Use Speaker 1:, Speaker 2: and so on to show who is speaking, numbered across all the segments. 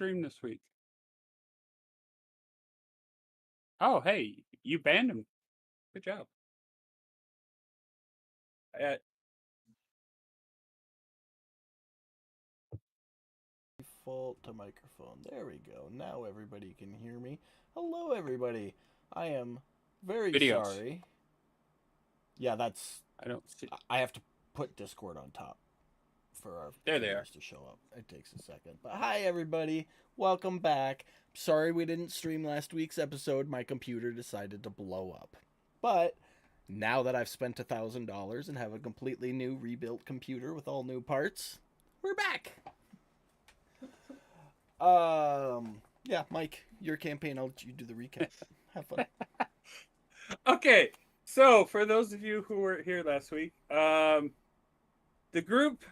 Speaker 1: stream this week? Oh, hey, you banned him. Good job. Uh,
Speaker 2: Default to microphone. There we go. Now everybody can hear me. Hello, everybody. I am very
Speaker 1: videos.
Speaker 2: sorry. Yeah, that's.
Speaker 1: I don't see.
Speaker 2: I have to put Discord on top for our
Speaker 1: There they are.
Speaker 2: videos to show up. It takes a second. But hi, everybody. Welcome back. Sorry we didn't stream last week's episode. My computer decided to blow up. But now that I've spent $1,000 and have a completely new rebuilt computer with all new parts, we're back. Yeah, Mike, your campaign. I'll let you do the recap. Have fun.
Speaker 1: Okay, so for those of you who weren't here last week, the group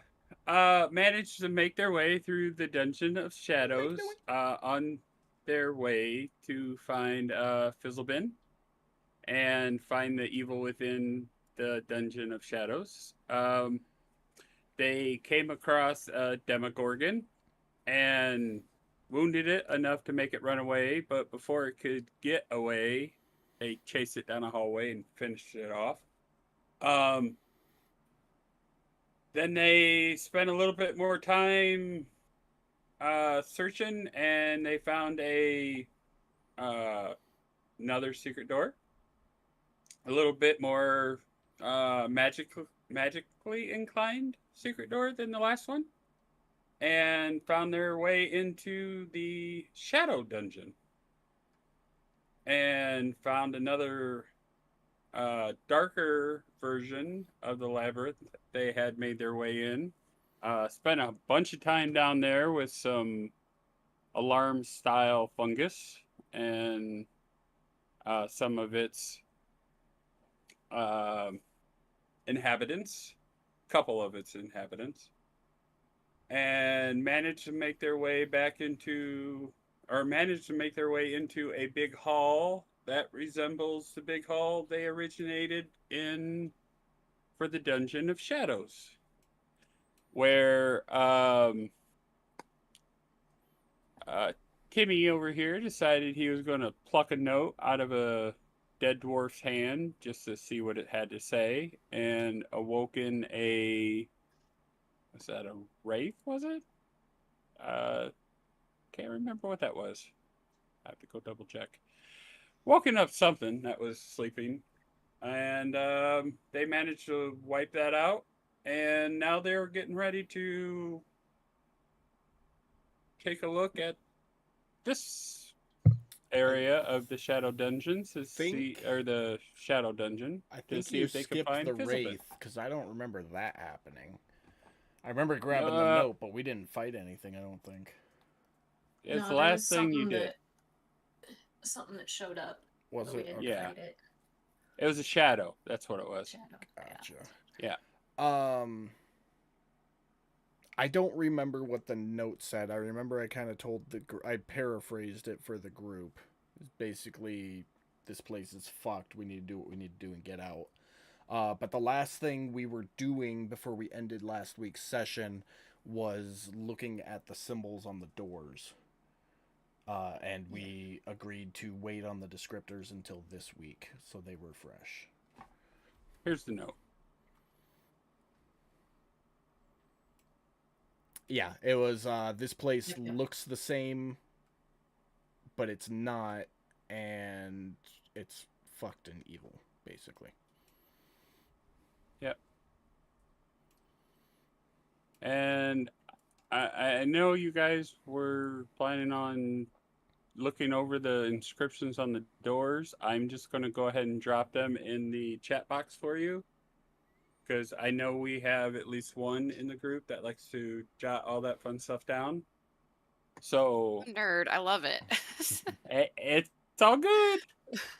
Speaker 1: managed to make their way through the Dungeon of Shadows on their way to find Fizzlebin and find the evil within the Dungeon of Shadows. They came across a Demogorgon and wounded it enough to make it run away, but before it could get away, they chased it down a hallway and finished it off. Then they spent a little bit more time searching, and they found another secret door, a little bit more magically inclined secret door than the last one, and found their way into the Shadow Dungeon, and found another darker version of the labyrinth they had made their way in. Spent a bunch of time down there with some alarm style fungus and some of its inhabitants, couple of its inhabitants, and managed to make their way into a big hall that resembles the big hall they originated in for the Dungeon of Shadows, where Timmy over here decided he was going to pluck a note out of a dead dwarf's hand just to see what it had to say, and awoken was that a wraith, was it? Can't remember what that was. I have to go double check. Woken up something that was sleeping, and they managed to wipe that out, and now they're getting ready to take a look at this area of the Shadow Dungeons to see, or the Shadow Dungeon,
Speaker 2: I
Speaker 1: to
Speaker 2: think
Speaker 1: see
Speaker 2: you
Speaker 1: if they can
Speaker 2: skipped
Speaker 1: find
Speaker 2: the
Speaker 1: Fizzlebin.
Speaker 2: Wraith, because I don't remember that happening. I remember grabbing the note, but we didn't fight anything, I don't think.
Speaker 1: It's
Speaker 3: No,
Speaker 1: the
Speaker 3: there
Speaker 1: last
Speaker 3: was
Speaker 1: thing you did.
Speaker 3: Something that showed up.
Speaker 2: Was
Speaker 3: We
Speaker 2: it?
Speaker 3: didn't
Speaker 2: Okay.
Speaker 3: fight it.
Speaker 1: It was a shadow. That's what it was.
Speaker 3: Shadow.
Speaker 2: Gotcha.
Speaker 1: Yeah.
Speaker 2: I don't remember what the note said. I remember I kind of told I paraphrased it for the group. It's basically, this place is fucked. We need to do what we need to do and get out. But the last thing we were doing before we ended last week's session was looking at the symbols on the doors. And we agreed to wait on the descriptors until this week, so they were fresh.
Speaker 1: Here's the note.
Speaker 2: Yeah, it was, this place looks the same, but it's not, and it's fucked and evil, basically.
Speaker 1: Yep. And I know you guys were planning on looking over the inscriptions on the doors. I'm just going to go ahead and drop them in the chat box for you, because I know we have at least one in the group that likes to jot all that fun stuff down. So
Speaker 4: nerd, I love it.
Speaker 1: It's all good.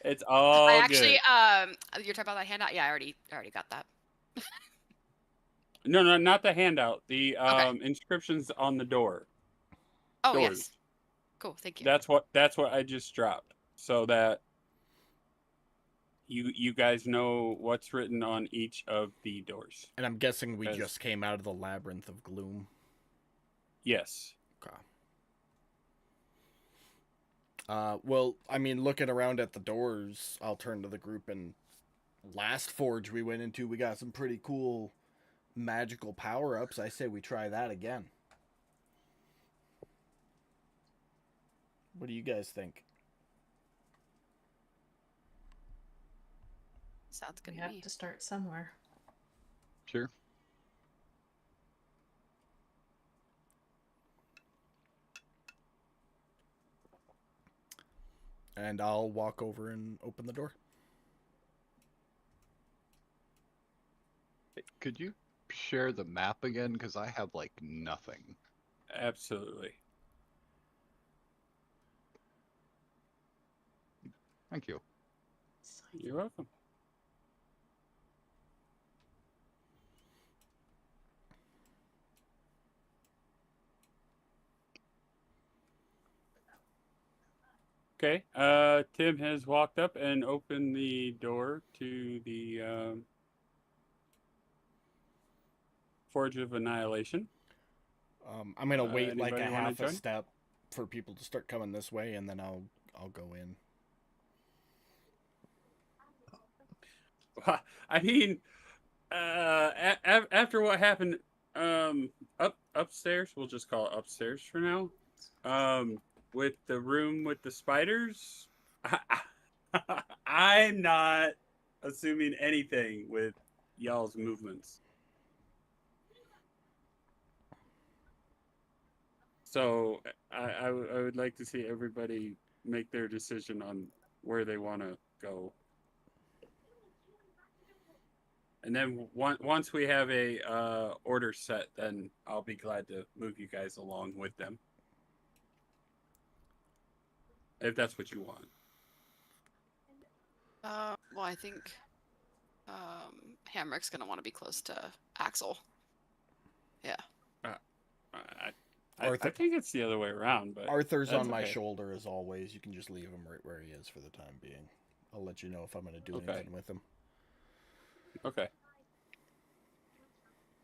Speaker 1: It's all
Speaker 4: I actually,
Speaker 1: good.
Speaker 4: You're talking about that handout? Yeah, I already got that.
Speaker 1: No, not the handout. The
Speaker 4: Okay.
Speaker 1: inscriptions on the door.
Speaker 4: Oh,
Speaker 1: doors.
Speaker 4: yes. Cool, thank you.
Speaker 1: That's what I just dropped, so that you guys know what's written on each of the doors.
Speaker 2: And I'm guessing we just came out of the Labyrinth of Gloom.
Speaker 1: Yes.
Speaker 2: Okay. Well, I mean, looking around at the doors, I'll turn to the group, and last forge we went into, we got some pretty cool magical power-ups. I say we try that again. What do you guys think?
Speaker 4: Sounds good
Speaker 3: We
Speaker 4: to
Speaker 3: have
Speaker 4: me.
Speaker 3: to start somewhere.
Speaker 5: Sure.
Speaker 2: And I'll walk over and open the door.
Speaker 5: Could you share the map again? Because I have like nothing.
Speaker 1: Absolutely.
Speaker 5: Thank you.
Speaker 1: You're welcome. Okay. Tim has walked up and opened the door to the Forge of Annihilation.
Speaker 2: I'm gonna wait like a
Speaker 1: Anybody wanna
Speaker 2: half a
Speaker 1: join?
Speaker 2: step for people to start coming this way, and then I'll go in.
Speaker 1: I mean, after what happened upstairs, we'll just call it upstairs for now. With the room with the spiders, I'm not assuming anything with y'all's movements. So I would like to see everybody make their decision on where they want to go. And then once we have a order set, then I'll be glad to move you guys along with them. If that's what you want.
Speaker 4: Well, I think Hamrick's gonna want to be close to Axel. Yeah.
Speaker 1: I think it's the other way around, but
Speaker 2: Arthur's
Speaker 1: that's
Speaker 2: on my
Speaker 1: okay.
Speaker 2: shoulder as always. You can just leave him right where he is for the time being. I'll let you know if I'm going to do
Speaker 1: Okay.
Speaker 2: anything with him.
Speaker 1: Okay.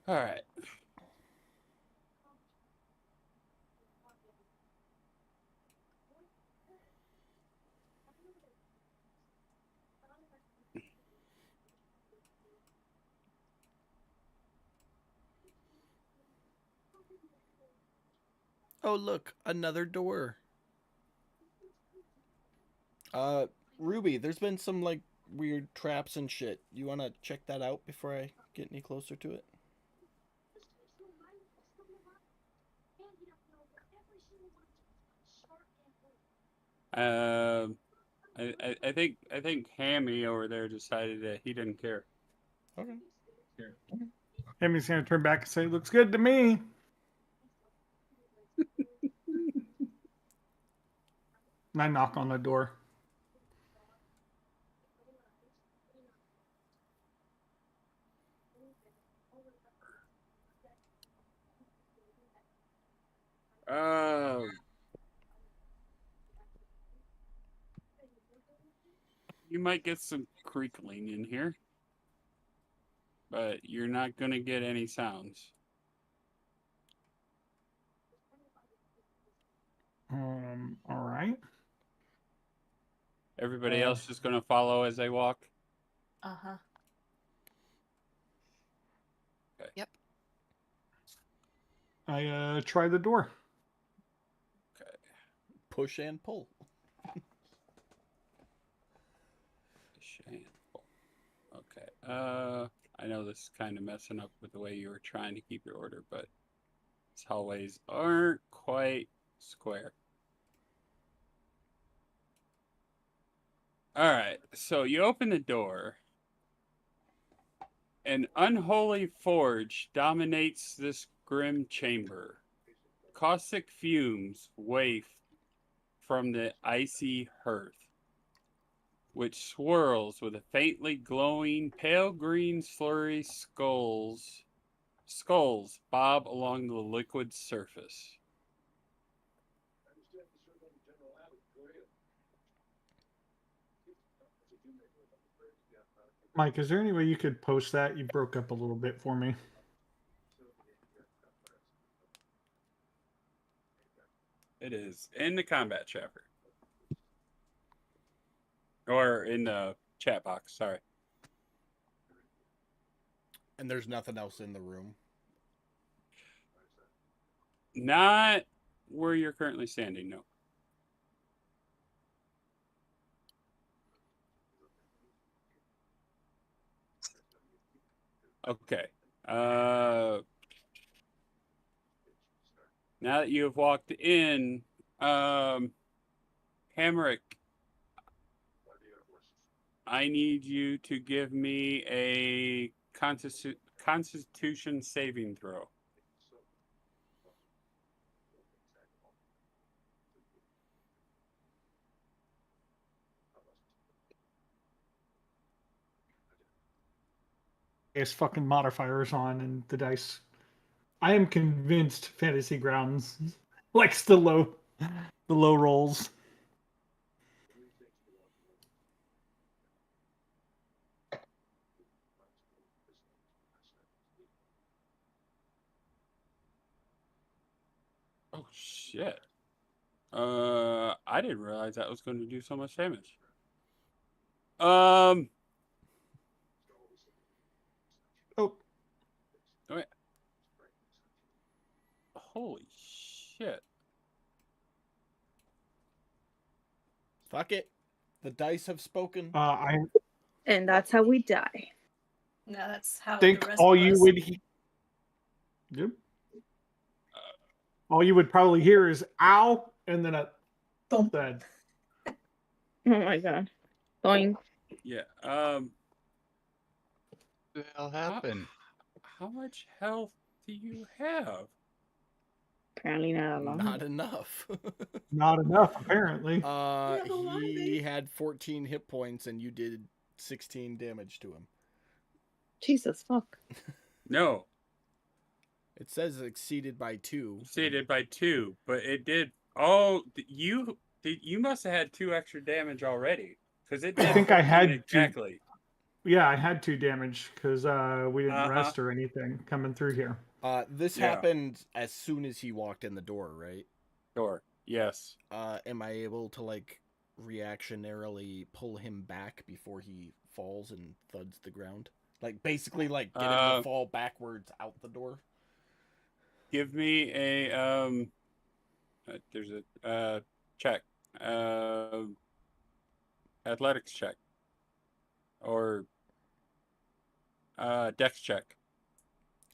Speaker 1: All right.
Speaker 2: Oh, look, another door. Ruby, there's been some like weird traps and shit. You want to check that out before I get any closer to it?
Speaker 1: I think Hammy over there decided that he didn't care.
Speaker 2: Okay.
Speaker 6: Emmy's gonna turn back and say, "Looks good to me." And I knock on the door.
Speaker 1: You might get some creakling in here, but you're not gonna get any sounds.
Speaker 6: All right.
Speaker 1: Everybody else just gonna follow as they walk.
Speaker 3: Uh-huh.
Speaker 4: Yep.
Speaker 6: I try the door.
Speaker 1: Okay.
Speaker 2: Push and pull.
Speaker 1: Okay. I know this is kind of messing up with the way you were trying to keep your order, but these hallways aren't quite square. All right. So you open the door. An unholy forge dominates this grim chamber. Caustic fumes waft from the icy hearth, which swirls with a faintly glowing pale green slurry skulls bob along the liquid surface.
Speaker 6: Mike, is there any way you could post that? You broke up a little bit for me.
Speaker 1: It is in the combat chapter. or in the chat box. Sorry.
Speaker 2: And there's nothing else in the room.
Speaker 1: Not where you're currently standing. No. Okay. Now that you have walked in, Hamrick, I need you to give me a Constitution saving throw.
Speaker 6: His fucking modifiers on and the dice. I am convinced Fantasy Grounds likes the low rolls.
Speaker 1: Oh shit. I didn't realize that was going to do so much damage.
Speaker 6: Oh,
Speaker 1: Wait. Holy shit.
Speaker 2: Fuck it. The dice have spoken.
Speaker 6: I
Speaker 7: And that's how we die.
Speaker 3: No, that's how
Speaker 6: think
Speaker 3: the rest
Speaker 6: all
Speaker 3: of
Speaker 6: you
Speaker 3: us.
Speaker 6: would. Yep. All you would probably hear is "ow" and then a thump. Then
Speaker 7: Oh my god. Going.
Speaker 1: Yeah.
Speaker 5: What the hell
Speaker 1: How,
Speaker 5: happened?
Speaker 1: how much health do you have?
Speaker 7: Apparently not a lot.
Speaker 2: Not enough.
Speaker 6: not enough apparently.
Speaker 2: He had 14 hit points and you did 16 damage to him.
Speaker 7: Jesus fuck.
Speaker 1: No.
Speaker 2: It says exceeded by 2.
Speaker 1: Exceeded by 2, but it did. Oh, you must have had 2 extra damage already, because it did.
Speaker 6: I think I
Speaker 1: 14
Speaker 6: had
Speaker 1: exactly.
Speaker 6: Yeah, I had 2 damage because we didn't
Speaker 1: Uh-huh.
Speaker 6: rest or anything coming through here.
Speaker 2: This
Speaker 1: Yeah.
Speaker 2: happened as soon as he walked in the door, right?
Speaker 1: Sure. Yes.
Speaker 2: Am I able to like reactionarily pull him back before he falls and thuds the ground? Like basically like get him to fall backwards out the door?
Speaker 1: Give me a there's a check. Athletics check. Or dex check.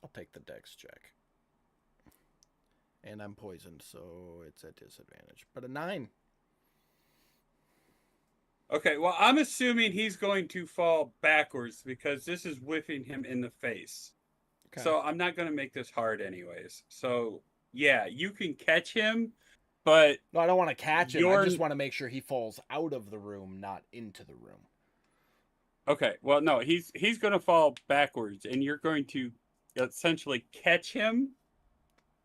Speaker 2: I'll take the dex check. And I'm poisoned, so it's at disadvantage. But a 9.
Speaker 1: Okay, well, I'm assuming he's going to fall backwards because this is whipping him in the face.
Speaker 2: Okay.
Speaker 1: So I'm not going to make this hard anyways. So, yeah, you can catch him, but...
Speaker 2: No, I don't want to catch him. I
Speaker 1: You're-
Speaker 2: just want to make sure he falls out of the room, not into the room.
Speaker 1: Okay, well, no, he's going to fall backwards, and you're going to essentially catch him,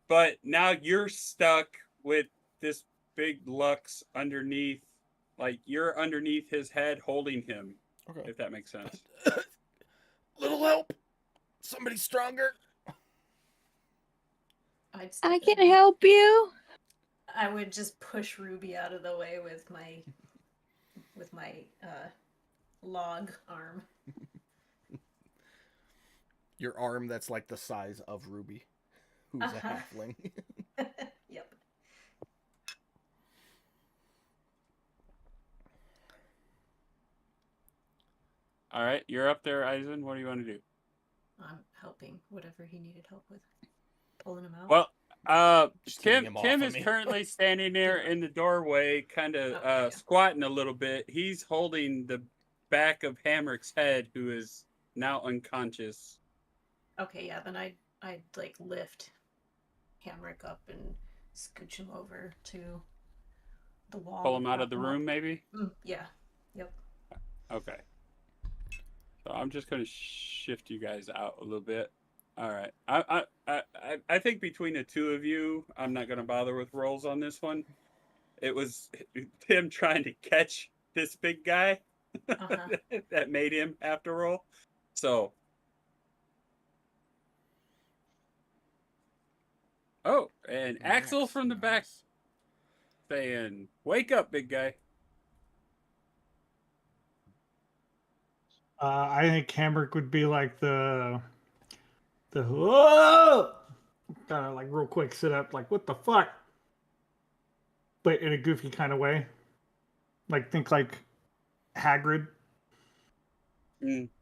Speaker 1: but now you're stuck with this big Lux underneath. Like, you're underneath his head holding him,
Speaker 2: Okay.
Speaker 1: if that makes sense.
Speaker 2: Little help. Somebody stronger.
Speaker 3: I'd step
Speaker 7: I
Speaker 3: in.
Speaker 7: can help you.
Speaker 3: I would just push Ruby out of the way with my log arm.
Speaker 2: Your arm that's like the size of Ruby, who's a
Speaker 3: Uh-huh.
Speaker 2: halfling.
Speaker 3: Yep.
Speaker 1: All right, you're up there, Eisen. What do you want to do?
Speaker 3: I'm helping whatever he needed help with. Pulling him out.
Speaker 1: Well,
Speaker 2: Just getting
Speaker 1: Tim
Speaker 2: him off
Speaker 1: Tim
Speaker 2: of
Speaker 1: is
Speaker 2: me.
Speaker 1: currently standing there in the doorway, kind of
Speaker 3: Oh, yeah.
Speaker 1: squatting a little bit. He's holding the back of Hamrick's head, who is now unconscious.
Speaker 3: Okay, yeah, then I'd like lift Hamrick up and scooch him over to the wall.
Speaker 1: Pull
Speaker 3: and
Speaker 1: him out
Speaker 3: prop
Speaker 1: of the
Speaker 3: up.
Speaker 1: room, maybe.
Speaker 3: Yeah. Yep.
Speaker 1: Okay. So I'm just going to shift you guys out a little bit. All right. I think between the two of you, I'm not going to bother with rolls on this one. It was Tim trying to catch this big guy
Speaker 3: Uh-huh.
Speaker 1: that made him have to roll. So. Oh, and Axel
Speaker 2: Nice,
Speaker 1: from the back
Speaker 2: nice.
Speaker 1: saying, "Wake up, big guy."
Speaker 6: I think Hamrick would be like the whoa, kind of like real quick sit up, like what the fuck, but in a goofy kind of way. Like think like Hagrid.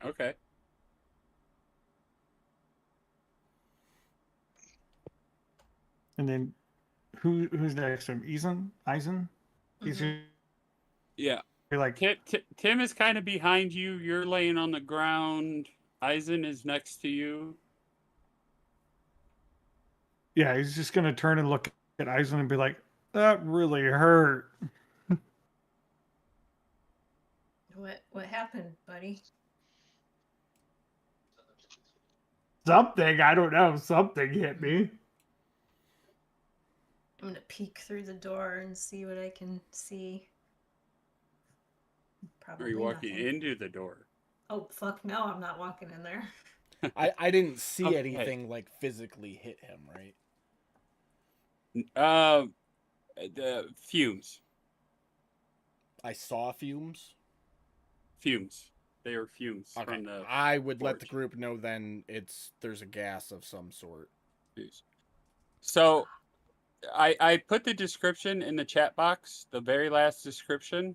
Speaker 1: Okay.
Speaker 6: And then who's next to him? Eisen?
Speaker 3: Mhm.
Speaker 1: Yeah.
Speaker 6: You're like,
Speaker 1: Tim is kind of behind you. You're laying on the ground. Eisen is next to you.
Speaker 6: yeah, he's just gonna turn and look at Eisen and be like, that really hurt.
Speaker 3: What happened, buddy?
Speaker 6: Something, I don't know, something hit me.
Speaker 3: I'm gonna peek through the door and see what I can see. Probably
Speaker 1: Are you walking
Speaker 3: nothing.
Speaker 1: into the door?
Speaker 3: Oh fuck no, I'm not walking in there.
Speaker 2: I didn't see
Speaker 1: Okay.
Speaker 2: anything like physically hit him, right?
Speaker 1: The fumes.
Speaker 2: I saw fumes.
Speaker 1: Fumes. They are fumes
Speaker 2: Okay.
Speaker 1: from the
Speaker 2: I would let the
Speaker 1: forge.
Speaker 2: group know then there's a gas of some sort.
Speaker 1: So I put the description in the chat box. The very last description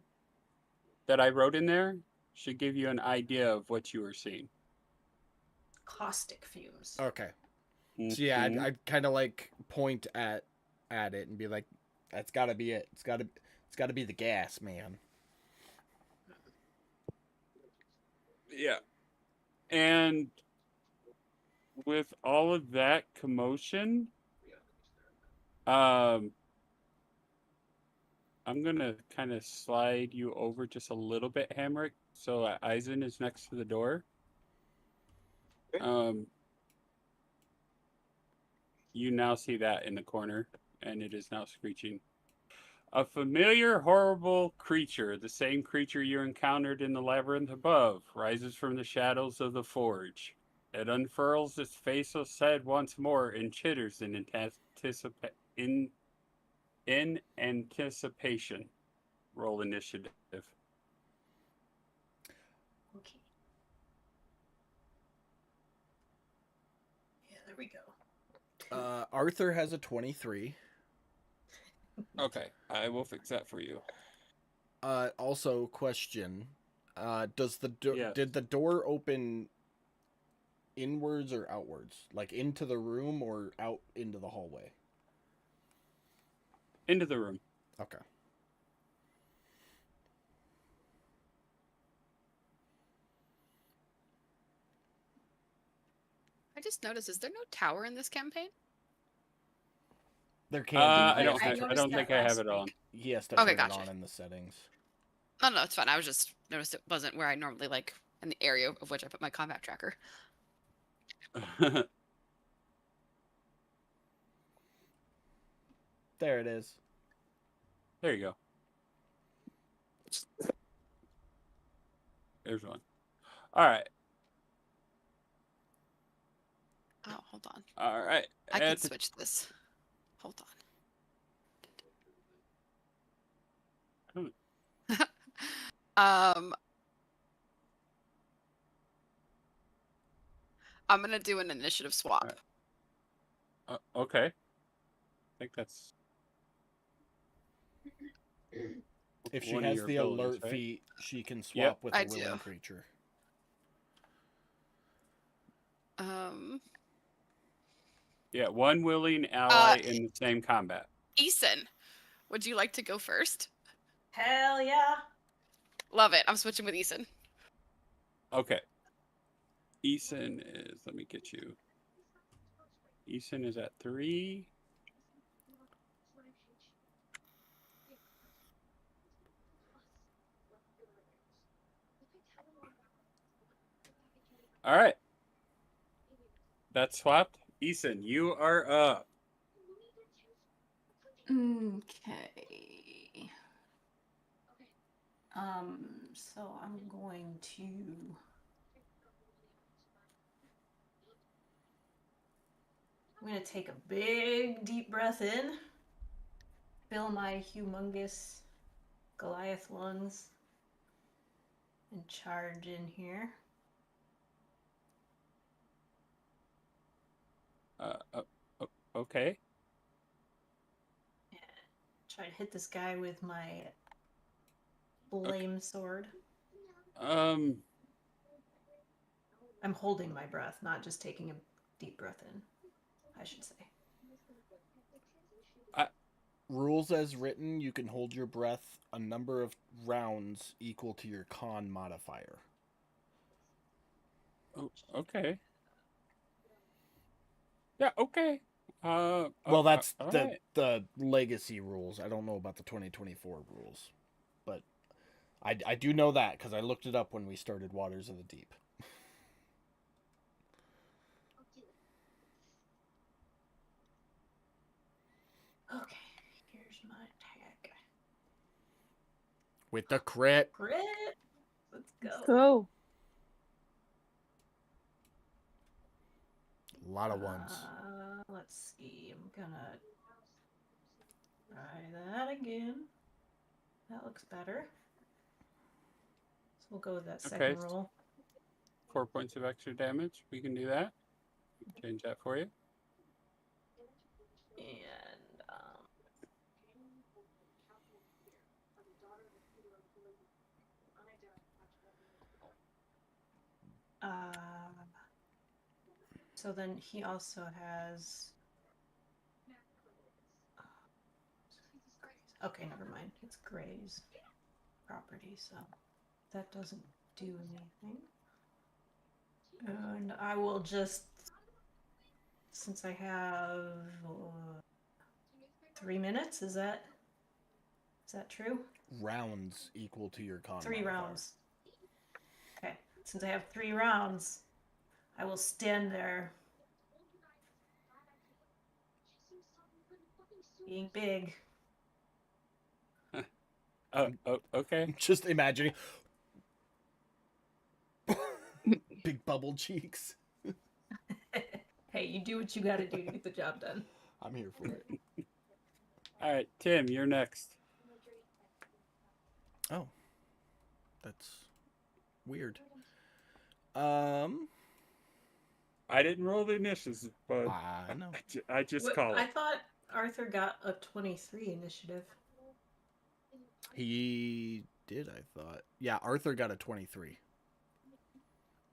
Speaker 1: that I wrote in there should give you an idea of what you were seeing.
Speaker 3: Caustic fumes.
Speaker 2: Okay. So yeah,
Speaker 1: Mhm.
Speaker 2: I'd kind of like point at it and be like, "That's got to be it. It's got to be the gas, man."
Speaker 1: Yeah. And with all of that commotion, I'm gonna kind of slide you over just a little bit, Hamrick. So Eisen is next to the door. You now see that in the corner, and it is now screeching. A familiar, horrible creature, the same creature you encountered in the labyrinth above, rises from the shadows of the forge. It unfurls its faceless head once more and chitters in anticipation. Roll initiative.
Speaker 3: Okay. Yeah, there we go.
Speaker 2: Arthur has a 23.
Speaker 1: Okay, I will fix that for you.
Speaker 2: Also, question: Does
Speaker 1: Yes.
Speaker 2: did the door open inwards or outwards, like into the room or out into the hallway?
Speaker 1: Into the room.
Speaker 2: Okay.
Speaker 4: I just noticed, is there no tower in this campaign?
Speaker 2: There can be.
Speaker 1: I
Speaker 3: I
Speaker 1: don't. I
Speaker 3: noticed
Speaker 1: don't
Speaker 3: that
Speaker 1: think I have
Speaker 3: last
Speaker 1: it on.
Speaker 3: week.
Speaker 2: He has to
Speaker 4: Okay,
Speaker 2: turn
Speaker 4: gotcha.
Speaker 2: it on in the settings.
Speaker 4: No, it's fine. I was just noticed it wasn't where I normally like in the area of which I put my combat tracker.
Speaker 2: There it is.
Speaker 1: There you go. There's one. All right.
Speaker 4: Oh, hold on.
Speaker 1: All right.
Speaker 4: I can
Speaker 1: At the-
Speaker 4: switch this. Hold on. I'm gonna do an initiative swap.
Speaker 1: Okay. I think that's.
Speaker 2: If she
Speaker 1: one of
Speaker 2: has
Speaker 1: your
Speaker 2: the
Speaker 1: abilities,
Speaker 2: alert
Speaker 1: right?
Speaker 2: feat, she can swap
Speaker 1: Yep.
Speaker 2: with
Speaker 4: I
Speaker 2: a willing
Speaker 4: do.
Speaker 2: creature.
Speaker 1: Yeah, one willing ally in the same combat.
Speaker 4: Eason, would you like to go first?
Speaker 3: Hell yeah.
Speaker 4: Love it. I'm switching with Eason.
Speaker 1: Okay. Eason is. Let me get you. Eason is at 3. All right. That's swapped. Eason, you are up.
Speaker 3: Okay. So I'm going to take a big deep breath in, fill my humongous Goliath lungs, and charge in here.
Speaker 1: Okay.
Speaker 3: Try to hit this guy with my flame sword.
Speaker 1: Um.
Speaker 3: I'm holding my breath, not just taking a deep breath in, I should say.
Speaker 2: Rules as written, you can hold your breath a number of rounds equal to your con modifier.
Speaker 1: Oh, okay. Yeah. Okay.
Speaker 2: Well, that's
Speaker 1: all
Speaker 2: the
Speaker 1: right.
Speaker 2: the legacy rules. I don't know about the 2024 rules, but I do know that because I looked it up when we started Waters of the Deep.
Speaker 3: Okay, here's my tag.
Speaker 2: With the crit.
Speaker 3: Crit! Let's go.
Speaker 7: Let's go.
Speaker 2: A lot of ones.
Speaker 3: Let's see. I'm gonna try that again. That looks better. So we'll go with that second
Speaker 1: Okay.
Speaker 3: roll.
Speaker 1: 4 points of extra damage. We can do that. Change that for you.
Speaker 3: And so then he also has. Okay, never mind. It's Gray's property, so that doesn't do anything. And I will just, since I have 3 minutes, is that true?
Speaker 2: Rounds equal to your con
Speaker 3: 3
Speaker 2: modifier.
Speaker 3: rounds. Okay, since I have 3 rounds, I will stand there, being big.
Speaker 1: Okay.
Speaker 2: Just imagining big bubble cheeks.
Speaker 3: Hey, you do what you gotta do to get the job done.
Speaker 2: I'm here for it.
Speaker 1: All right, Tim, you're next.
Speaker 2: Oh, that's weird.
Speaker 1: I didn't roll the initiatives, but
Speaker 2: I know.
Speaker 1: I just
Speaker 3: What,
Speaker 1: call
Speaker 3: I
Speaker 1: it.
Speaker 3: thought Arthur got a 23 initiative.
Speaker 2: He did, I thought. Yeah, Arthur got a 23.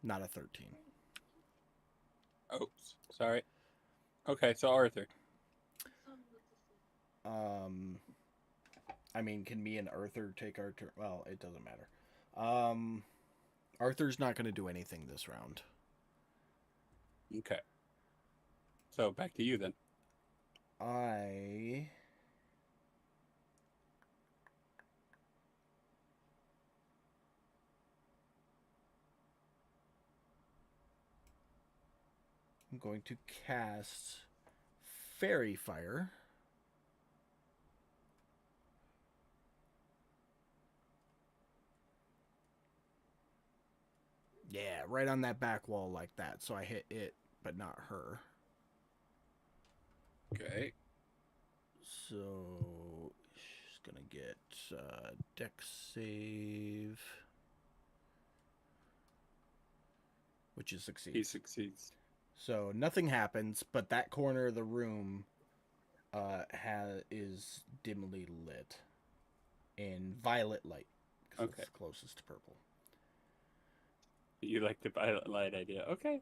Speaker 2: Not a 13.
Speaker 1: Oops, sorry. Okay, so Arthur.
Speaker 2: I mean, can me and Arthur take our turn? Well, it doesn't matter. Arthur's not going to do anything this round.
Speaker 1: Okay. So back to you then.
Speaker 2: I'm going to cast Fairy Fire. Yeah, right on that back wall like that. So I hit it, but not her.
Speaker 1: Okay.
Speaker 2: So she's going to get Dex save. Which is succeed.
Speaker 1: He succeeds.
Speaker 2: So nothing happens, but that corner of the room is dimly lit in violet light. Because
Speaker 1: Okay.
Speaker 2: it's closest to purple.
Speaker 1: You like the violet light idea. Okay.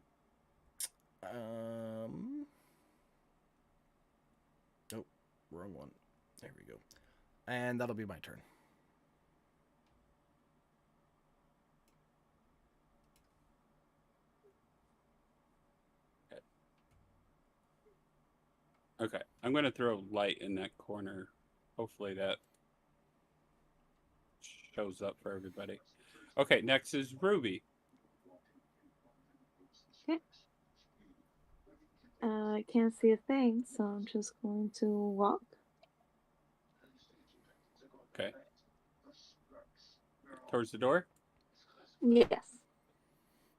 Speaker 2: Nope, wrong one. There we go. And that'll be my turn.
Speaker 1: Okay. I'm going to throw light in that corner. Hopefully that shows up for everybody. Okay, next is Ruby.
Speaker 7: Okay. I can't see a thing, so I'm just going to walk.
Speaker 1: Okay. Towards the door?
Speaker 7: Yes.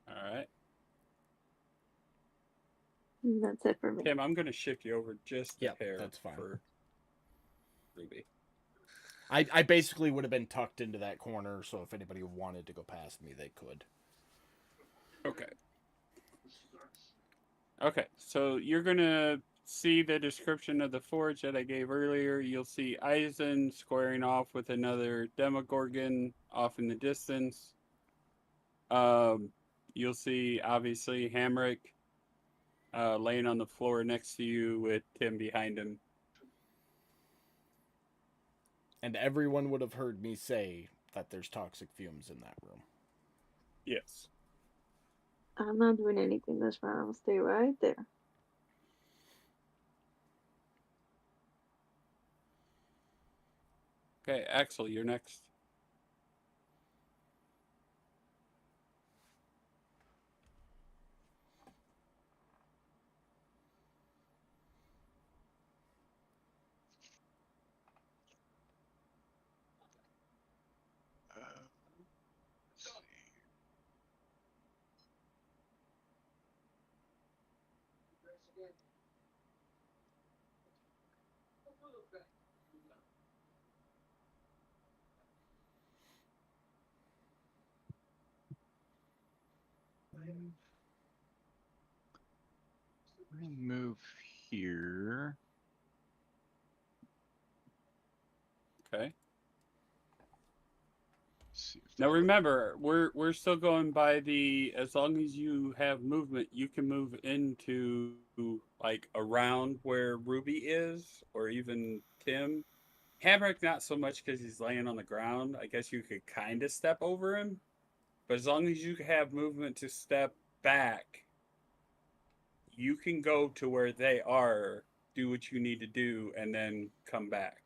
Speaker 1: All right.
Speaker 7: That's it for me.
Speaker 1: Tim, I'm going to shift you over just a
Speaker 2: Yep,
Speaker 1: hair
Speaker 2: that's fine.
Speaker 1: for Ruby.
Speaker 2: I basically would have been tucked into that corner, so if anybody wanted to go past me, they could.
Speaker 1: Okay. Okay, so you're going to see the description of the forge that I gave earlier, you'll see Eisen squaring off with another Demogorgon off in the distance. You'll see, obviously, Hamrick laying on the floor next to you with Tim behind him.
Speaker 2: And everyone would have heard me say that there's toxic fumes in that room.
Speaker 1: Yes.
Speaker 7: I'm not doing anything this round. I'll stay right there.
Speaker 1: Okay, Axel, you're next.
Speaker 5: Let's see. Let me move here.
Speaker 1: Okay.
Speaker 5: Let's see if
Speaker 1: Now
Speaker 5: that-
Speaker 1: remember, we're still going by the, as long as you have movement, you can move into like around where Ruby is, or even Tim. Hamrick not so much because he's laying on the ground. I guess you could kind of step over him, but as long as you have movement to step back, you can go to where they are, do what you need to do, and then come back.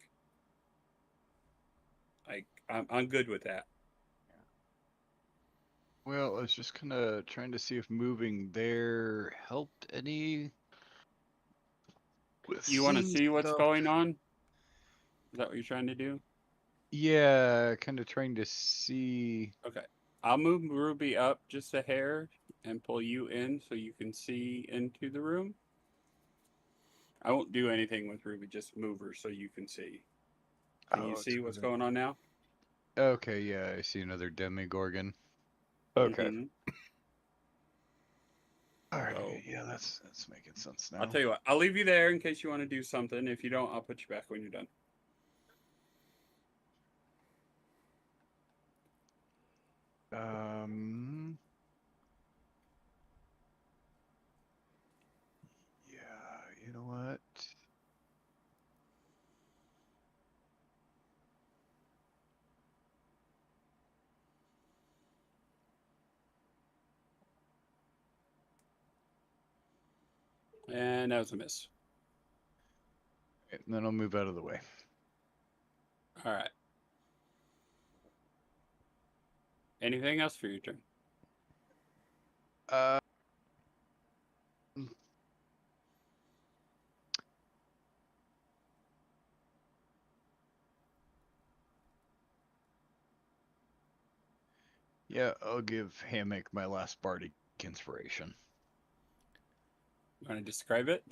Speaker 1: Like I'm good with that.
Speaker 5: Well, I was just kind of trying to see if moving there helped any. With
Speaker 1: You want to
Speaker 5: seeing
Speaker 1: see what's
Speaker 5: stuff.
Speaker 1: going on? Is that what you're trying to do?
Speaker 5: Yeah, kind of trying to see.
Speaker 1: Okay. I'll move Ruby up just a hair and pull you in so you can see into the room. I won't do anything with Ruby, just move her so you can see. Can you
Speaker 5: Oh,
Speaker 1: see
Speaker 5: it's
Speaker 1: what's
Speaker 5: moving.
Speaker 1: going on now?
Speaker 5: Okay, yeah, I see another Demogorgon. Okay.
Speaker 1: Mhm.
Speaker 5: All right.
Speaker 1: So-
Speaker 5: Yeah, that's making sense now.
Speaker 1: I'll tell you what, I'll leave you there in case you want to do something. If you don't, I'll put you back when you're done.
Speaker 5: Yeah, you know what?
Speaker 1: And that was a miss.
Speaker 5: And then I'll move out of the way.
Speaker 1: All right. Anything else for your turn?
Speaker 5: Uh, yeah, I'll give Hammock my last bardic inspiration.
Speaker 1: You want to describe it?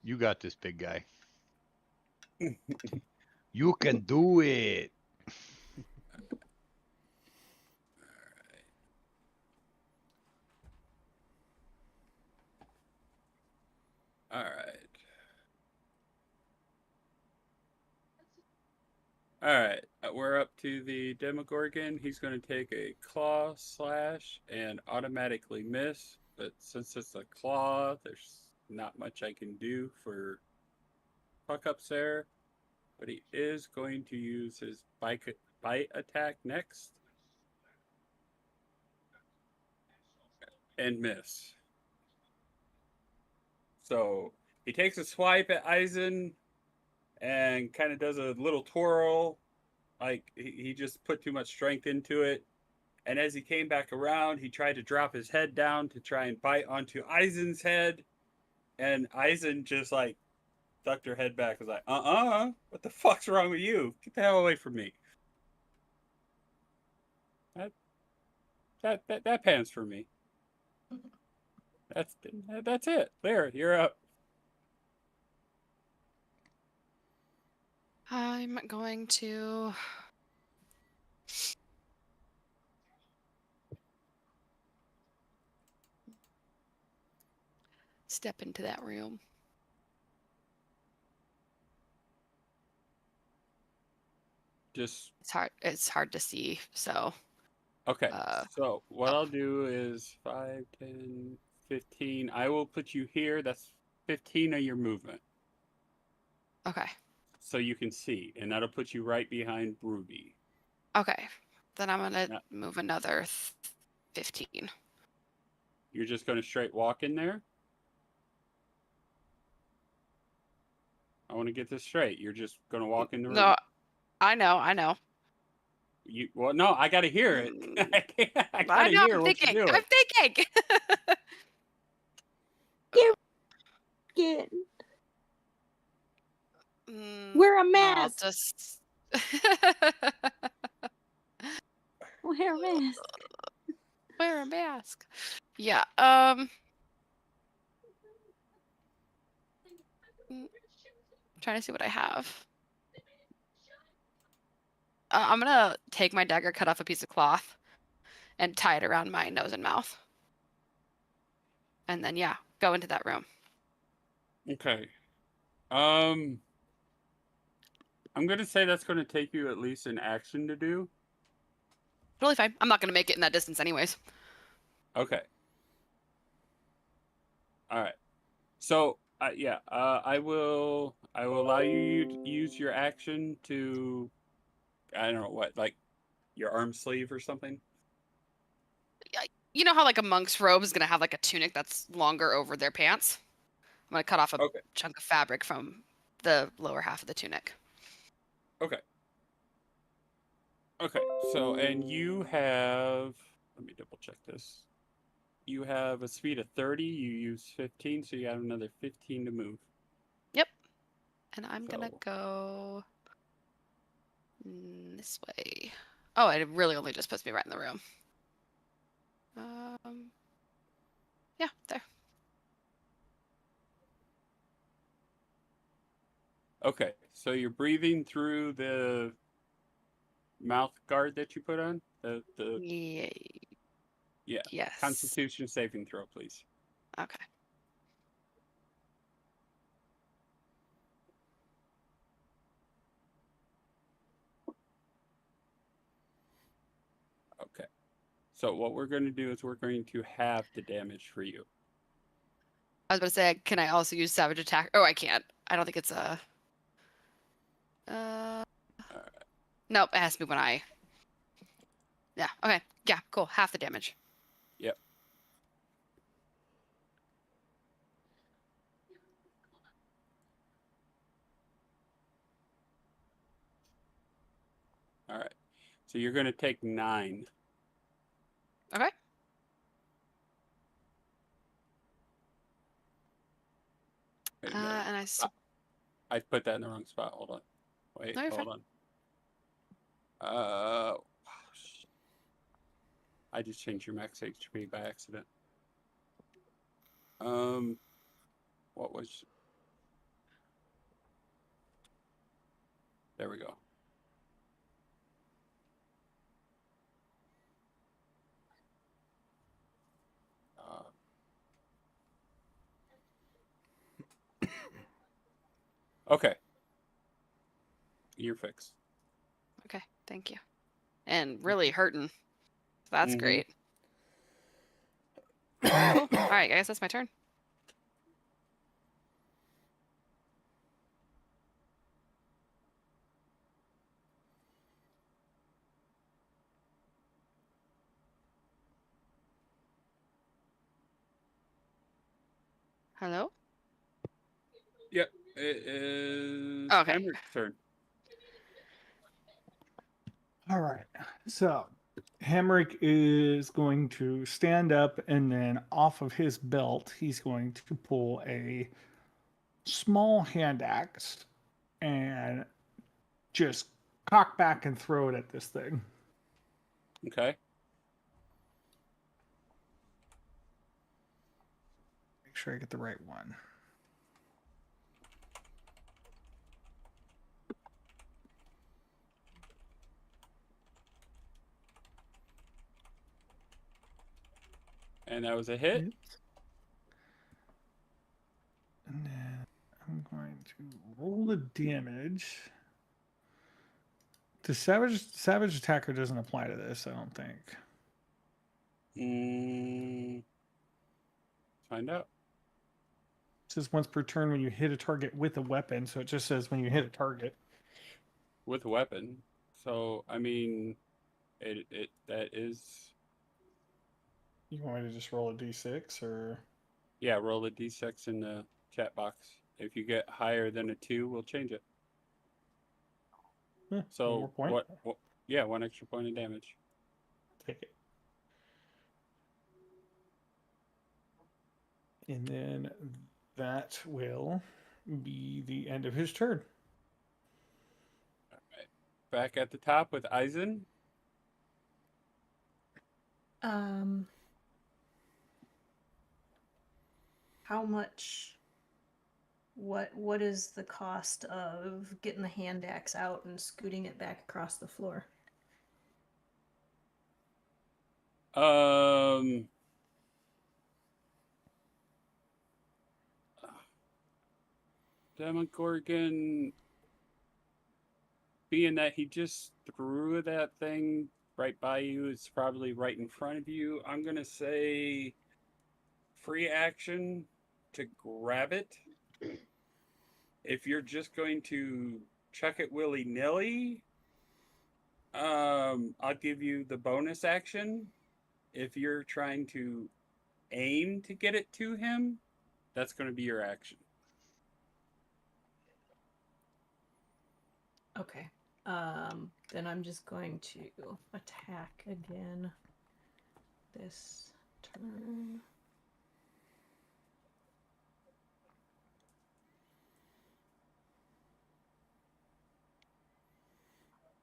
Speaker 5: You got this, big guy. You can do it.
Speaker 1: All right. All right. We're up to the Demogorgon. He's going to take a claw slash and automatically miss. But since it's a claw, there's not much I can do for fuck ups there. But he is going to use his bite attack next and miss. So he takes a swipe at Eisen and kind of does a little twirl. Like he just put too much strength into it. And as he came back around, he tried to drop his head down to try and bite onto Eisen's head. And Eisen just like ducked her head back. Was like, what the fuck's wrong with you? Get the hell away from me. That pans for me. That's it. There, you're up.
Speaker 4: I'm going to. step into that room.
Speaker 1: Just
Speaker 4: It's hard to see, so
Speaker 1: okay.
Speaker 4: uh
Speaker 1: So what
Speaker 4: oh,
Speaker 1: I'll do is 5, 10, 15. I will put you here. That's 15 of your movement,
Speaker 4: okay.
Speaker 1: so you can see, and that'll put you right behind Ruby.
Speaker 4: Okay. Then I'm gonna
Speaker 1: Now,
Speaker 4: move another 15.
Speaker 1: you're just going to straight walk in there. I want to get this straight. You're just going to walk in the room.
Speaker 4: No, I know.
Speaker 1: Well, no, I got to hear it.
Speaker 4: Mm,
Speaker 1: I got
Speaker 4: I
Speaker 1: to
Speaker 4: know,
Speaker 1: hear what you're doing.
Speaker 4: I'm thinking.
Speaker 7: Get
Speaker 4: Mm,
Speaker 7: wear a
Speaker 4: I'll
Speaker 7: mask.
Speaker 4: just
Speaker 7: Wear a mask.
Speaker 4: wear a mask. Yeah. Trying to see what I have. I'm gonna take my dagger, cut off a piece of cloth, and tie it around my nose and mouth. And then, yeah, go into that room.
Speaker 1: Okay. I'm gonna say that's gonna take you at least an action to do.
Speaker 4: Totally fine. I'm not gonna make it in that distance anyways.
Speaker 1: Okay. All right. So, yeah, I will allow you to use your action to, I don't know what, like your arm sleeve or something.
Speaker 4: You know how like a monk's robe is gonna have like a tunic that's longer over their pants? I'm gonna cut off a
Speaker 1: Okay.
Speaker 4: chunk of fabric from the lower half of the tunic.
Speaker 1: Okay. Okay. So, and you have, let me double check this. You have a speed of 30. You use 15, so you got another 15 to move.
Speaker 4: Yep. And I'm gonna
Speaker 1: So,
Speaker 4: go this way. Oh, it really only just puts me right in the room. Yeah, there.
Speaker 1: okay. So you're breathing through the mouth guard that you put on?
Speaker 4: Yeah.
Speaker 1: Yeah.
Speaker 4: Yes.
Speaker 1: Constitution saving throw, please.
Speaker 4: Okay.
Speaker 1: Okay. So what we're going to do is we're going to halve the damage for you.
Speaker 4: I was about to say, can I also use Savage Attack? Oh, I can't. I don't think it's a. Nope, it has to be when I. Yeah. Okay. Yeah. Cool. Half the damage.
Speaker 1: Yep. All right. So you're going to take 9.
Speaker 4: Okay.
Speaker 1: Wait a minute.
Speaker 4: And
Speaker 1: I put that in the wrong spot. Hold on. Wait,
Speaker 4: No, you're
Speaker 1: hold
Speaker 4: fine.
Speaker 1: on. I just changed your max HP by accident. What was? There we go. Okay. You're fixed.
Speaker 4: Okay. Thank you. And really hurting. That's
Speaker 1: Mhm.
Speaker 4: great. Cool. All right. I guess that's my turn. Hello?
Speaker 1: Yep. It is
Speaker 4: Okay.
Speaker 1: Henrik's turn.
Speaker 6: All right. So Hamrick is going to stand up, and then off of his belt, he's going to pull a small hand axe and just cock back and throw it at this thing.
Speaker 1: Okay.
Speaker 6: Make sure I get the right one.
Speaker 1: And that was a hit.
Speaker 6: going to roll the damage. The savage attacker doesn't apply to this, I don't think.
Speaker 1: Find out.
Speaker 6: It says once per turn when you hit a target with a weapon, so it just says when you hit a target.
Speaker 1: With a weapon. So, I mean, that is...
Speaker 6: You want me to just roll a d6 or?
Speaker 1: Yeah, roll a d6 in the chat box. If you get higher than a 2, we'll change it.
Speaker 6: One more
Speaker 1: So,
Speaker 6: point?
Speaker 1: what? Yeah, 1 extra point of damage.
Speaker 6: Take it. And then that will be the end of his turn.
Speaker 1: Back at the top with Eisen.
Speaker 3: How much? What is the cost of getting the hand axe out and scooting it back across the floor?
Speaker 1: Demogorgon, being that he just threw that thing right by you, it's probably right in front of you. I'm gonna say free action to grab it. If you're just going to chuck it willy-nilly, I'll give you the bonus action. If you're trying to aim to get it to him, that's going to be your action.
Speaker 3: Okay. Then I'm just going to attack again this turn.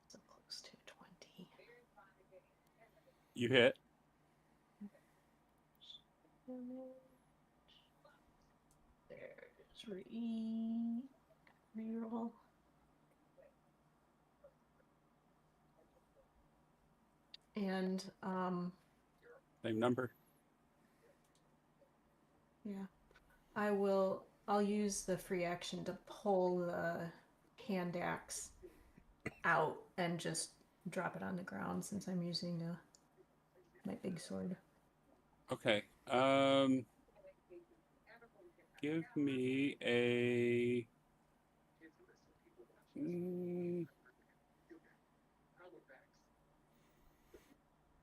Speaker 3: So close to 20.
Speaker 1: You hit.
Speaker 3: There's reroll. And
Speaker 1: Same number.
Speaker 3: yeah. I'll use the free action to pull the hand axe out and just drop it on the ground since I'm using my big sword.
Speaker 1: Okay. Give me a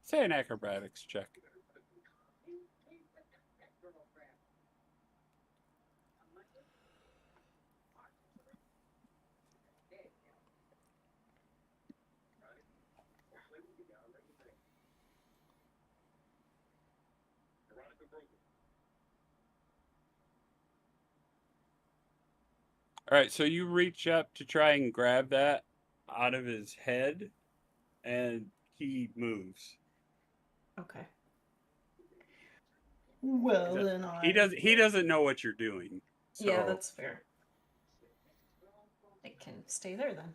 Speaker 1: say an acrobatics check. All right, so you reach up to try and grab that out of his head, and he moves.
Speaker 3: Okay. Well, then
Speaker 1: He doesn't know what you're doing. So.
Speaker 3: Yeah, that's fair. It can stay there then.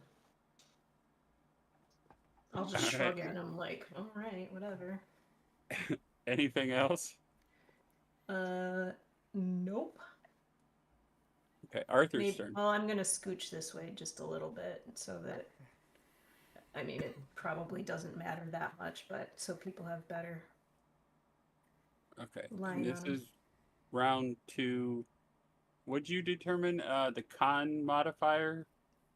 Speaker 3: I'll just shrug at him like, all right, whatever.
Speaker 1: Anything else?
Speaker 3: Nope.
Speaker 1: Okay, Arthur's turn.
Speaker 3: Well, I'm gonna scooch this way just a little bit so that, I mean, it probably doesn't matter that much, but so people have better.
Speaker 1: Okay,
Speaker 3: line
Speaker 1: this
Speaker 3: on.
Speaker 1: is round 2. Would you determine the con modifier?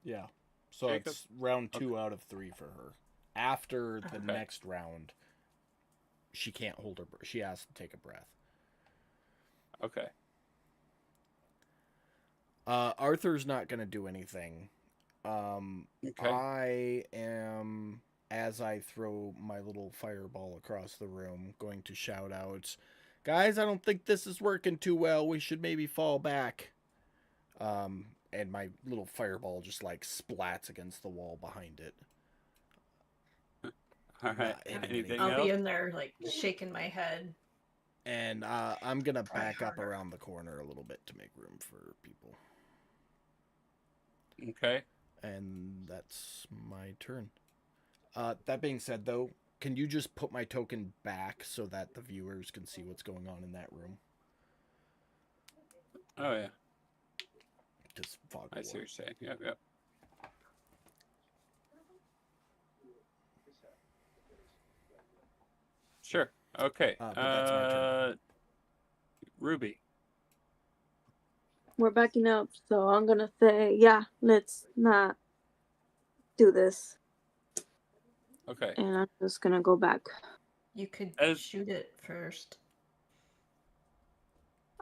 Speaker 2: Yeah. So
Speaker 1: Jacob?
Speaker 2: it's round 2 out of 3 for her. After the
Speaker 1: Okay.
Speaker 2: next round, she can't hold her breath. She has to take a breath.
Speaker 1: Okay.
Speaker 2: Arthur's not going to do anything.
Speaker 1: Okay.
Speaker 2: I am, as I throw my little fireball across the room, going to shout out, "Guys, I don't think this is working too well. We should maybe fall back." And my little fireball just like splats against the wall behind it.
Speaker 1: All right. Anything
Speaker 3: I'll
Speaker 1: else?
Speaker 3: be in there like shaking my head.
Speaker 2: And I'm going to
Speaker 3: Try
Speaker 2: back up
Speaker 3: harder.
Speaker 2: around the corner a little bit to make room for people.
Speaker 1: Okay.
Speaker 2: And that's my turn. That being said, though, can you just put my token back so that the viewers can see what's going on in that room?
Speaker 1: Oh, yeah.
Speaker 2: because fog.
Speaker 1: I see what you're saying. Yep, yep. Sure. Okay.
Speaker 2: But that's my turn.
Speaker 1: Ruby.
Speaker 7: We're backing up, so I'm gonna say, yeah, let's not do this.
Speaker 1: Okay.
Speaker 7: And I'm just gonna go back.
Speaker 3: You could
Speaker 1: As-
Speaker 3: shoot it first.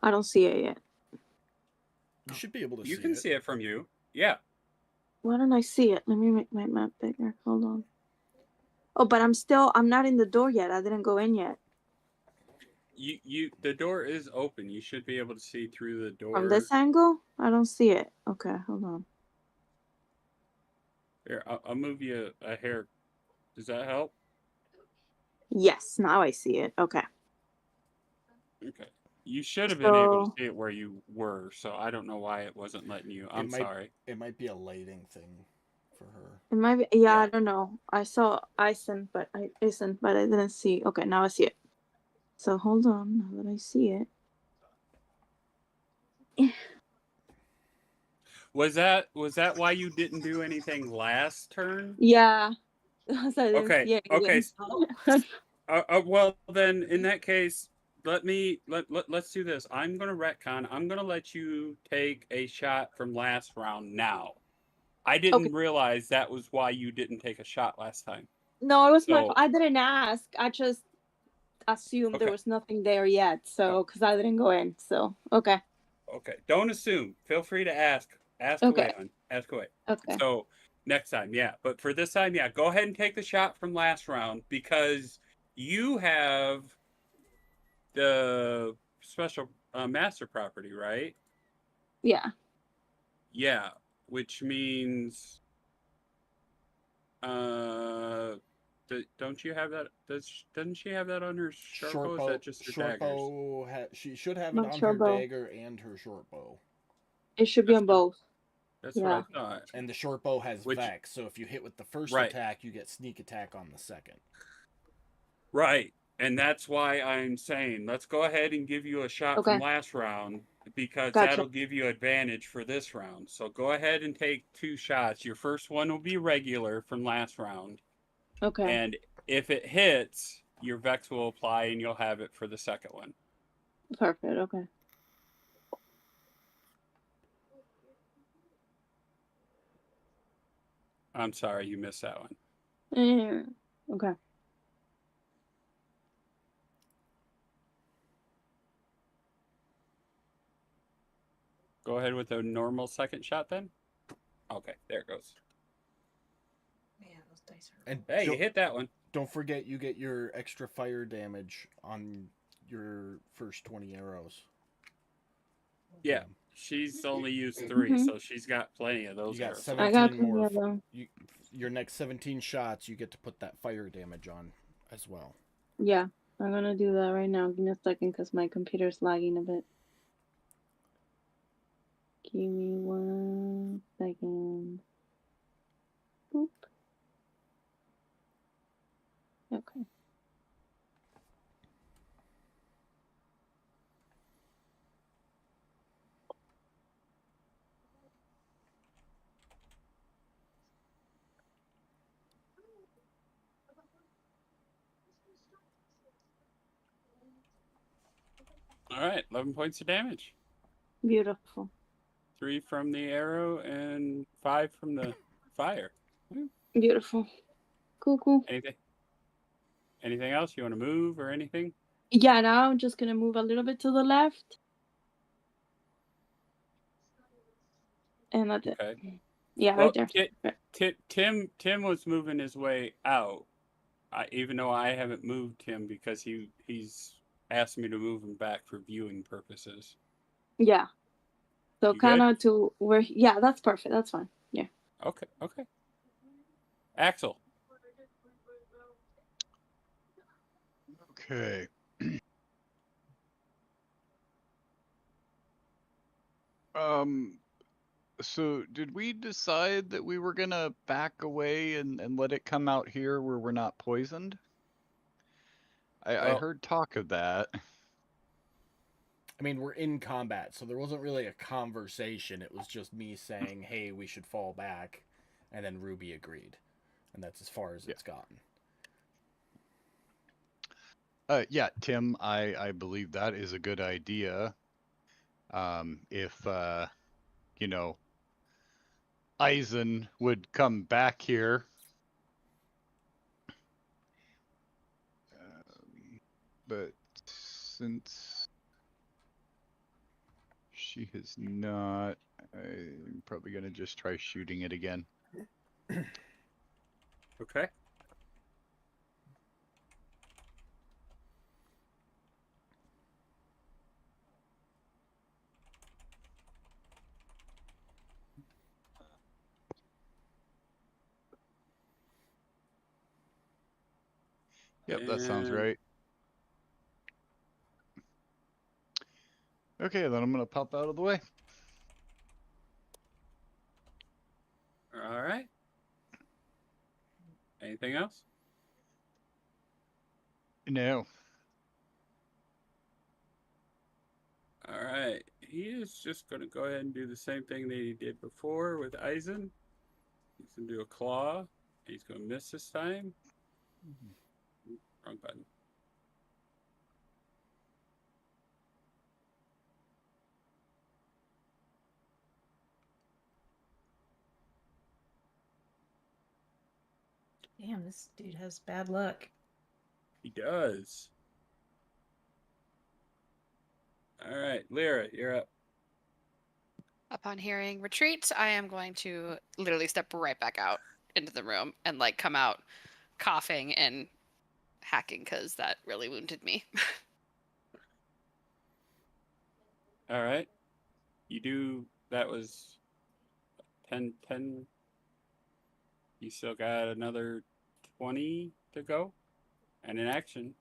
Speaker 7: I don't see it yet.
Speaker 2: You should be able to see
Speaker 1: You can
Speaker 2: it.
Speaker 1: see it from you. Yeah.
Speaker 7: Why don't I see it? Let me make my map bigger. Hold on. Oh, but I'm not in the door yet. I didn't go in yet.
Speaker 1: The door is open. You should be able to see through the door.
Speaker 7: From this angle? I don't see it. Okay, hold on.
Speaker 1: Here, I'll move you a hair. Does that help?
Speaker 7: Yes, now I see it. Okay.
Speaker 1: Okay. You should have been able to
Speaker 7: So
Speaker 1: see it where you were, so I don't know why it wasn't letting you. I'm sorry.
Speaker 2: It might be a lighting thing for her.
Speaker 7: it might be, yeah, I don't know. I saw Ison, but I didn't see. Okay, now I see it. So hold on, now that I see it.
Speaker 1: Was that why you didn't do anything last turn?
Speaker 7: Yeah. So I didn't
Speaker 1: Okay.
Speaker 7: see it
Speaker 1: Okay.
Speaker 7: again.
Speaker 1: Well, then in that case, let's do this. I'm gonna retcon. I'm gonna let you take a shot from last round now. I didn't realize that was why you didn't take a shot last time.
Speaker 7: No, it was my fault. I didn't ask. I just assumed there was nothing there yet. So, because I didn't go in. So, okay.
Speaker 1: Okay. Don't assume. Feel free to ask. Ask away, hon. Ask away.
Speaker 7: Okay.
Speaker 1: So next time, yeah. But for this time, yeah, go ahead and take the shot from last round because you have the special master property, right?
Speaker 7: Yeah.
Speaker 1: Yeah, which means don't you have that? Doesn't she have that on her short bow? Is that just her
Speaker 2: short
Speaker 1: daggers?
Speaker 2: bow. She should have
Speaker 7: My
Speaker 2: it on
Speaker 7: short
Speaker 2: her
Speaker 7: bow.
Speaker 2: dagger and her short bow.
Speaker 7: It should be on both.
Speaker 1: That's what I thought.
Speaker 2: And the short bow has Vex, so if you hit with the first attack, you get sneak attack on the second.
Speaker 1: Right. And that's why I'm saying let's go ahead and give you a shot from last round because that'll give you advantage for this round. So go ahead and take 2 shots. Your first one will be regular from last round.
Speaker 7: Okay.
Speaker 1: And if it hits, your Vex will apply and you'll have it for the second one.
Speaker 7: Perfect. Okay.
Speaker 1: I'm sorry you missed that one.
Speaker 7: Yeah. Okay.
Speaker 1: Go ahead with a normal second shot then. Okay, there it goes.
Speaker 3: Man, those dice are.
Speaker 2: And
Speaker 1: hey, you hit that one.
Speaker 2: Don't forget, you get your extra fire damage on your first 20 arrows.
Speaker 1: Yeah, she's only used 3, so she's got plenty of those.
Speaker 2: You got
Speaker 1: arrows.
Speaker 2: 17 more. Your next 17 shots, you get to put that fire damage on as well.
Speaker 7: Yeah, I'm gonna do that right now. Give me a second, because my computer's lagging a bit. Give me 1 second. Boop. Okay.
Speaker 1: All right, 11 points of damage.
Speaker 7: Beautiful.
Speaker 1: 3 from the arrow and 5 from the fire.
Speaker 7: Beautiful. Cool.
Speaker 1: Anything else? You want to move or anything?
Speaker 7: Yeah, now I'm just gonna move a little bit to the left. And that's it. Yeah,
Speaker 1: well,
Speaker 7: right there.
Speaker 1: Tim was moving his way out. Even though I haven't moved him because he's asked me to move him back for viewing purposes.
Speaker 7: Yeah. So kind of to where. Yeah, that's perfect. That's fine. Yeah.
Speaker 1: Okay. Axel.
Speaker 5: Okay. So did we decide that we were gonna back away and let it come out here where we're not poisoned? I heard talk of that.
Speaker 2: I mean, we're in combat, so there wasn't really a conversation. It was just me saying, "Hey, we should fall back," and then Ruby agreed, and that's as far as it's gotten.
Speaker 5: Yeah, Tim, I believe that is a good idea. If you know, Eisen would come back here. But since she has not, I'm probably going to just try shooting it again.
Speaker 1: Okay.
Speaker 5: Yep, that sounds
Speaker 1: And-
Speaker 5: right. Okay, then I'm going to pop out of the way.
Speaker 1: All right. Anything else?
Speaker 5: No.
Speaker 1: All right. He is just going to go ahead and do the same thing that he did before with Eisen. He's going to do a claw. He's going to miss this time. Wrong button.
Speaker 3: Damn, this dude has bad luck.
Speaker 1: He does. All right, Lyra, you're up.
Speaker 4: Upon hearing retreat, I am going to literally step right back out into the room and like come out coughing and hacking because that really wounded me.
Speaker 1: All right. That was 10, 10. You still got another 20 to go and in action.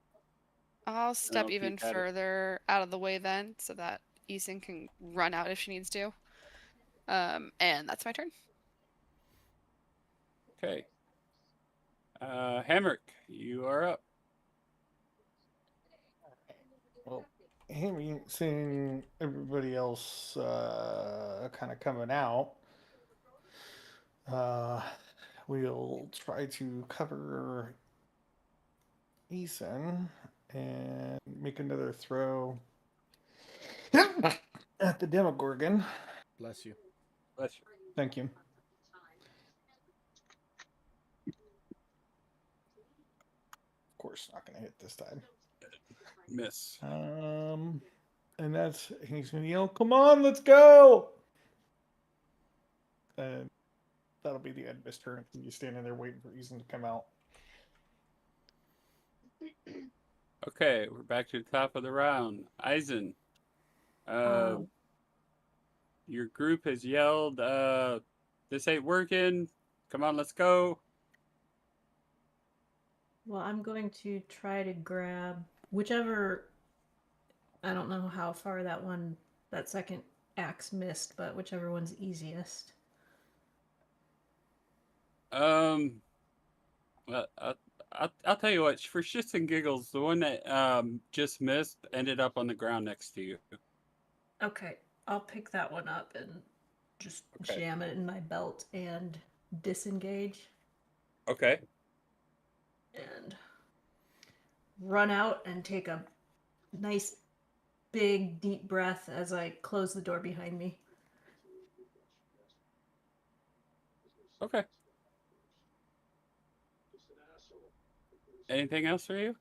Speaker 4: I'll step
Speaker 1: if you
Speaker 4: even
Speaker 1: had it.
Speaker 4: further out of the way then so that Eason can run out if she needs to. And that's my turn.
Speaker 1: Okay. Hamrick, you are up.
Speaker 6: Well, Hammy, seeing everybody else kind of coming out, we'll try to cover Eason and make another throw at the Demogorgon.
Speaker 2: Bless you.
Speaker 1: Bless you.
Speaker 6: Thank you. Of course, not going to hit this time.
Speaker 1: Miss.
Speaker 6: And he's going to yell, "Come on, let's go!" And that'll be the end of his turn. He's standing there waiting for Eason to come out.
Speaker 1: Okay, we're back to the top of the round. Eisen, your group has yelled, "This ain't working. Come on, let's go."
Speaker 3: Well, I'm going to try to grab whichever. I don't know how far that second axe missed, but whichever one's easiest.
Speaker 1: Well, I'll tell you what. For shits and giggles, the one that just missed ended up on the ground next to you.
Speaker 3: Okay, I'll pick that one up and just
Speaker 1: Okay.
Speaker 3: jam it in my belt and disengage
Speaker 1: Okay.
Speaker 3: and run out and take a nice big deep breath as I close the door behind me.
Speaker 1: Okay. Anything else for you?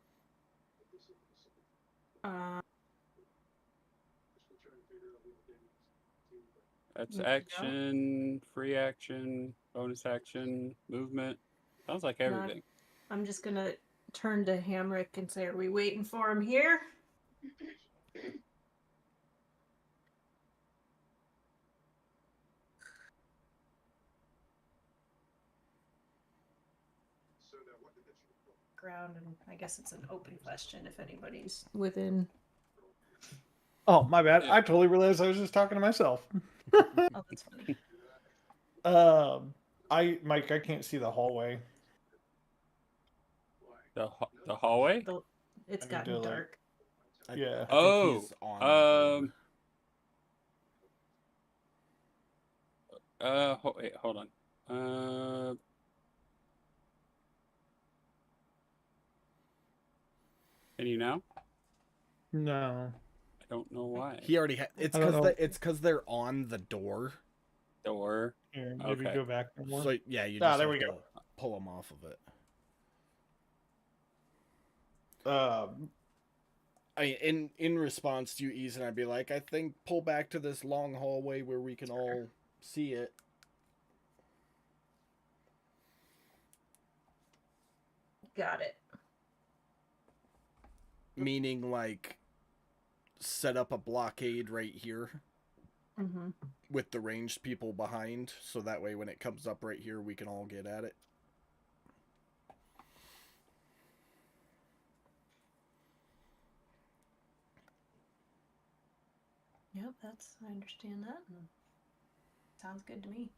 Speaker 1: That's
Speaker 3: No.
Speaker 1: action, free action, bonus action, movement. Sounds like everything.
Speaker 3: I'm just gonna turn to Hamrick and say, "Are we waiting for him here?" Ground, and I guess it's an open question if anybody's within.
Speaker 6: Oh, my bad.
Speaker 1: Yeah.
Speaker 6: I totally realized I was just talking to myself.
Speaker 3: Oh, that's funny.
Speaker 6: Mike, I can't see the hallway.
Speaker 1: The hallway?
Speaker 3: It's
Speaker 6: I need
Speaker 3: gotten
Speaker 6: to,
Speaker 3: dark.
Speaker 6: Yeah.
Speaker 2: I think he's on the board.
Speaker 1: Wait, hold on. Can you now?
Speaker 6: No.
Speaker 1: I don't know why.
Speaker 2: He already it's
Speaker 6: I don't
Speaker 2: because
Speaker 6: know.
Speaker 2: it's because they're on the door.
Speaker 1: Door.
Speaker 6: Here, maybe
Speaker 1: Okay.
Speaker 6: go back more.
Speaker 2: So yeah, you
Speaker 6: Ah,
Speaker 2: just
Speaker 6: there
Speaker 2: have
Speaker 6: we
Speaker 2: to
Speaker 6: go.
Speaker 2: pull them off of it. I mean, in response to you, Ethan, I'd be like, I think pull back to this long hallway where we can all see it.
Speaker 3: Got it.
Speaker 2: Meaning, like, set up a blockade right here
Speaker 3: Mm-hmm.
Speaker 2: with the ranged people behind, so that way when it comes up right here, we can all get at it.
Speaker 3: Yep, I understand that. And sounds good to me.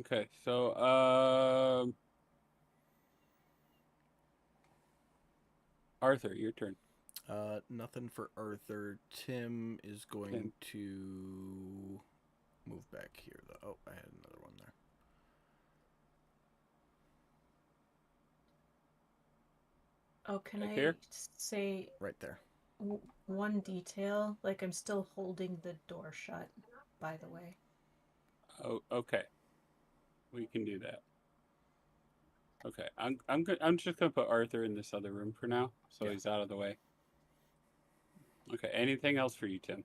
Speaker 1: Okay, so Arthur, your turn.
Speaker 2: Nothing for Arthur. Tim is going
Speaker 1: Tim.
Speaker 2: to move back here, though. Oh, I had another one there.
Speaker 3: Oh, can
Speaker 1: Back
Speaker 3: I
Speaker 1: here?
Speaker 3: say
Speaker 2: Right there.
Speaker 3: one detail? Like, I'm still holding the door shut, by the way.
Speaker 1: Oh, okay. We can do that. Okay, I'm just gonna put Arthur in this other room for now, so
Speaker 2: Yeah.
Speaker 1: he's out of the way. Okay. Anything else for you, Tim?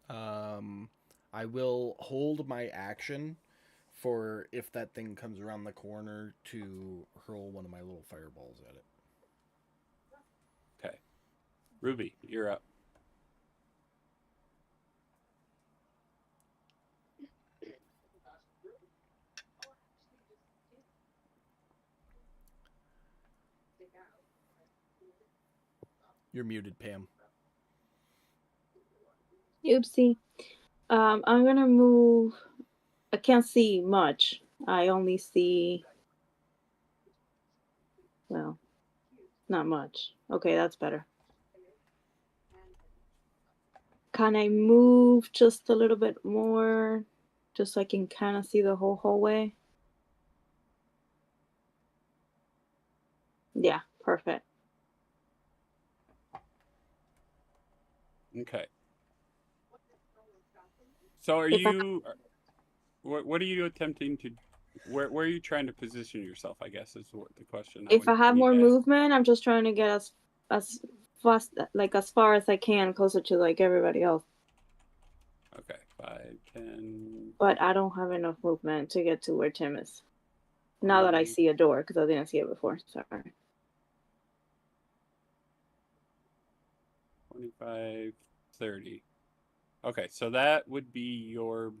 Speaker 2: I will hold my action for if that thing comes around the corner to hurl one of my little fireballs at it.
Speaker 1: Okay. Ruby, you're up.
Speaker 2: You're muted, Pam.
Speaker 7: Oopsie. I'm gonna move. I can't see much. I only see. Well, not much. Okay, that's better. Can I move just a little bit more? Just so I can kind of see the whole hallway? Yeah, perfect.
Speaker 1: Okay. So are
Speaker 7: If I-
Speaker 1: you? What are you attempting to? Where are you trying to position yourself? I guess is what the question.
Speaker 7: If I have
Speaker 1: need
Speaker 7: more
Speaker 1: to ask.
Speaker 7: movement, I'm just trying to get as fast, like as far as I can, closer to like everybody else.
Speaker 1: Okay, 5, 10.
Speaker 7: But I don't have enough movement to get to where Tim is. Now that I
Speaker 1: 20,
Speaker 7: see a door, because I didn't see it before. Sorry.
Speaker 1: 25, 30. Okay, so that would be your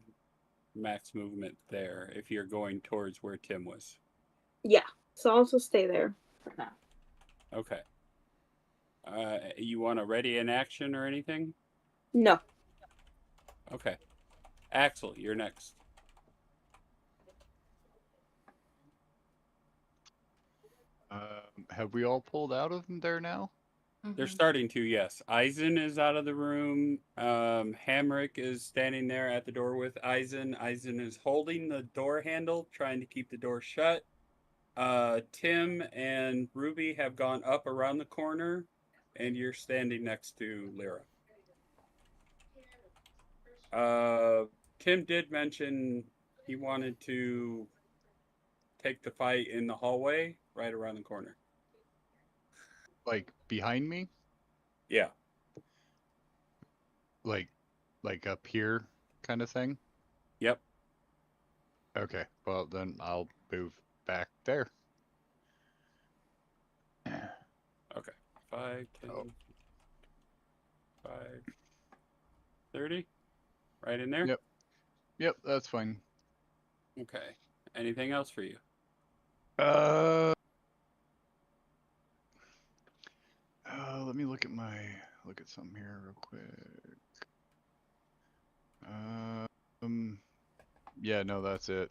Speaker 1: max movement there if you're going towards where Tim was.
Speaker 7: Yeah. So I'll just stay there for now.
Speaker 1: Okay. You want to ready in action or anything?
Speaker 7: No.
Speaker 1: Okay. Axel, you're next.
Speaker 5: Have we all pulled out of there now?
Speaker 1: They're
Speaker 3: Mhm.
Speaker 1: starting to, yes. Eisen is out of the room. Hamrick is standing there at the door with Eisen. Eisen is holding the door handle, trying to keep the door shut. Tim and Ruby have gone up around the corner, and you're standing next to Lyra. Tim did mention he wanted to take the fight in the hallway right around the corner.
Speaker 5: Like behind me?
Speaker 1: Yeah.
Speaker 5: Like up here kind of thing?
Speaker 1: Yep.
Speaker 5: Okay, well then I'll move back there.
Speaker 1: Okay. 5, 10,
Speaker 5: Oh.
Speaker 1: 5, 30. Right in there?
Speaker 5: Yep, that's fine.
Speaker 1: Okay. Anything else for you?
Speaker 5: Let me look at something here real quick. Yeah, no, that's it.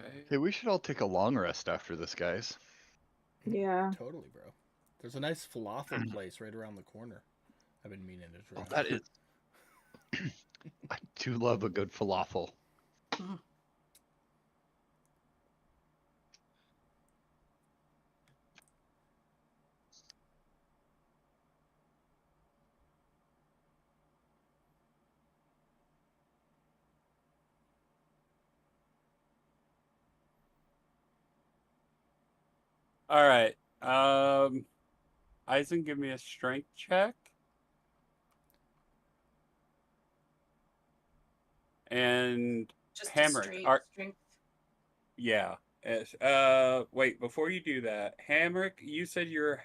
Speaker 1: Okay.
Speaker 5: Hey, we should all take a long rest after this, guys.
Speaker 7: Yeah.
Speaker 2: Totally, bro. There's a nice falafel place right around the corner. I've been meaning to try.
Speaker 5: That is. I do love a good falafel.
Speaker 1: All right. Eisen, give me a strength check. And
Speaker 3: Just a
Speaker 1: Hammer,
Speaker 3: straight strength.
Speaker 1: yeah. Wait, before you do that, Hamrick, you said you're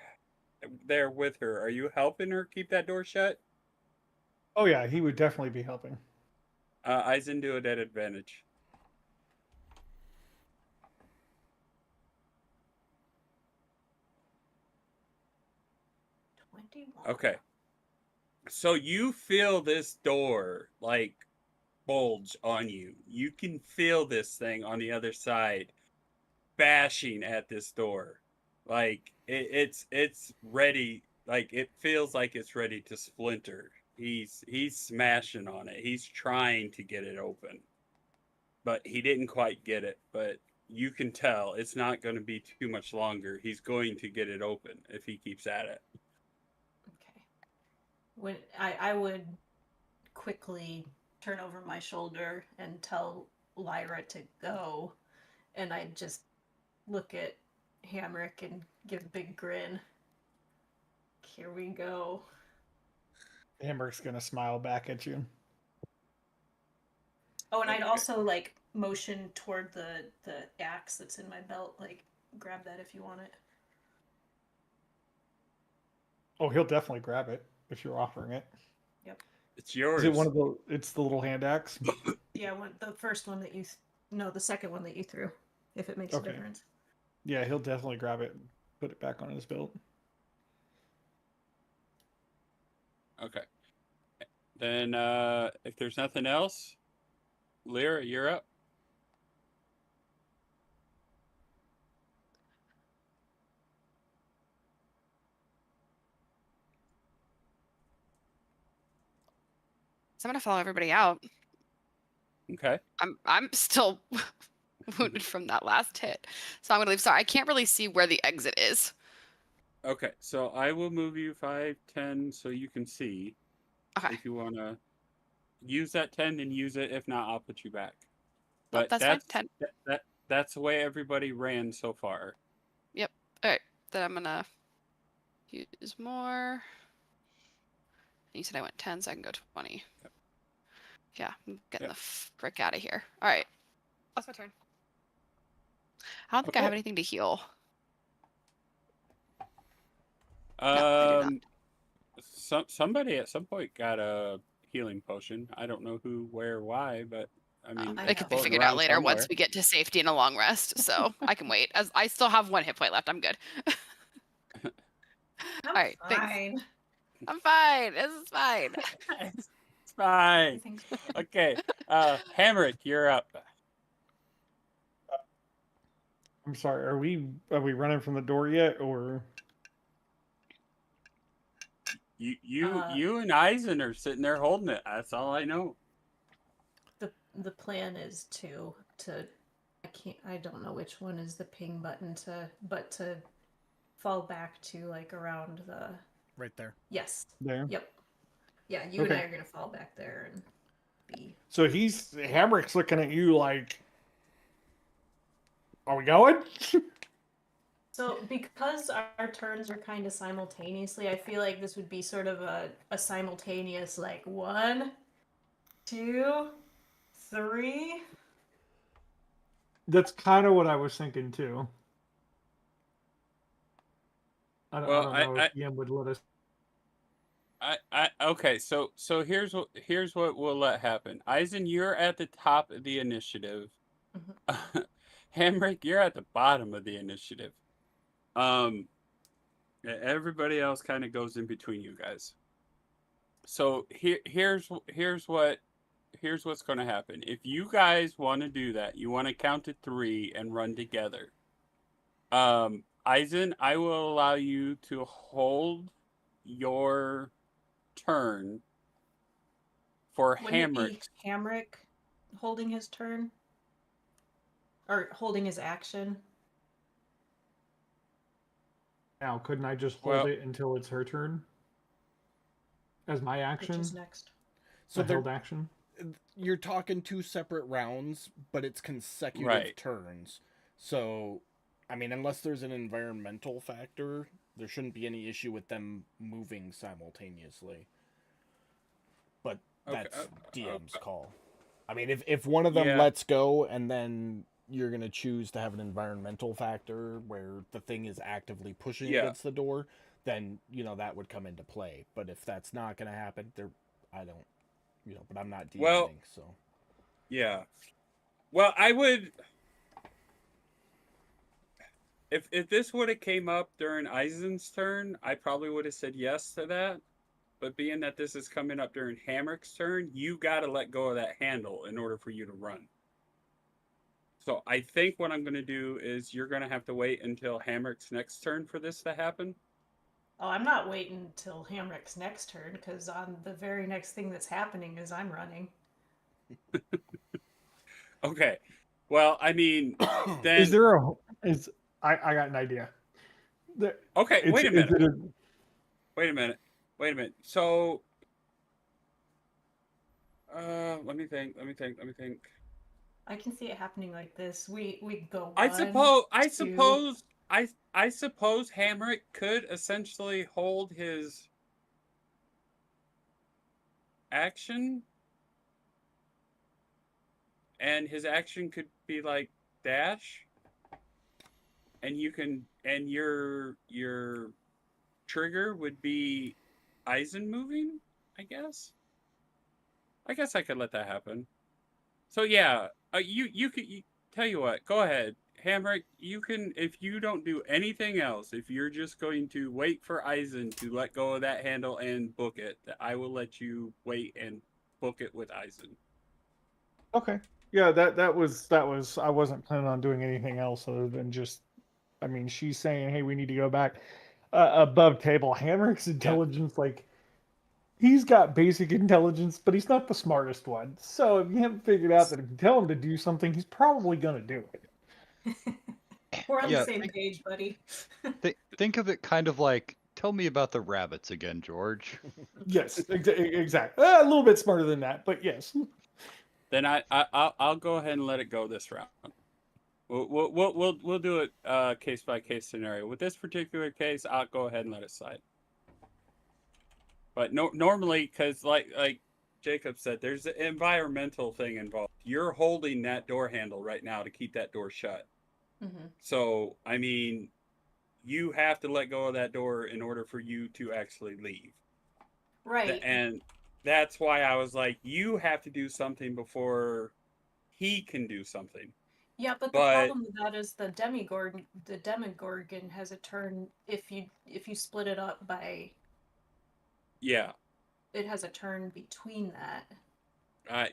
Speaker 1: there with her. Are you helping her keep that door shut?
Speaker 6: Oh yeah, he would definitely be helping.
Speaker 1: Eisen, do it at advantage. Okay. So you feel this door like bulge on you. You can feel this thing on the other side bashing at this door. Like it's ready, like it feels like it's ready to splinter. He's smashing on it. He's trying to get it open. But he didn't quite get it, but you can tell it's not going to be too much longer. He's going to get it open if he keeps at it.
Speaker 3: Okay. When I would quickly turn over my shoulder and tell Lyra to go, and I'd just look at Hamrick and give a big grin. Here we go.
Speaker 6: Hamrick's gonna smile back at you.
Speaker 3: Oh, and I'd also like motion toward the axe that's in my belt. Like, grab that if you want it.
Speaker 6: Oh, he'll definitely grab it if you're offering it.
Speaker 3: Yep.
Speaker 1: It's yours.
Speaker 6: Is it one of the? It's the little hand axe.
Speaker 3: Yeah, the first one that you. No, the second one that you threw. If it makes a difference.
Speaker 6: Yeah, he'll definitely grab it and put it back on his belt.
Speaker 1: Okay. Then if there's nothing else, Lyra, you're up.
Speaker 4: So I'm gonna follow everybody out.
Speaker 1: Okay.
Speaker 4: I'm still wounded from that last hit, so I'm gonna leave. Sorry, I can't really see where the exit is.
Speaker 1: Okay, so I will move you 5, 10 so you can see.
Speaker 4: Okay.
Speaker 1: If you want to use that 10, then use it. If not, I'll put you back.
Speaker 4: Nope,
Speaker 1: But
Speaker 4: that's fine. 10.
Speaker 1: that's the way everybody ran so far.
Speaker 4: Yep. All right. Then I'm gonna use more. You said I went 10, so I can go 20.
Speaker 1: Yep.
Speaker 4: Yeah, I'm getting the frick out of here. All right. That's my turn. I don't think I have anything to heal. No, I do not.
Speaker 1: Somebody at some point got a healing potion. I don't know who, where, why, but I mean,
Speaker 3: I
Speaker 4: it could be
Speaker 1: floating
Speaker 4: figured out
Speaker 1: around
Speaker 4: later once
Speaker 1: somewhere.
Speaker 4: we get to safety and a long rest. So I can wait. As I still have 1 hit point left. I'm good. All right. Thanks. I'm fine. This is fine.
Speaker 1: It's fine. Okay. Hamrick, you're up.
Speaker 6: I'm sorry. Are we running from the door yet, or?
Speaker 1: You and Eisen are sitting there holding it. That's all I know.
Speaker 3: The plan is to I don't know which one is the ping button to fall back to like around the
Speaker 2: Right there.
Speaker 3: Yes.
Speaker 6: There.
Speaker 3: Yep. Yeah, you and I are gonna fall back there and be.
Speaker 6: So Hamrick's looking at you like, are we going?
Speaker 3: So because our turns are kind of simultaneously, I feel like this would be sort of a simultaneous like 1, 2, 3.
Speaker 6: That's kind of what I was thinking too. I don't know if Ian would let us.
Speaker 1: Okay, so here's what we'll let happen. Eisen, you're at the top of the initiative. Mm-hmm. Hamrick, you're at the bottom of the initiative. Everybody else kind of goes in between you guys. So here's what here's what's going to happen. If you guys want to do that, you want to count to 3 and run together. Eisen, I will allow you to hold your turn for
Speaker 3: Wouldn't it be
Speaker 1: Hamrick.
Speaker 3: Hamrick holding his turn? Or holding his action?
Speaker 6: Now, couldn't I just hold
Speaker 1: Well,
Speaker 6: it until it's her turn? As my
Speaker 3: Which is
Speaker 6: action?
Speaker 3: next?
Speaker 2: So
Speaker 6: A held action?
Speaker 2: you're talking 2 separate rounds, but it's consecutive
Speaker 1: Right.
Speaker 2: turns. So, I mean, unless there's an environmental factor, there shouldn't be any issue with them moving simultaneously. But that's DM's call. I mean, if one of them
Speaker 1: Yeah.
Speaker 2: lets go and then you're going to choose to have an environmental factor where the thing is actively pushing
Speaker 1: Yeah.
Speaker 2: against the door, then, that would come into play. But if that's not going to happen, I don't, but I'm not DMing,
Speaker 1: Well,
Speaker 2: so.
Speaker 1: Yeah. Well, I would... If this would have came up during Eisen's turn, I probably would have said yes to that. But being that this is coming up during Hamrick's turn, you got to let go of that handle in order for you to run. So I think what I'm going to do is you're going to have to wait until Hamrick's next turn for this to happen.
Speaker 3: Oh, I'm not waiting until Hamrick's next turn, because on the very next thing that's happening is I'm running.
Speaker 1: Okay. Well, I mean, then...
Speaker 6: Is there a... I got an idea.
Speaker 1: Okay, wait a minute. Wait a minute. So... let me think.
Speaker 3: I can see it happening like this. We go one,
Speaker 1: I
Speaker 3: two.
Speaker 1: suppose Hamrick could essentially hold his action, and his action could be like dash, and your trigger would be Eisen moving, I guess I could let that happen. So yeah, you could tell you what. Go ahead, Hamrick. You can, if you don't do anything else, if you're just going to wait for Eisen to let go of that handle and book it, I will let you wait and book it with Eisen.
Speaker 6: Okay. Yeah, that was I wasn't planning on doing anything else other than just, I mean, she's saying, hey, we need to go back above table. Hamrick's intelligence, like, he's got basic intelligence, but he's not the smartest one. So if you haven't figured out that if you tell him to do something, he's probably going to do it.
Speaker 3: We're on the
Speaker 5: Yeah,
Speaker 3: same page, buddy.
Speaker 5: think of it kind of like, tell me about the rabbits again, George.
Speaker 6: Yes, exactly. A little bit smarter than that, but yes.
Speaker 1: Then I'll go ahead and let it go this round. We'll do it case by case scenario. With this particular case, I'll go ahead and let it slide. But normally, because like Jacob said, there's an environmental thing involved. You're holding that door handle right now to keep that door shut.
Speaker 3: Mm-hmm.
Speaker 1: So I mean, you have to let go of that door in order for you to actually leave.
Speaker 3: Right.
Speaker 1: And that's why I was like, you have to do something before he can do something.
Speaker 3: Yeah, but the problem with that is the Demigorgon has a turn if you split it up by...
Speaker 1: Yeah.
Speaker 3: It has a turn between that.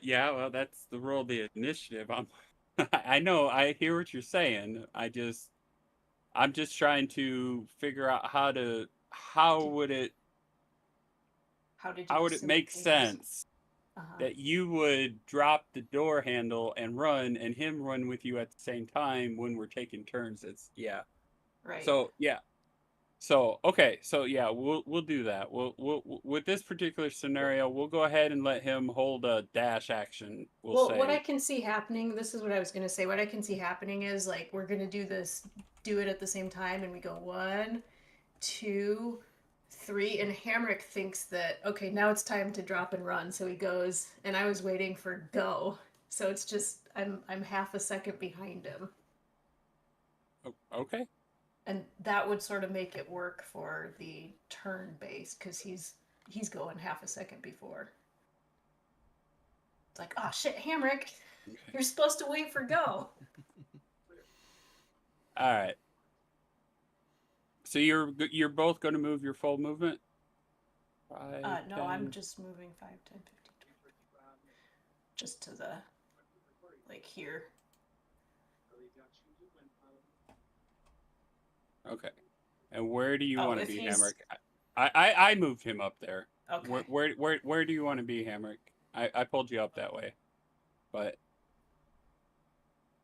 Speaker 1: Yeah, well, that's the role of the initiative. I know, I hear what you're saying. I'm just trying to figure out how would it make sense that you would drop the door handle and run, and him run with you at the same time when we're taking turns. Yeah.
Speaker 3: Right.
Speaker 1: So yeah. So okay. So yeah, we'll do that. We'll with this particular scenario, we'll go ahead and let him hold a dash action.
Speaker 3: Well,
Speaker 1: say.
Speaker 3: what I can see happening, this is what I was going to say. What I can see happening is, like, we're going to do it at the same time, and we go 1, 2, 3, and Hamrick thinks that, okay, now it's time to drop and run. So he goes, and I was waiting for go. So it's just I'm half a second behind him.
Speaker 1: Okay.
Speaker 3: And that would sort of make it work for the turn base, because he's going half a second before. It's like, oh shit, Hamrick, you're supposed to wait for go.
Speaker 1: All right. So you're both going to move your full movement? 5,
Speaker 3: No,
Speaker 1: 10.
Speaker 3: I'm just moving 5, 10, 15, 20. just to the, like, here.
Speaker 1: Okay. And where do you
Speaker 3: Oh,
Speaker 1: want to
Speaker 3: if
Speaker 1: be,
Speaker 3: he's-
Speaker 1: Hamrick? I moved him up there.
Speaker 3: Okay.
Speaker 1: Where do you want to be, Hamrick? I pulled you up that way, but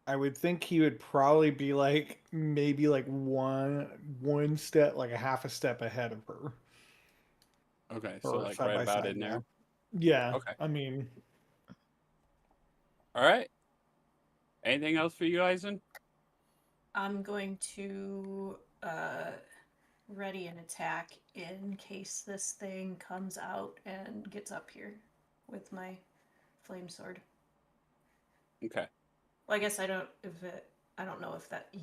Speaker 6: I would think he would probably be like maybe like one step, like a half a step ahead of her.
Speaker 1: okay, so
Speaker 6: Or
Speaker 1: like
Speaker 6: side
Speaker 1: right
Speaker 6: by
Speaker 1: about
Speaker 6: side
Speaker 1: in there.
Speaker 6: Yeah.
Speaker 1: Okay.
Speaker 6: I mean,
Speaker 1: All right. Anything else for you, Eisen?
Speaker 3: I'm going to ready an attack in case this thing comes out and gets up here with my flame sword.
Speaker 1: Okay.
Speaker 3: Well, I guess I don't know if that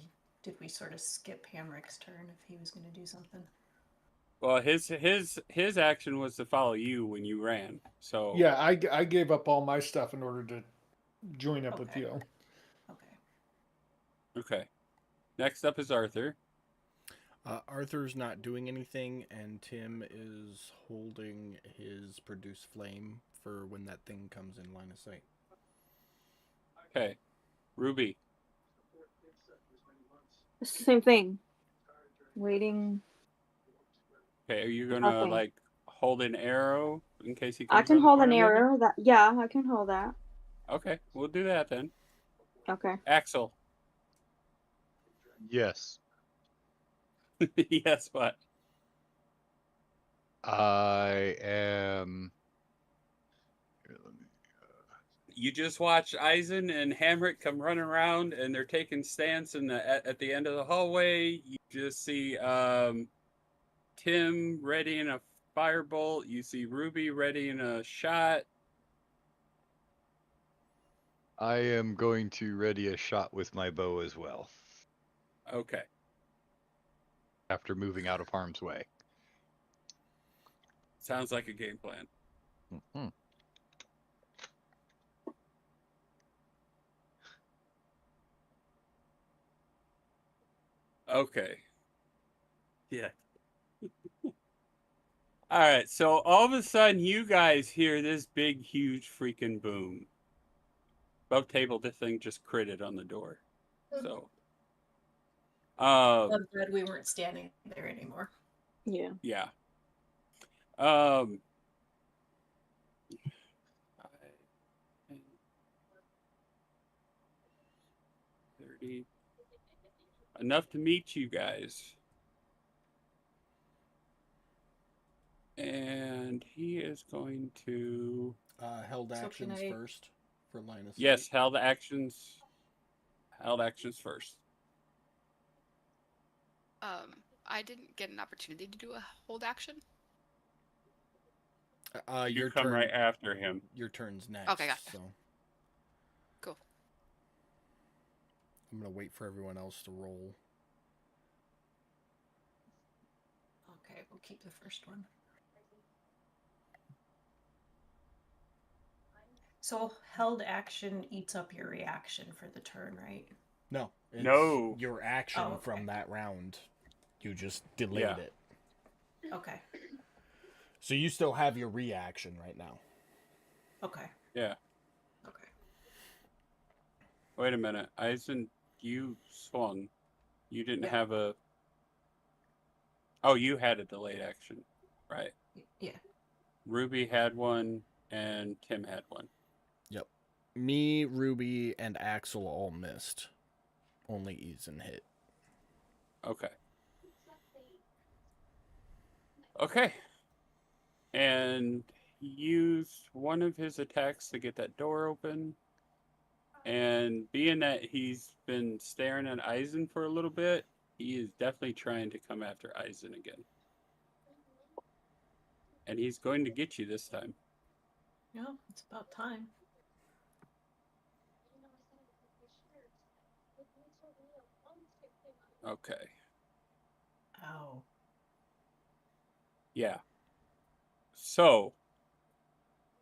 Speaker 3: did we sort of skip Hamrick's turn if he was going to do something.
Speaker 1: Well, his action was to follow you when you ran. So
Speaker 6: yeah, I gave up all my stuff in order to join up with
Speaker 3: Okay.
Speaker 6: you.
Speaker 3: Okay.
Speaker 1: Okay. Next up is Arthur.
Speaker 2: Arthur's not doing anything, and Tim is holding his produce flame for when that thing comes in line of sight.
Speaker 1: Okay. Ruby.
Speaker 7: It's the same thing. Waiting.
Speaker 1: Okay, are you gonna
Speaker 7: Nothing.
Speaker 1: like hold an arrow in case he
Speaker 7: I
Speaker 1: comes
Speaker 7: can
Speaker 1: around the
Speaker 7: hold an
Speaker 1: corner, maybe?
Speaker 7: arrow. That yeah, I can hold that.
Speaker 1: Okay, we'll do that then.
Speaker 7: Okay.
Speaker 1: Axel.
Speaker 5: Yes.
Speaker 1: Yes, what?
Speaker 5: I am. Here, let me.
Speaker 1: You just watch Eisen and Hamrick come running around, and they're taking stance at the end of the hallway. You just see Tim readying a firebolt. You see Ruby readying a shot.
Speaker 5: I am going to ready a shot with my bow as well
Speaker 1: Okay.
Speaker 5: after moving out of harm's way.
Speaker 1: Sounds like a game plan.
Speaker 5: Mhm.
Speaker 1: Okay. Yeah. All right. So all of a sudden, you guys hear this big, huge freaking boom. Above table, this thing just critted on the door. So,
Speaker 3: I'm glad we weren't standing there anymore.
Speaker 7: Yeah.
Speaker 1: yeah. Um, 30. Enough to meet you guys. And he is going to.
Speaker 2: Held
Speaker 3: So can
Speaker 2: actions
Speaker 3: I-
Speaker 2: first for line of sight.
Speaker 1: Yes, held actions. Held actions first.
Speaker 4: I didn't get an opportunity to do a hold action.
Speaker 1: You
Speaker 2: Your
Speaker 1: come
Speaker 2: turn.
Speaker 1: right after him.
Speaker 2: Your turn's next.
Speaker 4: Okay, gotcha.
Speaker 2: So
Speaker 4: Cool.
Speaker 2: I'm gonna wait for everyone else to roll.
Speaker 3: Okay, we'll keep the first one. So held action eats up your reaction for the turn, right?
Speaker 2: No. It's
Speaker 1: No.
Speaker 2: your action
Speaker 3: Oh, okay.
Speaker 2: from that round. You just delayed
Speaker 1: Yeah.
Speaker 2: it.
Speaker 3: Okay.
Speaker 2: So you still have your reaction right now.
Speaker 3: Okay.
Speaker 1: Yeah.
Speaker 3: Okay.
Speaker 1: Wait a minute. Eisen, you swung. You didn't
Speaker 3: Yeah.
Speaker 1: have a. Oh, you had a delayed action. Right.
Speaker 3: Yeah.
Speaker 1: Ruby had one, and Tim had one.
Speaker 2: Yep. Me, Ruby, and Axel all missed. Only Eason hit.
Speaker 1: Okay. Okay. And he used one of his attacks to get that door open. And being that he's been staring at Eisen for a little bit, he is definitely trying to come after Eisen again. And he's going to get you this time.
Speaker 3: Yeah, it's about time.
Speaker 1: Okay.
Speaker 3: Ow.
Speaker 1: Yeah. So,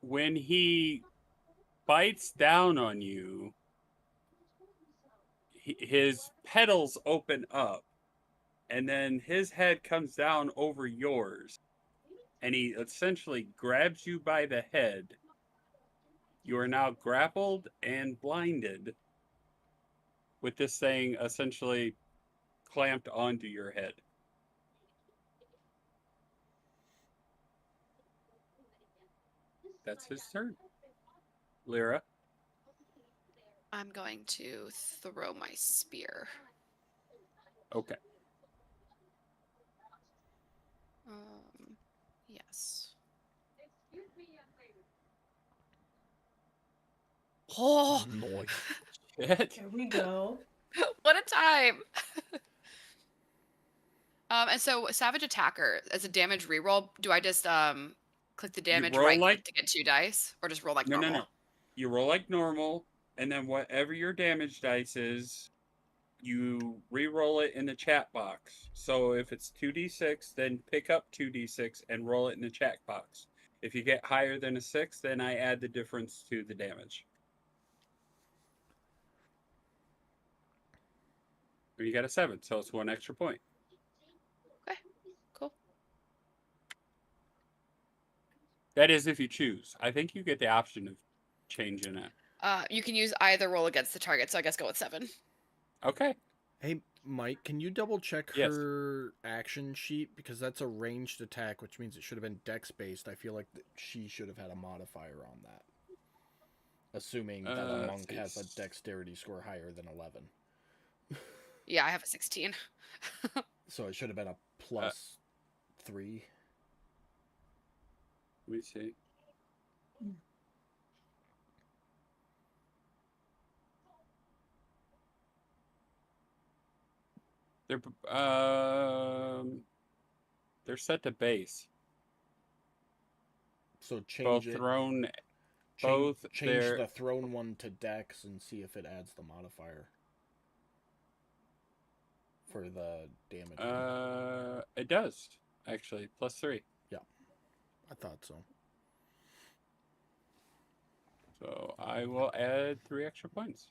Speaker 1: when he bites down on you, his petals open up, and then his head comes down over yours, and he essentially grabs you by the head You are now grappled and blinded, with this thing essentially clamped onto your head. That's his turn. Lyra.
Speaker 4: I'm going to throw my spear.
Speaker 1: Okay.
Speaker 4: Yes. Oh,
Speaker 2: Noise.
Speaker 1: Shit.
Speaker 3: Here we go.
Speaker 4: what a time! And so Savage Attacker, as a damage reroll, do I just click the damage
Speaker 1: roll
Speaker 4: right
Speaker 1: like-
Speaker 4: click to get 2 dice? Or just roll like
Speaker 1: No,
Speaker 4: normal?
Speaker 1: no. You roll like normal, and then whatever your damage dice is, you re-roll it in the chat box. So if it's 2d6, then pick up 2d6 and roll it in the chat box. If you get higher than a 6, then I add the difference to the damage. Or you got a 7, so it's 1 extra point.
Speaker 4: Okay, cool.
Speaker 1: That is if you choose. I think you get the option of changing it.
Speaker 4: You can use either roll against the target, so I guess go with 7.
Speaker 1: Okay.
Speaker 2: Hey, Mike, can you double check
Speaker 1: Yes.
Speaker 2: her action sheet? Because that's a ranged attack, which means it should have been dex based. I feel like she should have had a modifier on that. Assuming that a monk has a dexterity score higher than 11.
Speaker 4: Yeah, I have a 16.
Speaker 2: So it should have been a plus 3.
Speaker 1: Let me see. They're set to base.
Speaker 2: So
Speaker 1: Both
Speaker 2: change it.
Speaker 1: thrown,
Speaker 2: Change
Speaker 1: their
Speaker 2: the thrown one to dex and see if it adds the modifier for the damage.
Speaker 1: It does actually +3.
Speaker 2: Yeah, I thought so.
Speaker 1: So I will add 3 extra points.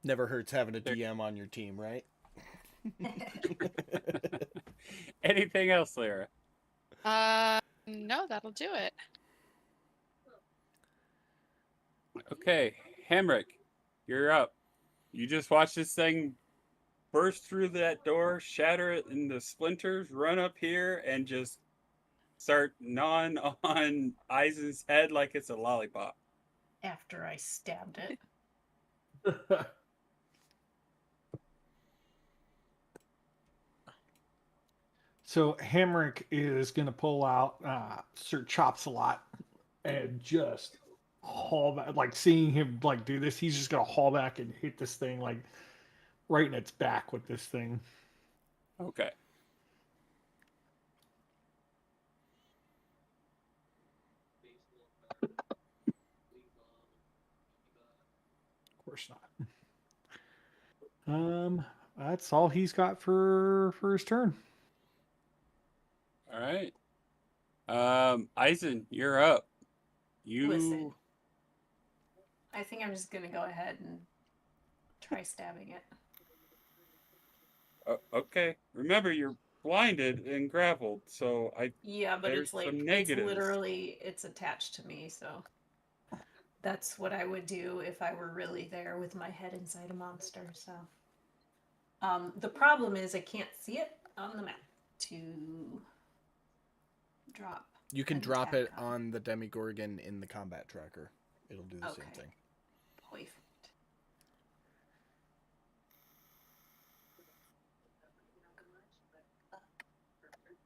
Speaker 2: Never hurts having a DM on your team, right?
Speaker 1: Anything else, Lyra?
Speaker 4: No, that'll do it.
Speaker 1: Okay, Hamrick, you're up. You just watch this thing burst through that door, shatter it into splinters, run up here, and just start gnawing on Eisen's head like it's a lollipop.
Speaker 3: After I stabbed it.
Speaker 6: So Hamrick is going to pull out Sir Chops a lot and just haul back. Like seeing him like do this, he's just going to haul back and hit this thing like right in its back with this thing.
Speaker 1: Okay.
Speaker 6: Of course not. That's all he's got for his turn.
Speaker 1: All right. Eisen, you're up.
Speaker 3: Listen. I think I'm just gonna go ahead and try stabbing it.
Speaker 1: Okay. Remember, you're blinded and grappled, so
Speaker 3: Yeah, but
Speaker 1: there's
Speaker 3: it's like
Speaker 1: some
Speaker 3: it's
Speaker 1: negatives.
Speaker 3: literally it's attached to me, so that's what I would do if I were really there with my head inside a monster. So the problem is I can't see it on the map to drop.
Speaker 2: You can
Speaker 3: an
Speaker 2: drop
Speaker 3: attack
Speaker 2: it on the Demigorgon in the combat tracker. It'll do the same
Speaker 3: Okay.
Speaker 2: thing.
Speaker 3: Perfect.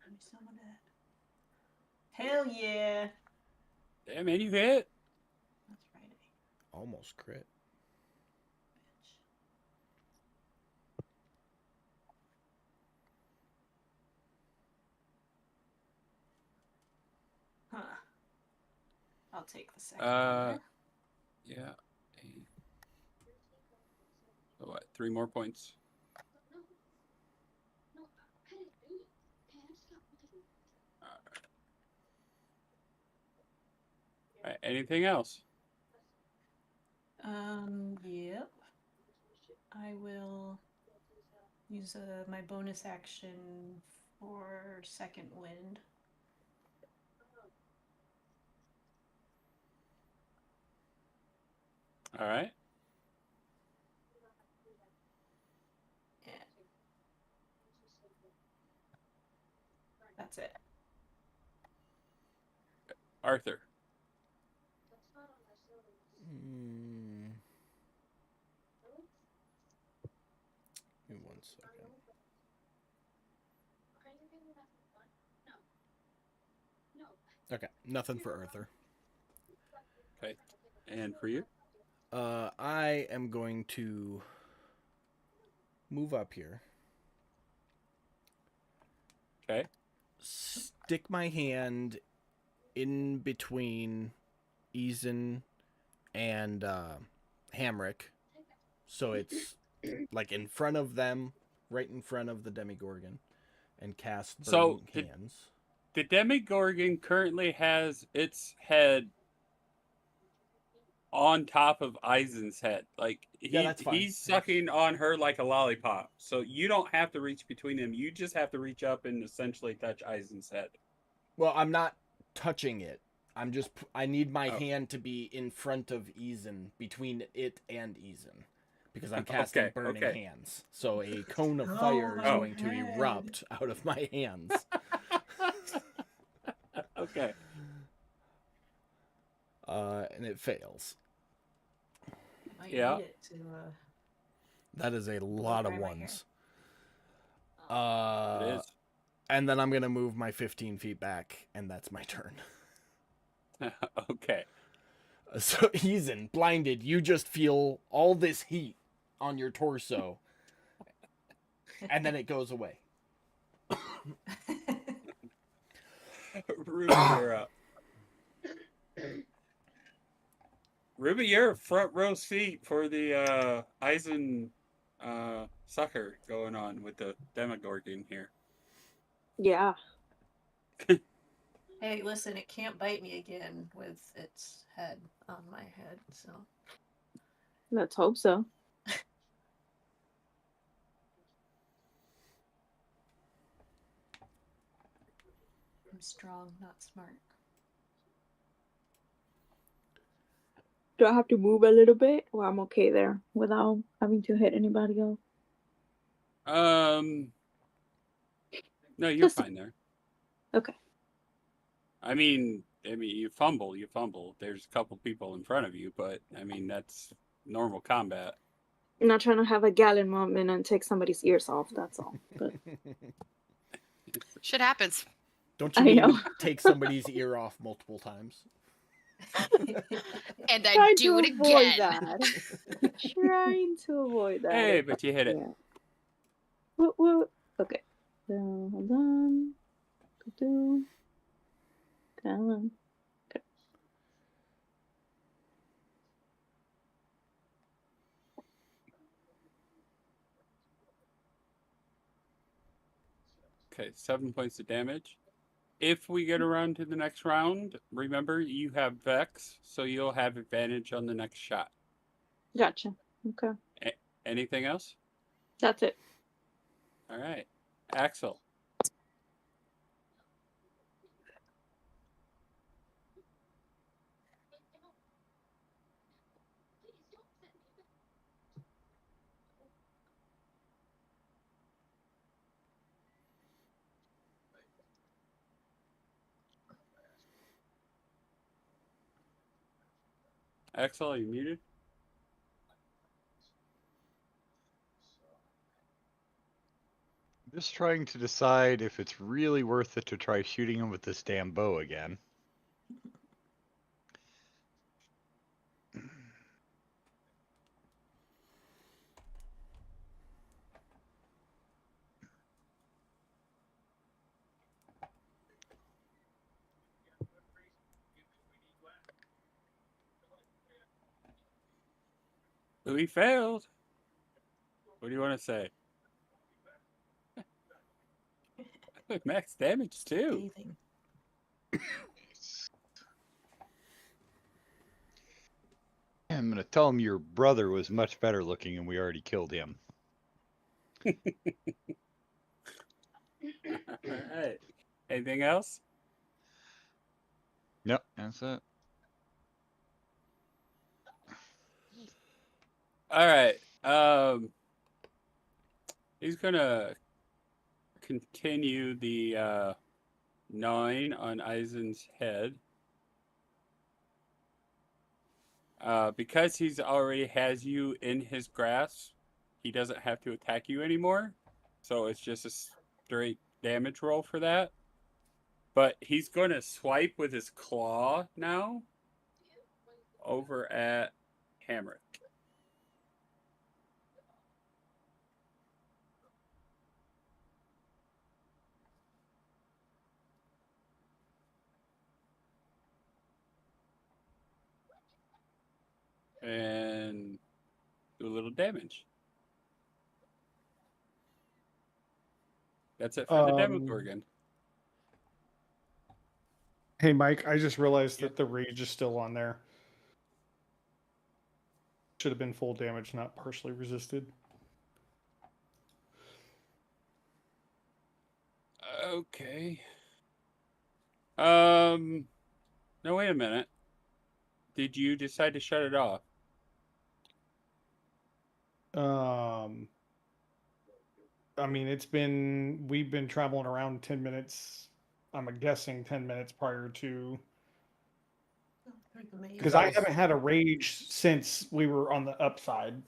Speaker 3: Let me summon it. Hell yeah!
Speaker 1: Damn, man, you hit.
Speaker 3: That's right.
Speaker 2: Almost crit.
Speaker 3: Huh. I'll take the second one.
Speaker 1: Yeah. So what? 3 more points. All right. Anything else?
Speaker 3: Yep. I will use my bonus action for second wind.
Speaker 1: All right.
Speaker 3: Yeah. That's it.
Speaker 1: Arthur.
Speaker 2: Give me 1 second. Okay, nothing for Arthur.
Speaker 1: Okay. And for you?
Speaker 2: I am going to move up here.
Speaker 1: Okay.
Speaker 2: Stick my hand in between Eason and Hamrick, so it's like in front of them, right in front of the Demigorgon, and cast Burning Hands.
Speaker 1: The Demigorgon currently has its head on top of Eisen's head. Like
Speaker 2: that's fine.
Speaker 1: he's sucking on her like a lollipop. So you don't have to reach between them. You just have to reach up and essentially touch Eisen's head.
Speaker 2: Well, I'm not touching it. I need my hand to be in front of Eason, between it and Eason, because I'm casting Burning Hands. So a cone of fire is going to erupt out of my hands.
Speaker 1: Okay.
Speaker 2: And it fails.
Speaker 3: Might
Speaker 1: Yeah.
Speaker 3: need it to,
Speaker 2: That is a lot of
Speaker 3: dry my
Speaker 2: ones.
Speaker 1: It is.
Speaker 2: And then I'm going to move my 15 feet back, and that's my turn.
Speaker 1: Okay.
Speaker 2: So, Eason, blinded, you just feel all this heat on your torso, and then it goes away.
Speaker 1: Ruby, you're up. Ruby, you're front row seat for the Eisen sucker going on with the Demogorgon here.
Speaker 7: Yeah.
Speaker 3: Hey, listen, it can't bite me again with its head on my head, so.
Speaker 7: Let's hope so.
Speaker 3: I'm strong, not smart.
Speaker 7: Do I have to move a little bit, or I'm okay there without having to hit anybody else?
Speaker 1: No, you're fine there.
Speaker 7: Okay.
Speaker 1: I mean, you fumble. There's a couple people in front of you, but I mean that's normal combat.
Speaker 7: I'm not trying to have a gallon moment and take somebody's ears off. That's all. But
Speaker 4: Shit happens.
Speaker 2: Don't you mean take somebody's ear off multiple times?
Speaker 4: And I do it again.
Speaker 7: That. Trying to avoid that.
Speaker 1: Hey, but you hit it.
Speaker 7: Yeah. Woo. Okay. So hold on. Come on. Okay.
Speaker 1: Okay, 7 points of damage. If we get around to the next round, remember you have Vex, so you'll have advantage on the next shot.
Speaker 7: Gotcha. Okay.
Speaker 1: Anything else?
Speaker 7: That's it.
Speaker 1: All right. Axel. Axel, are you muted?
Speaker 5: Just trying to decide if it's really worth it to try shooting him with this damn bow again.
Speaker 1: We failed. What do you want to say? Max damage too.
Speaker 3: Bathing.
Speaker 5: I'm gonna tell him your brother was much better looking and we already killed him.
Speaker 1: All right. Anything else?
Speaker 5: Nope, that's it.
Speaker 1: All right. He's gonna continue the 9 on Eisen's head. Because he's already has you in his grasp, he doesn't have to attack you anymore. So it's just a straight damage roll for that. But he's going to swipe with his claw now over at Hamrick. And do a little damage. That's it for the Demogorgon.
Speaker 6: Hey, Mike, I just realized that the rage is still on there. Should have been full damage, not partially resisted.
Speaker 1: Okay. No, wait a minute. Did you decide to shut it off?
Speaker 6: I mean, we've been traveling around 10 minutes. I'm guessing 10 minutes prior to, because I haven't had a rage since we were on the upside.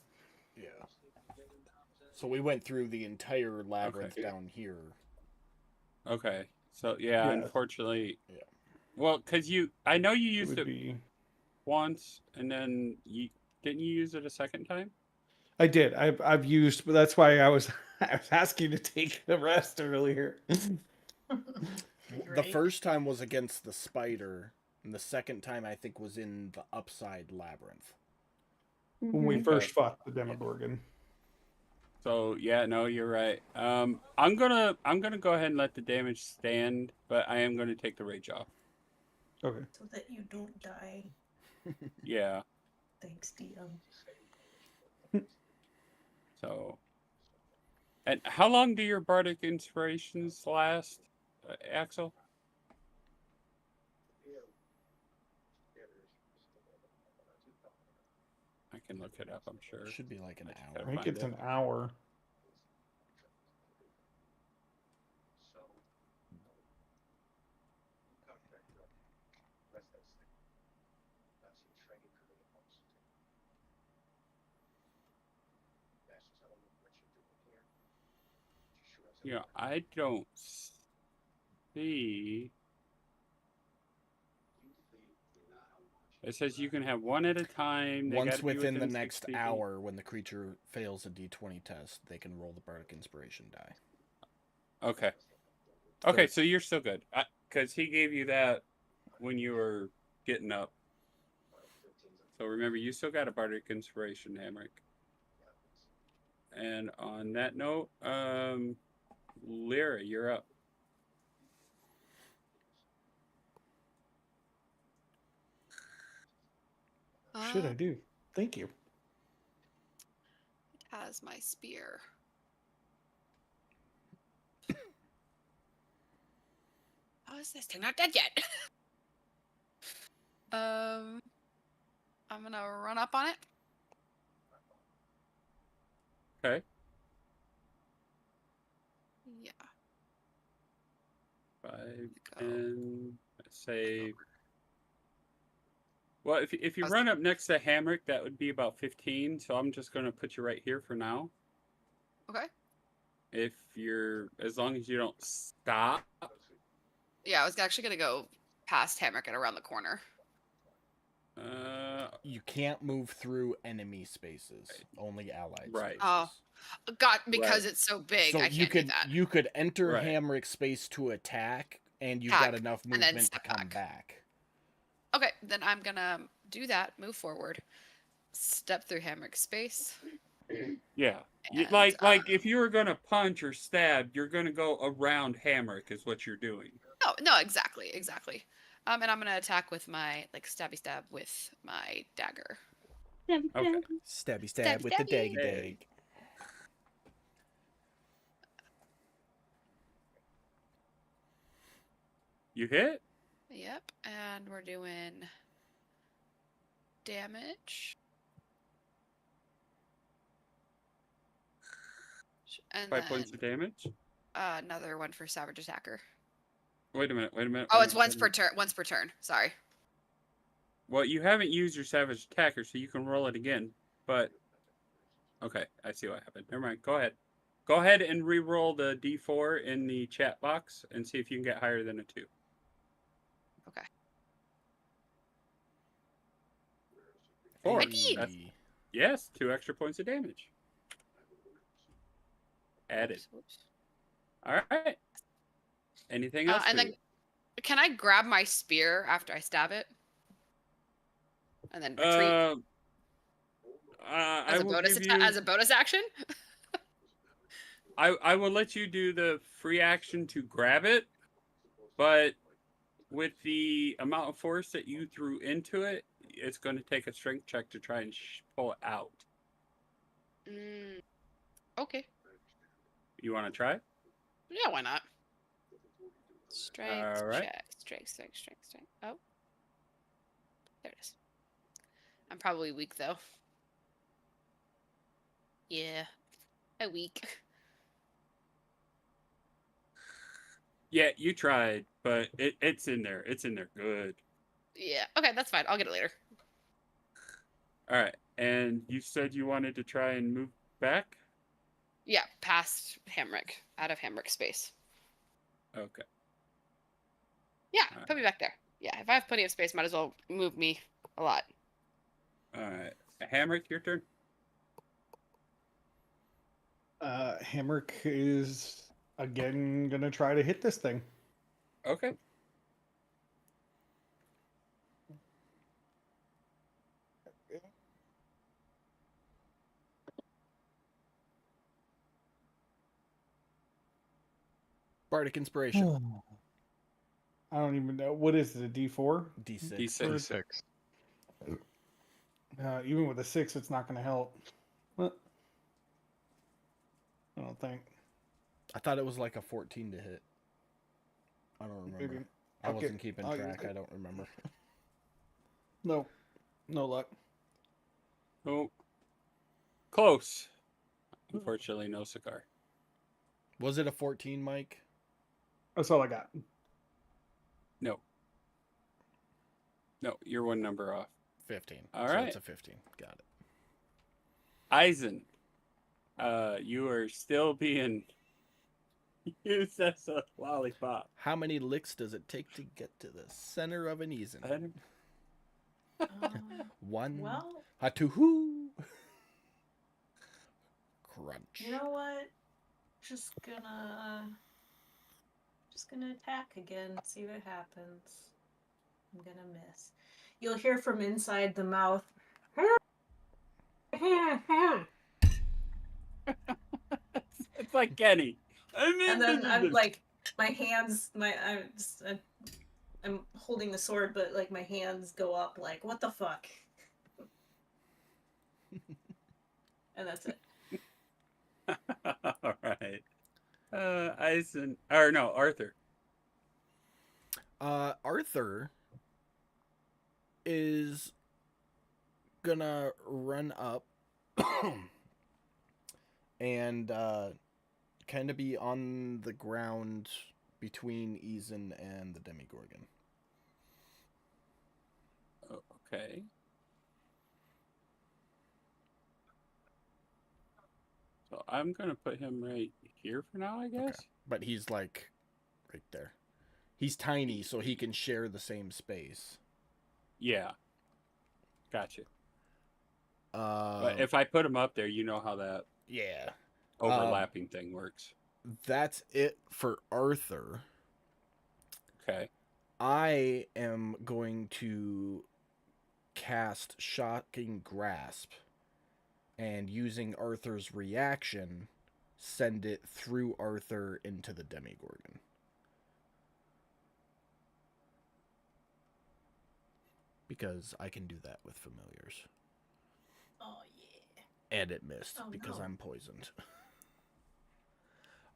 Speaker 2: Yeah. So we went through the entire labyrinth down here.
Speaker 1: Okay. So yeah. Unfortunately.
Speaker 2: Yeah.
Speaker 1: Well, because I know you used it
Speaker 6: be...
Speaker 1: once, and then didn't you use it a second time?
Speaker 6: I did. I've used, but that's why I was asking to take the rest earlier.
Speaker 2: The first time was against the spider, and the second time I think was in the upside labyrinth.
Speaker 6: When we first fought the Demogorgon.
Speaker 1: So yeah, no, you're right. I'm gonna go ahead and let the damage stand, but I am gonna take the rage off.
Speaker 6: Okay.
Speaker 3: So that you don't die.
Speaker 1: Yeah.
Speaker 3: Thanks, DM.
Speaker 1: So. And how long do your bardic inspirations last, Axel? I can look it up, I'm sure.
Speaker 2: It should be like an hour.
Speaker 6: I think it's an hour.
Speaker 1: You know, I don't see. It says you can have one at a time.
Speaker 2: Once within the next hour, when the creature fails a d20 test, they can roll the bardic inspiration die.
Speaker 1: Okay. Okay, so you're still good. Because he gave you that when you were getting up. So remember, you still got a bardic inspiration, Hamrick. And on that note, Lyra, you're up.
Speaker 6: Should I do? Thank you.
Speaker 4: It has my spear. How is this thing not dead yet? I'm gonna run up on it.
Speaker 1: Okay.
Speaker 4: Yeah.
Speaker 1: 5, 10, say. Well, if you run up next to Hamrick, that would be about 15. So I'm just gonna put you right here for now.
Speaker 4: Okay.
Speaker 1: As long as you don't stop.
Speaker 4: Yeah, I was actually gonna go past Hamrick and around the corner.
Speaker 2: You can't move through enemy spaces, only allied spaces.
Speaker 4: Oh, God, because it's so big,
Speaker 2: So
Speaker 4: I can't do that.
Speaker 2: You could enter Hamrick's space to attack, and you've got enough movement to come back.
Speaker 4: Okay, then I'm gonna do that, move forward, step through Hamrick's space.
Speaker 1: Yeah.
Speaker 4: And,
Speaker 1: like if you were gonna punch or stab, you're gonna go around Hamrick is what you're doing.
Speaker 4: No, exactly. And I'm gonna attack with my stabby stab with my dagger.
Speaker 2: Okay. Stabby stab with the daggy dag.
Speaker 1: You hit?
Speaker 4: Yep, and we're doing damage. And
Speaker 1: 5 points of damage.
Speaker 4: another one for Savage Attacker.
Speaker 1: Wait a minute.
Speaker 4: Oh, it's once per turn. Once per turn. Sorry.
Speaker 1: Well, you haven't used your Savage Attacker, so you can roll it again. But okay, I see what happened. Never mind. Go ahead. Go ahead and re-roll the D4 in the chat box and see if you can get higher than a 2.
Speaker 4: Okay.
Speaker 1: 4.
Speaker 2: Hey.
Speaker 1: That's, yes, 2 extra points of damage. Added.
Speaker 4: Oops.
Speaker 1: All right. Anything else?
Speaker 4: And
Speaker 1: for
Speaker 4: then,
Speaker 1: you?
Speaker 4: can I grab my spear after I stab it? And then retreat
Speaker 1: I will give you...
Speaker 4: as a bonus action?
Speaker 1: I will let you do the free action to grab it, but with the amount of force that you threw into it, it's going to take a strength check to try and pull it out.
Speaker 4: Okay.
Speaker 1: You want to try?
Speaker 4: Yeah, why not? Strength
Speaker 1: All right.
Speaker 4: check. Strength. Oh. There it is. I'm probably weak, though. Yeah. I'm weak.
Speaker 1: Yeah, you tried, but it's in there. It's in there good.
Speaker 4: Yeah. Okay, that's fine. I'll get it later.
Speaker 1: All right. And you said you wanted to try and move back?
Speaker 4: Yeah, past Hamrick. Out of Hamrick space.
Speaker 1: Okay.
Speaker 4: Yeah,
Speaker 1: All
Speaker 4: put me back there. Yeah, if I have plenty of space, might as well move me a lot.
Speaker 1: All right. Hamrick, your turn.
Speaker 6: Hamrick is again gonna try to hit this thing.
Speaker 1: Okay.
Speaker 2: Bardic Inspiration.
Speaker 6: I don't even know what is it. A D4?
Speaker 2: D6.
Speaker 1: D6.
Speaker 5: D6.
Speaker 6: Even with a 6, it's not gonna help. What? I don't think.
Speaker 2: I thought it was like a 14 to hit. I don't remember.
Speaker 6: Maybe.
Speaker 2: I
Speaker 6: Okay,
Speaker 2: wasn't keeping
Speaker 6: I'll use
Speaker 2: track.
Speaker 6: it.
Speaker 2: I don't remember.
Speaker 6: No luck.
Speaker 1: Oh. Close. Unfortunately, no cigar.
Speaker 2: Was it a 14, Mike?
Speaker 6: That's all I got.
Speaker 1: No. No, you're one number off.
Speaker 2: 15.
Speaker 1: All
Speaker 2: so
Speaker 1: right.
Speaker 2: it's a 15. Got it.
Speaker 1: Eisen, you are still being used as a lollipop.
Speaker 2: How many licks does it take to get to the center of an Eason? One.
Speaker 3: Well,
Speaker 2: Ha-to-hoo. Crunch.
Speaker 3: you know what? Just gonna attack again. See what happens. I'm gonna miss. You'll hear from inside the mouth.
Speaker 1: It's like Kenny.
Speaker 3: And then I'm like, my hands, I'm holding the sword, but like my hands go up, like, what the fuck? And that's it.
Speaker 1: All right. Arthur.
Speaker 2: Arthur is gonna run up and kind of be on the ground between Eason and the Demigorgon.
Speaker 1: Okay. So I'm gonna put him right here for now, I guess.
Speaker 2: Okay. But he's like right there. He's tiny, so he can share the same space.
Speaker 1: Yeah. Gotcha.
Speaker 2: But
Speaker 1: if I put him up there, you know how that overlapping thing works.
Speaker 2: That's it for Arthur.
Speaker 1: Okay.
Speaker 2: I am going to cast Shocking Grasp, and using Arthur's reaction, send it through Arthur into the Demigorgon. Because I can do that with familiars.
Speaker 3: Oh, yeah.
Speaker 2: And it missed because I'm poisoned.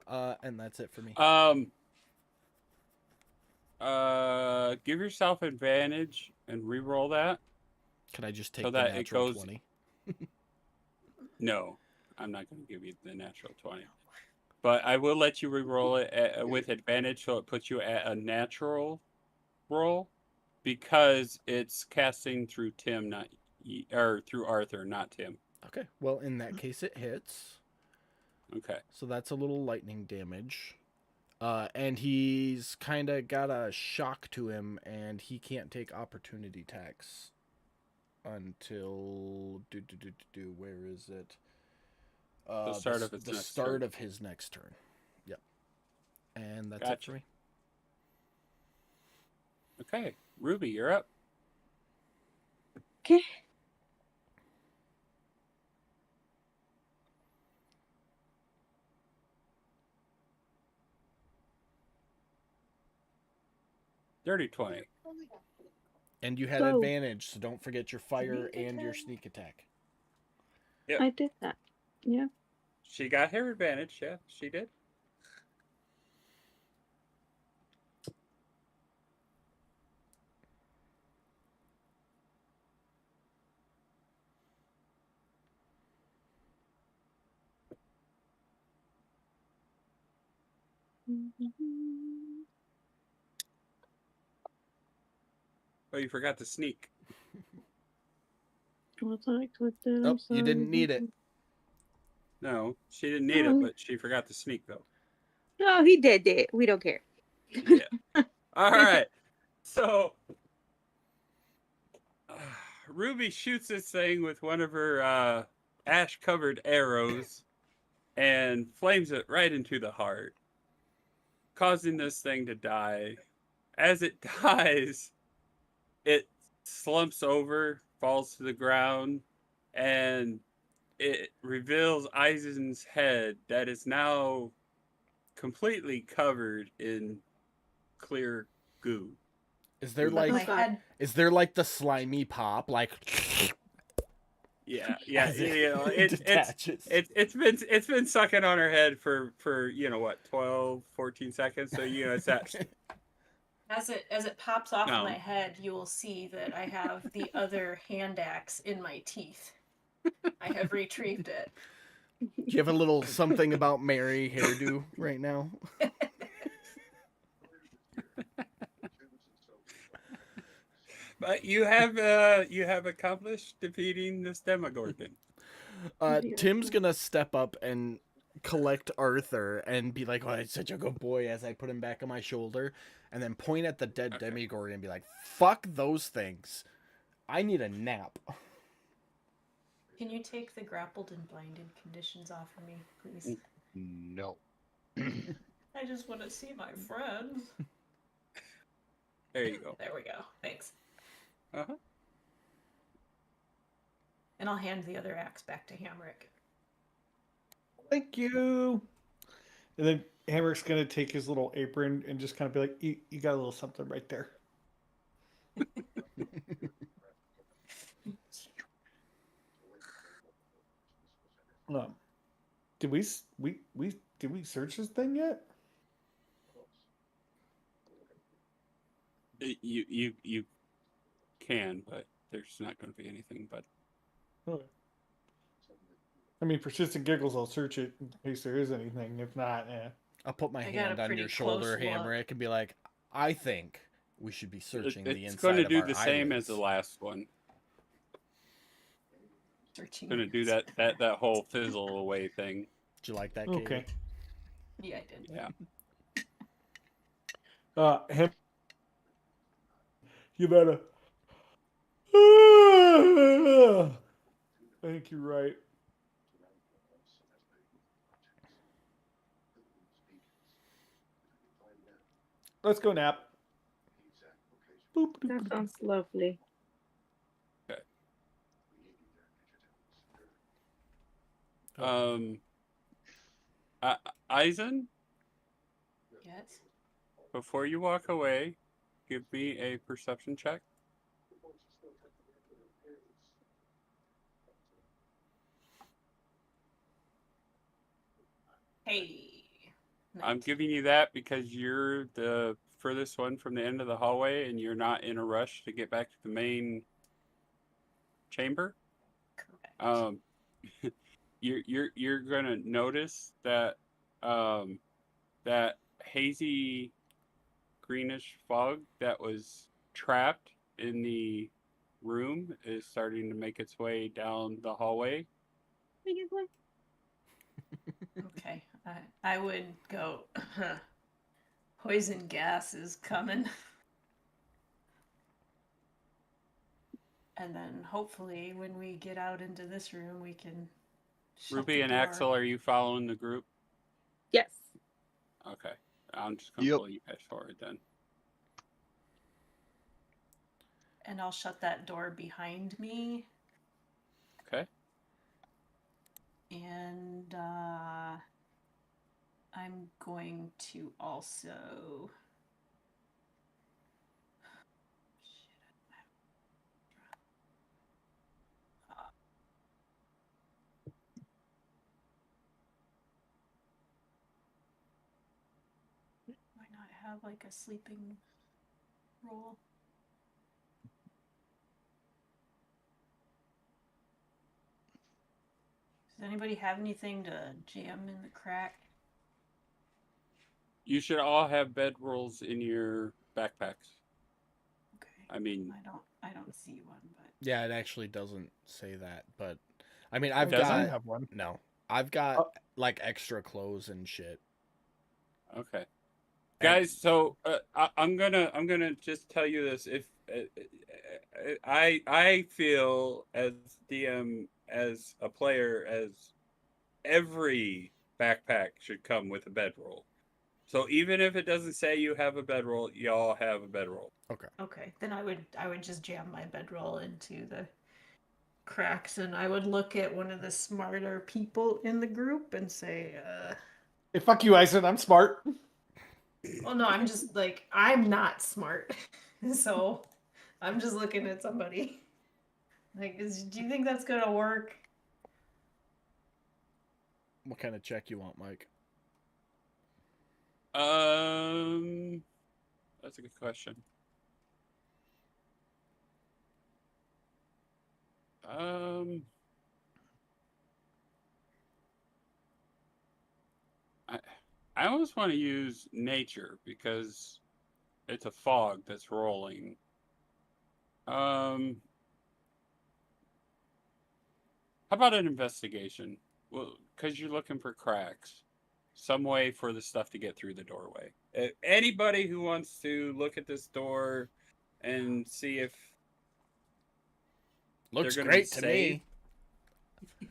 Speaker 2: And that's it for me.
Speaker 1: Give yourself advantage and re-roll that.
Speaker 2: Can I just take
Speaker 1: so
Speaker 2: the
Speaker 1: that
Speaker 2: natural
Speaker 1: it goes...
Speaker 2: 20?
Speaker 1: No. I'm not going to give you the natural 20. But I will let you re-roll it with advantage, so it puts you at a natural roll because it's casting through Tim, not or through Arthur, not Tim.
Speaker 2: Okay. Well, in that case, it hits.
Speaker 1: Okay.
Speaker 2: So that's a little lightning damage. And he's kind of got a shock to him, and he can't take opportunity attacks until where is it?
Speaker 1: The start of its
Speaker 2: the
Speaker 1: next
Speaker 2: start
Speaker 1: turn.
Speaker 2: of his next turn. Yep. And that's it
Speaker 1: Gotcha.
Speaker 2: for me.
Speaker 1: Okay, Ruby, you're up.
Speaker 7: Okay.
Speaker 1: Dirty 20.
Speaker 2: And you had
Speaker 7: Go.
Speaker 2: advantage, so don't forget your fire and your sneak attack.
Speaker 1: Yep.
Speaker 7: I did that. Yeah.
Speaker 1: She got her advantage. Yeah, she did. Oh, you forgot to sneak.
Speaker 7: What's I clicked it?
Speaker 2: Oh, you didn't need it.
Speaker 1: No, she didn't need it, but she forgot to sneak, though.
Speaker 7: No, he did it. We don't care.
Speaker 1: Yeah. All right. So, Ruby shoots this thing with one of her ash-covered arrows and flames it right into the heart, causing this thing to die. As it dies, it slumps over, falls to the ground, and it reveals Eisen's head that is now completely covered in clear goo.
Speaker 2: Is there
Speaker 3: My
Speaker 2: like
Speaker 3: head.
Speaker 2: is there like the slimy pop like
Speaker 1: Yeah,
Speaker 2: as it detaches?
Speaker 1: it's been sucking on her head for what, 12, 14 seconds. So it's that.
Speaker 3: As it pops off
Speaker 1: No.
Speaker 3: my head, you will see that I have the other hand axe in my teeth. I have retrieved it.
Speaker 2: Do you have a little something about Mary hairdo right now?
Speaker 1: But you have accomplished defeating this Demogorgon.
Speaker 2: Tim's gonna step up and collect Arthur and be like, "Oh, he's such a good boy," as I put him back on my shoulder, and then point at the dead Demogorgon and be like, "Fuck those things. I need a nap."
Speaker 3: Can you take the grappled and blinded conditions off of me, please?
Speaker 5: No.
Speaker 3: I just want to see my friends.
Speaker 1: There you go.
Speaker 3: There we go. Thanks.
Speaker 1: Uh-huh.
Speaker 3: And I'll hand the other axe back to Hamrick.
Speaker 6: Thank you. And then Hamrick's gonna take his little apron and just kind of be like, "You got a little something right there." Did we search this thing yet?
Speaker 1: You can, but there's not going to be anything. But
Speaker 6: Okay. I mean, persistent giggles. I'll search it in case there is anything. If not,
Speaker 2: I'll put my
Speaker 3: I got
Speaker 2: hand
Speaker 3: a
Speaker 2: on
Speaker 3: pretty
Speaker 2: your shoulder,
Speaker 3: close look.
Speaker 2: Hamrick, and be like, "I think we should be searching the
Speaker 1: it's
Speaker 2: inside
Speaker 1: going to
Speaker 2: of
Speaker 1: do
Speaker 2: our
Speaker 1: the same as
Speaker 2: eyelids."
Speaker 1: the last one.
Speaker 3: Searching.
Speaker 1: Going to do that whole fizzle away thing.
Speaker 2: Did you like that, Katie?
Speaker 6: okay.
Speaker 3: Yeah, I did.
Speaker 1: Yeah.
Speaker 6: Him. You better. I think you're right. Let's go nap. Boop, boop,
Speaker 7: That
Speaker 6: boop.
Speaker 7: sounds lovely.
Speaker 1: Eisen,
Speaker 3: Yes.
Speaker 1: before you walk away, give me a perception check.
Speaker 3: Hey.
Speaker 1: I'm giving you that because you're the furthest one from the end of the hallway and you're not in a rush to get back to the main chamber.
Speaker 3: Correct.
Speaker 1: you're gonna notice that that hazy greenish fog that was trapped in the room is starting to make its way down the hallway.
Speaker 3: Okay, I would go. Poison gas is coming. And then hopefully when we get out into this room, we can shut
Speaker 1: Ruby
Speaker 3: the
Speaker 1: and
Speaker 3: door.
Speaker 1: Axel, are you following the group?
Speaker 7: Yes.
Speaker 1: Okay. I'm just gonna
Speaker 5: Yep.
Speaker 1: pull you guys forward then.
Speaker 3: And I'll shut that door behind me.
Speaker 1: Okay.
Speaker 3: And I'm going to also. Why not have like a sleeping roll? Does anybody have anything to jam in the crack?
Speaker 1: You should all have bedrolls in your backpacks.
Speaker 3: Okay.
Speaker 1: I mean,
Speaker 3: I don't see one, but
Speaker 2: Yeah, it actually doesn't say that, but I mean,
Speaker 6: I
Speaker 2: I've
Speaker 1: Doesn't?
Speaker 6: don't
Speaker 2: got
Speaker 6: have one.
Speaker 2: no, I've got
Speaker 6: Oh.
Speaker 2: like extra clothes and shit.
Speaker 1: okay.
Speaker 2: And-
Speaker 1: Guys, so I'm gonna just tell you this. If I feel as DM, as a player, as every backpack should come with a bedroll. So even if it doesn't say you have a bedroll, y'all have a bedroll.
Speaker 3: okay. Then I would just jam my bedroll into the cracks, and I would look at one of the smarter people in the group and say,
Speaker 6: Hey, fuck you, Ison. I'm smart.
Speaker 3: well, no, I'm just like, I'm not smart. So I'm just looking at somebody. Like, do you think that's gonna work?
Speaker 2: What kind of check you want, Mike?
Speaker 1: That's a good question. I I always want to use nature because it's a fog that's rolling. How about an investigation? Well, because you're looking for cracks, some way for the stuff to get through the doorway. Anybody who wants to look at this door and see if
Speaker 2: Looks
Speaker 1: they're gonna be
Speaker 2: great to
Speaker 1: safe.
Speaker 2: me.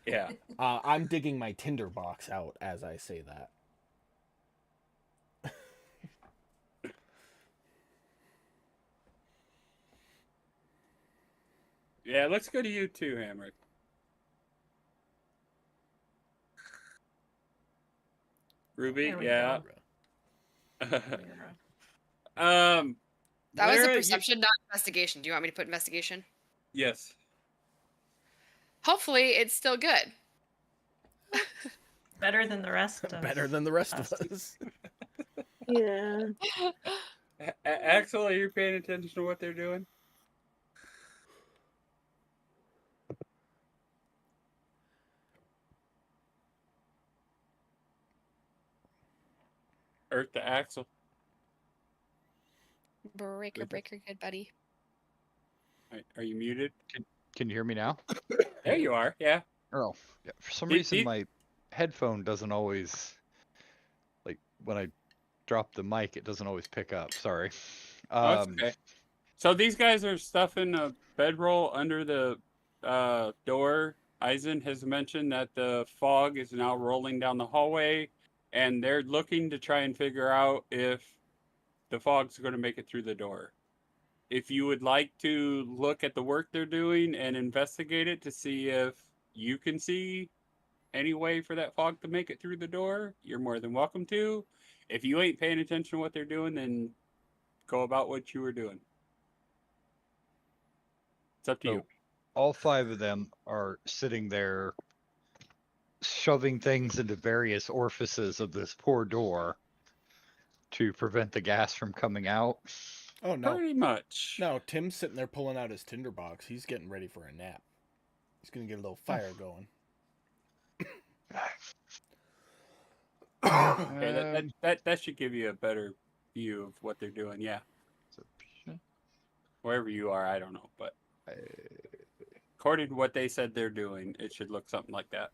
Speaker 1: Yeah.
Speaker 2: I'm digging my tinder box out as I say that.
Speaker 1: Yeah, let's go to you too, Hamrick. Ruby,
Speaker 3: There we
Speaker 1: yeah.
Speaker 4: That was a
Speaker 1: Lara,
Speaker 4: perception, not investigation. Do you want me to put investigation?
Speaker 1: Yes.
Speaker 4: Hopefully, it's still good.
Speaker 3: Better than the rest of
Speaker 2: Better than the rest of
Speaker 3: us.
Speaker 2: us.
Speaker 7: Yeah.
Speaker 1: Axel, are you paying attention to what they're doing? Earth to Axel.
Speaker 4: Breaker, good buddy.
Speaker 1: Are you muted?
Speaker 5: Can you hear me now?
Speaker 1: There you are. Yeah.
Speaker 5: Oh, yeah. For some
Speaker 1: Did-
Speaker 5: reason,
Speaker 1: did-
Speaker 5: my headphone doesn't always, like, when I drop the mic, it doesn't always pick up. Sorry.
Speaker 1: Oh, it's okay. So these guys are stuffing a bedroll under the door. Eisen has mentioned that the fog is now rolling down the hallway, and they're looking to try and figure out if the fog's going to make it through the door. If you would like to look at the work they're doing and investigate it to see if you can see any way for that fog to make it through the door, you're more than welcome to. If you ain't paying attention to what they're doing, then go about what you were doing. It's up to you.
Speaker 5: So all 5 of them are sitting there shoving things into various orifices of this poor door to prevent the gas from coming out.
Speaker 2: Oh no.
Speaker 1: Pretty much.
Speaker 2: No, Tim's sitting there pulling out his tinder box. He's getting ready for a nap. He's gonna get a little fire going.
Speaker 1: Okay, that should give you a better view of what they're doing. Yeah, wherever you are, I don't know, but according to what they said they're doing, it should look something like that.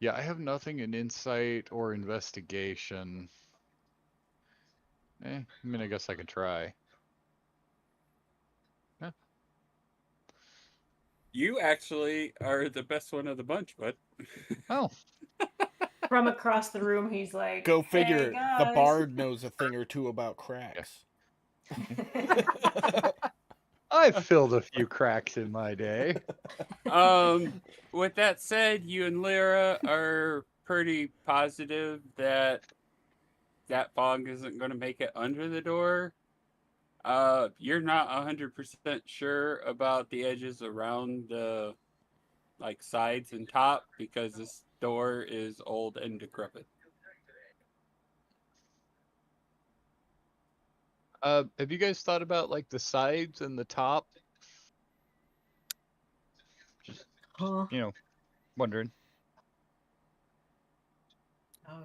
Speaker 5: Yeah, I have nothing in insight or investigation. I mean, I guess I could try. Yeah.
Speaker 1: You actually are the best one of the bunch, bud.
Speaker 5: Oh,
Speaker 3: From across the room, he's like,
Speaker 2: Go figure.
Speaker 3: Hey, guys.
Speaker 2: The bard knows a thing or two about cracks.
Speaker 5: I've filled a few cracks in my day.
Speaker 1: With that said, you and Lyra are pretty positive that that fog isn't going to make it under the door. You're not 100% sure about the edges around the like sides and top because this door is old and decrepit.
Speaker 5: Have you guys thought about like the sides and the top? Just,
Speaker 3: Huh?
Speaker 5: wondering.
Speaker 3: Oh,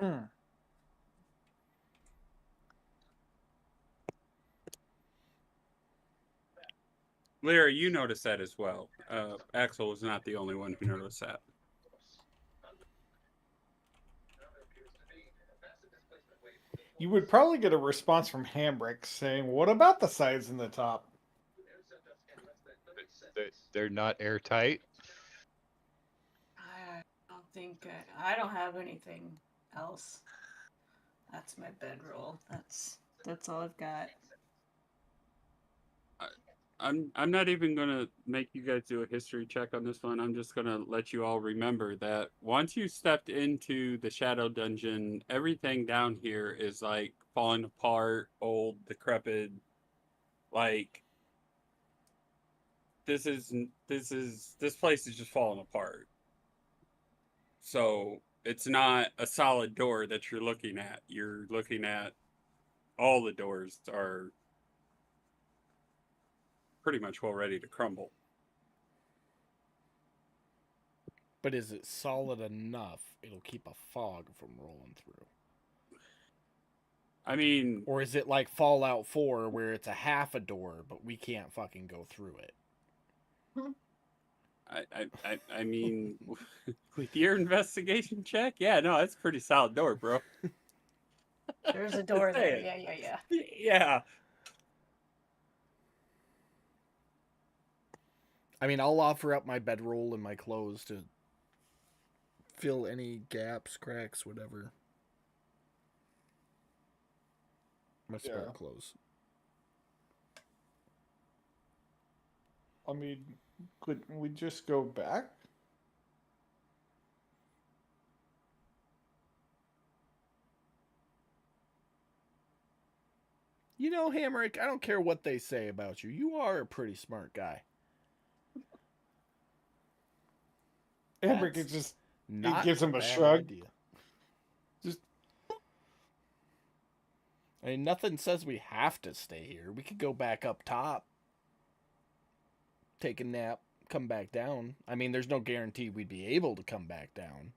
Speaker 3: yeah.
Speaker 1: Lyra, you noticed that as well. Axel was not the only one who noticed that.
Speaker 6: You would probably get a response from Hambrick saying, "What about the sides and the top?"
Speaker 5: They're not airtight.
Speaker 3: I don't think I don't have anything else. That's my bedroll. That's all I've got.
Speaker 1: I'm not even gonna make you guys do a history check on this one. I'm just gonna let you all remember that once you stepped into the shadow dungeon, everything down here is like falling apart, old, decrepit. Like this place is just falling apart. So it's not a solid door that you're looking at. You're looking at all the doors are pretty much well ready to crumble.
Speaker 2: But is it solid enough it'll keep a fog from rolling through?
Speaker 1: I mean,
Speaker 2: or is it like Fallout 4 where it's a half a door but we can't fucking go through it?
Speaker 1: I mean, with your investigation check, yeah, no, it's a pretty solid door, bro.
Speaker 3: There's a door there. Yeah.
Speaker 1: Yeah.
Speaker 2: I mean, I'll offer up my bedroll and my clothes to fill any gaps, cracks, whatever. My spare clothes.
Speaker 6: I mean, couldn't we just go back?
Speaker 2: You know, Hamrick, I don't care what they say about you. You are a pretty smart guy.
Speaker 6: Hamrick is just
Speaker 2: Not
Speaker 6: gives him a
Speaker 2: bad
Speaker 6: shrug.
Speaker 2: idea.
Speaker 6: Just
Speaker 2: I mean, nothing says we have to stay here. We could go back up top, take a nap, come back down. I mean, there's no guarantee we'd be able to come back down.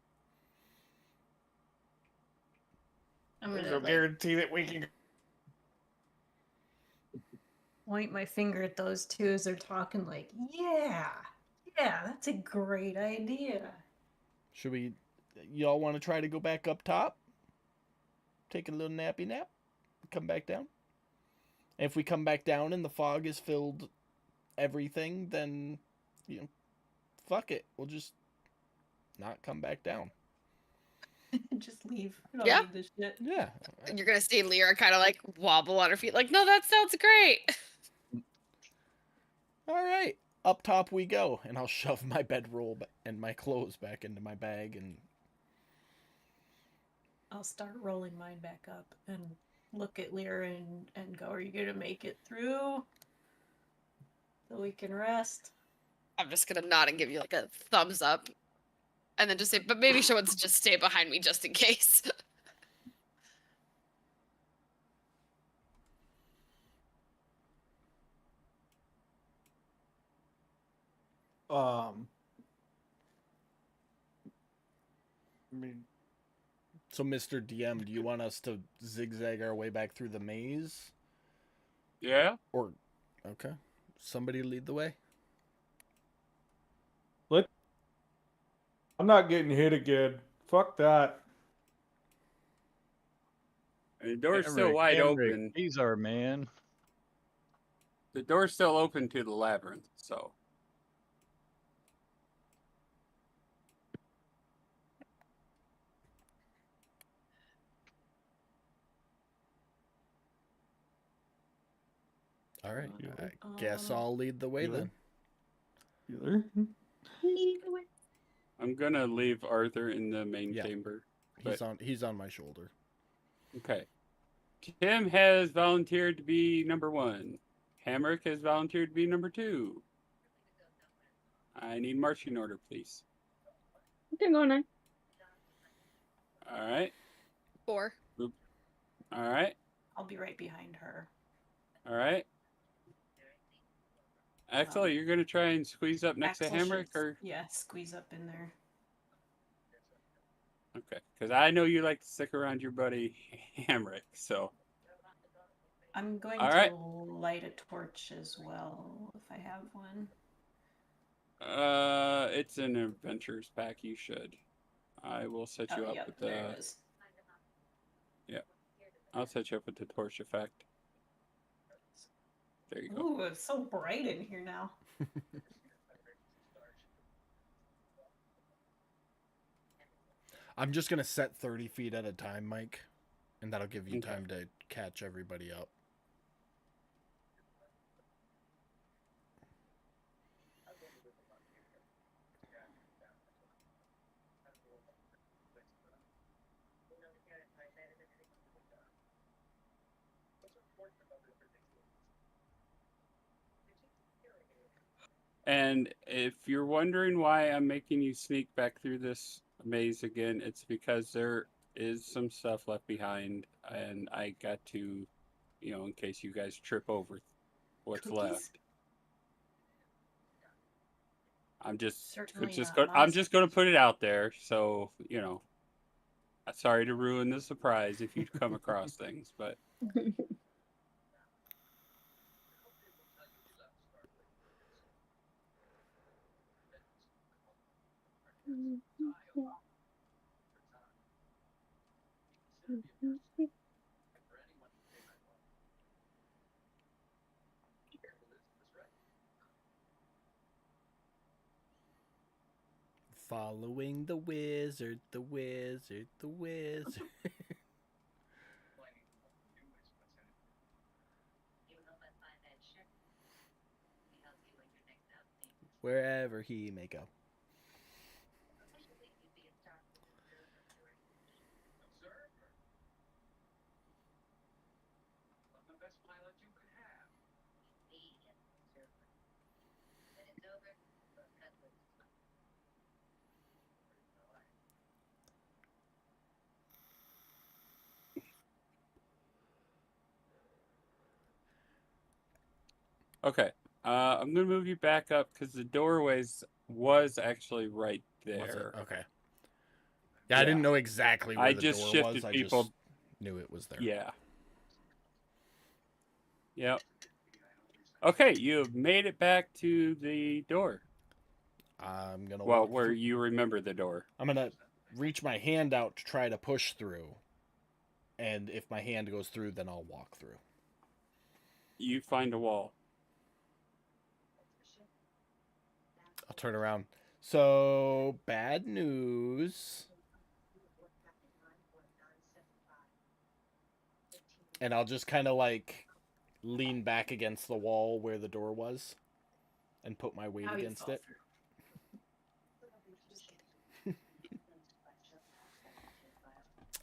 Speaker 3: I'm
Speaker 6: there's
Speaker 3: gonna
Speaker 6: no guarantee that we can.
Speaker 3: point my finger at those two as they're talking. Like, yeah, that's a great idea.
Speaker 2: Should we? Y'all want to try to go back up top? Take a little nappy nap, come back down. And if we come back down and the fog has filled everything, then fuck it. We'll just not come back down.
Speaker 3: Just leave. I don't
Speaker 4: Yeah.
Speaker 3: need this shit.
Speaker 2: Yeah.
Speaker 4: You're gonna see Lyra kind of like wobble on her feet, like, no, that sounds great.
Speaker 2: All right. Up top we go, and I'll shove my bedroll and my clothes back into my bag, and
Speaker 3: I'll start rolling mine back up and look at Lyra and go, are you gonna make it through so we can rest?
Speaker 4: I'm just gonna nod and give you like a thumbs up, and then just say, but maybe she wants to just stay behind me just in case.
Speaker 6: I mean,
Speaker 2: So, Mr. DM, do you want us to zigzag our way back through the maze?
Speaker 1: Yeah.
Speaker 2: Or, okay. Somebody lead the way?
Speaker 6: I'm not getting hit again. Fuck that.
Speaker 1: The door's still wide
Speaker 5: Henrik,
Speaker 1: open.
Speaker 5: he's our man.
Speaker 1: The door's still open to the labyrinth, so.
Speaker 2: All right.
Speaker 6: Healer.
Speaker 2: I guess I'll lead the way
Speaker 6: Healer.
Speaker 2: then.
Speaker 6: Healer.
Speaker 1: I'm gonna leave Arthur in the main
Speaker 2: Yeah.
Speaker 1: chamber.
Speaker 2: He's on my shoulder.
Speaker 1: Okay. Tim has volunteered to be number 1. Hamrick has volunteered to be number 2. I need marching order, please.
Speaker 7: Okay, go on.
Speaker 1: All right.
Speaker 4: 4.
Speaker 1: All right.
Speaker 3: I'll be right behind her.
Speaker 1: All right. Axel, you're gonna try and squeeze up next
Speaker 3: Axel
Speaker 1: to Hamrick,
Speaker 3: should-
Speaker 1: or
Speaker 3: Yeah, squeeze up in there.
Speaker 1: okay? Because I know you like to stick around your buddy Hamrick. So
Speaker 3: I'm going
Speaker 1: All
Speaker 3: to
Speaker 1: right.
Speaker 3: light a torch as well, if I have one.
Speaker 1: it's an adventures pack. You should. I will set you up
Speaker 3: Yep,
Speaker 1: with
Speaker 3: there
Speaker 1: the.
Speaker 3: it is.
Speaker 1: I'll set you up with the torch effect. There you go.
Speaker 3: Ooh, it's so bright in here now.
Speaker 2: I'm just going to set 30 feet at a time, Mike, and that'll give you
Speaker 1: Okay.
Speaker 2: time to catch everybody up.
Speaker 1: And if you're wondering why I'm making you sneak back through this maze again, it's because there is some stuff left behind, and I got to, in case you guys trip over what's
Speaker 3: Cookies?
Speaker 1: left. I'm just
Speaker 3: Certainly
Speaker 1: I'm just going to put it out there, so sorry to ruin the surprise if you come across things, but
Speaker 2: Following the wizard, the wizard, the wizard. Wherever he may go.
Speaker 1: okay. I'm going to move you back up because the doorways was actually right
Speaker 2: Was
Speaker 1: there.
Speaker 2: it? Okay. Yeah, I didn't know exactly where
Speaker 1: I
Speaker 2: the
Speaker 1: just
Speaker 2: door
Speaker 1: shifted
Speaker 2: was. I
Speaker 1: people.
Speaker 2: just knew it was there.
Speaker 1: Yeah. Yep. Okay, you have made it back to the door.
Speaker 2: I'm gonna
Speaker 1: Well,
Speaker 2: walk
Speaker 1: where
Speaker 2: through.
Speaker 1: you remember the door.
Speaker 2: I'm gonna reach my hand out to try to push through, and if my hand goes through, then I'll walk through.
Speaker 1: You find a wall.
Speaker 2: I'll turn around. So, bad news. And I'll just kind of like lean back against the wall where the door was and put my weight
Speaker 3: Now you
Speaker 2: against
Speaker 3: fall
Speaker 2: it.
Speaker 3: through.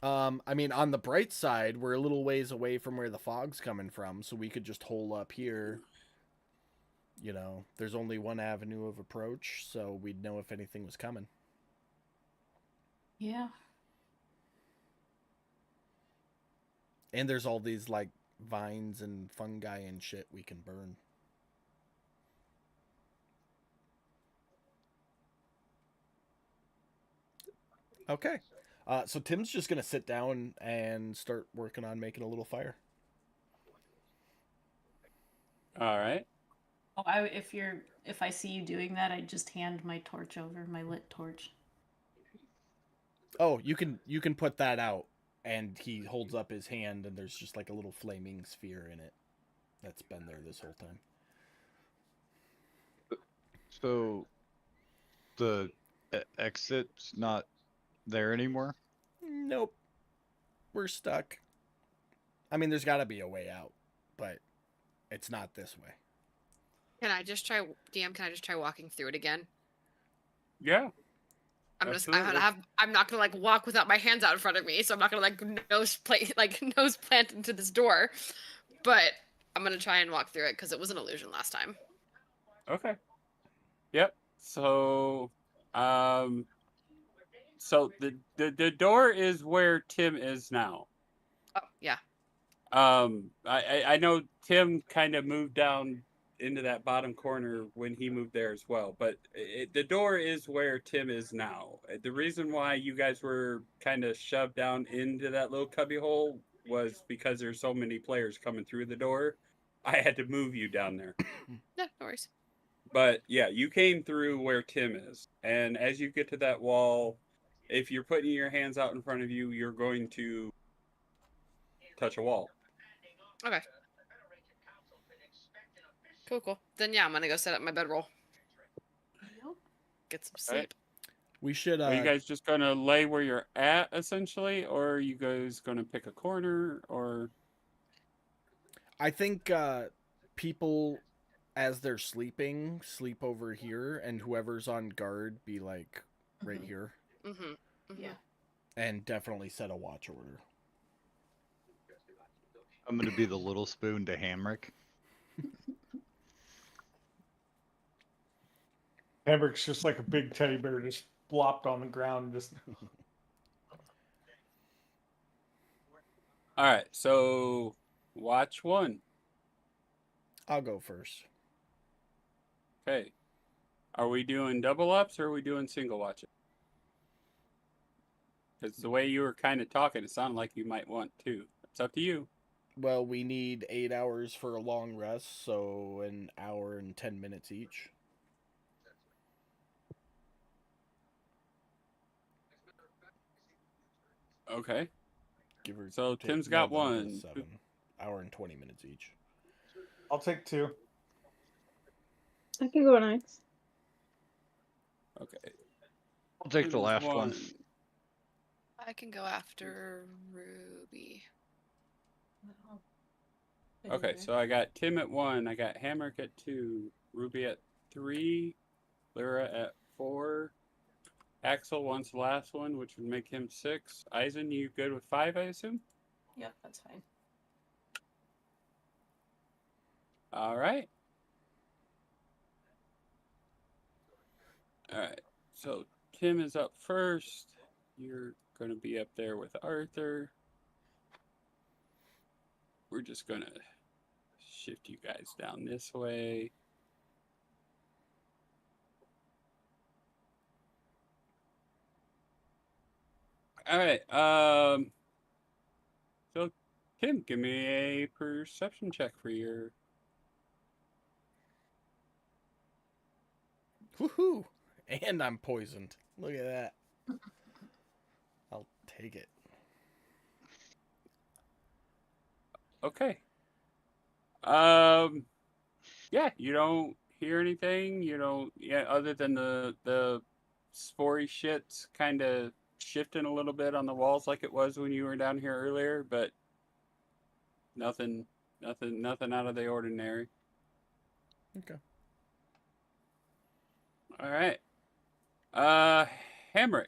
Speaker 2: I mean, on the bright side, we're a little ways away from where the fog's coming from, so we could just hole up here. There's only one avenue of approach, so we'd know if anything was coming.
Speaker 3: Yeah.
Speaker 2: And there's all these, like, vines and fungi and shit we can burn. Okay. So Tim's just gonna sit down and start working on making a little fire.
Speaker 1: All right.
Speaker 3: Oh, if I see you doing that, I just hand my torch over, my lit torch.
Speaker 2: Oh, you can put that out, and he holds up his hand, and there's just like a little flaming sphere in it that's been there this whole time.
Speaker 5: So the exit's not there anymore?
Speaker 2: Nope, we're stuck. I mean, there's got to be a way out, but it's not this way.
Speaker 4: Can I just try, DM? Can I just try walking through it again?
Speaker 1: Yeah.
Speaker 4: I'm
Speaker 1: Absolutely.
Speaker 4: not gonna like walk without my hands out in front of me, so I'm not gonna like nose plant into this door. But I'm gonna try and walk through it because it was an illusion last time.
Speaker 1: Okay. Yep. So, so the door is where Tim is now.
Speaker 4: Oh yeah.
Speaker 1: I know Tim kind of moved down into that bottom corner when he moved there as well, but the door is where Tim is now. The reason why you guys were kind of shoved down into that little cubby hole was because there's so many players coming through the door. I had to move you down there.
Speaker 4: No, no worries.
Speaker 1: But yeah, you came through where Tim is. And as you get to that wall, if you're putting your hands out in front of you, you're going to touch a wall.
Speaker 4: Okay. Cool. Then yeah, I'm gonna go set up my bedroll. Get some sleep.
Speaker 1: Right.
Speaker 2: We should.
Speaker 1: Are you guys just gonna lay where you're at essentially, or are you guys gonna pick a corner, or?
Speaker 2: I think people, as they're sleeping, sleep over here, and whoever's on guard be like right here,
Speaker 3: Yeah.
Speaker 2: and definitely set a watch order.
Speaker 5: I'm gonna be the little spoon to Hamrick.
Speaker 6: Hamrick's just like a big teddy bear, just flopped on the ground. Just
Speaker 1: All right, so watch one.
Speaker 2: I'll go first.
Speaker 1: Okay. Are we doing double ups or are we doing single watches? Because the way you were kind of talking, it sounded like you might want to. It's up to you.
Speaker 2: Well, we need 8 hours for a long rest, so an hour and 10 minutes each.
Speaker 1: Okay.
Speaker 2: Give or
Speaker 1: So
Speaker 2: take,
Speaker 1: Tim's
Speaker 2: no,
Speaker 1: got
Speaker 2: that'll put
Speaker 1: one.
Speaker 2: us 7. Hour and 20 minutes each.
Speaker 6: I'll take 2.
Speaker 7: I can go next.
Speaker 1: Okay.
Speaker 5: I'll take the
Speaker 1: Tim's
Speaker 5: last one.
Speaker 4: I can go after Ruby.
Speaker 1: Okay, so I got Tim at 1, I got Hamrick at 2, Ruby at 3, Lyra at 4, Axel wants the last one, which would make him 6. Eisen, you good with 5, I assume?
Speaker 3: Yep, that's fine.
Speaker 1: All right. All right. So Tim is up first. You're going to be up there with Arthur. We're just going to shift you guys down this way. All right. So Tim, give me a perception check for your.
Speaker 2: Woohoo! And I'm poisoned. Look at that. I'll take it.
Speaker 1: Okay. Yeah, you don't hear anything. You don't, yeah, other than the spory shit's kind of shifting a little bit on the walls like it was when you were down here earlier, but nothing out of the ordinary.
Speaker 2: Okay.
Speaker 1: All right. Hamrick.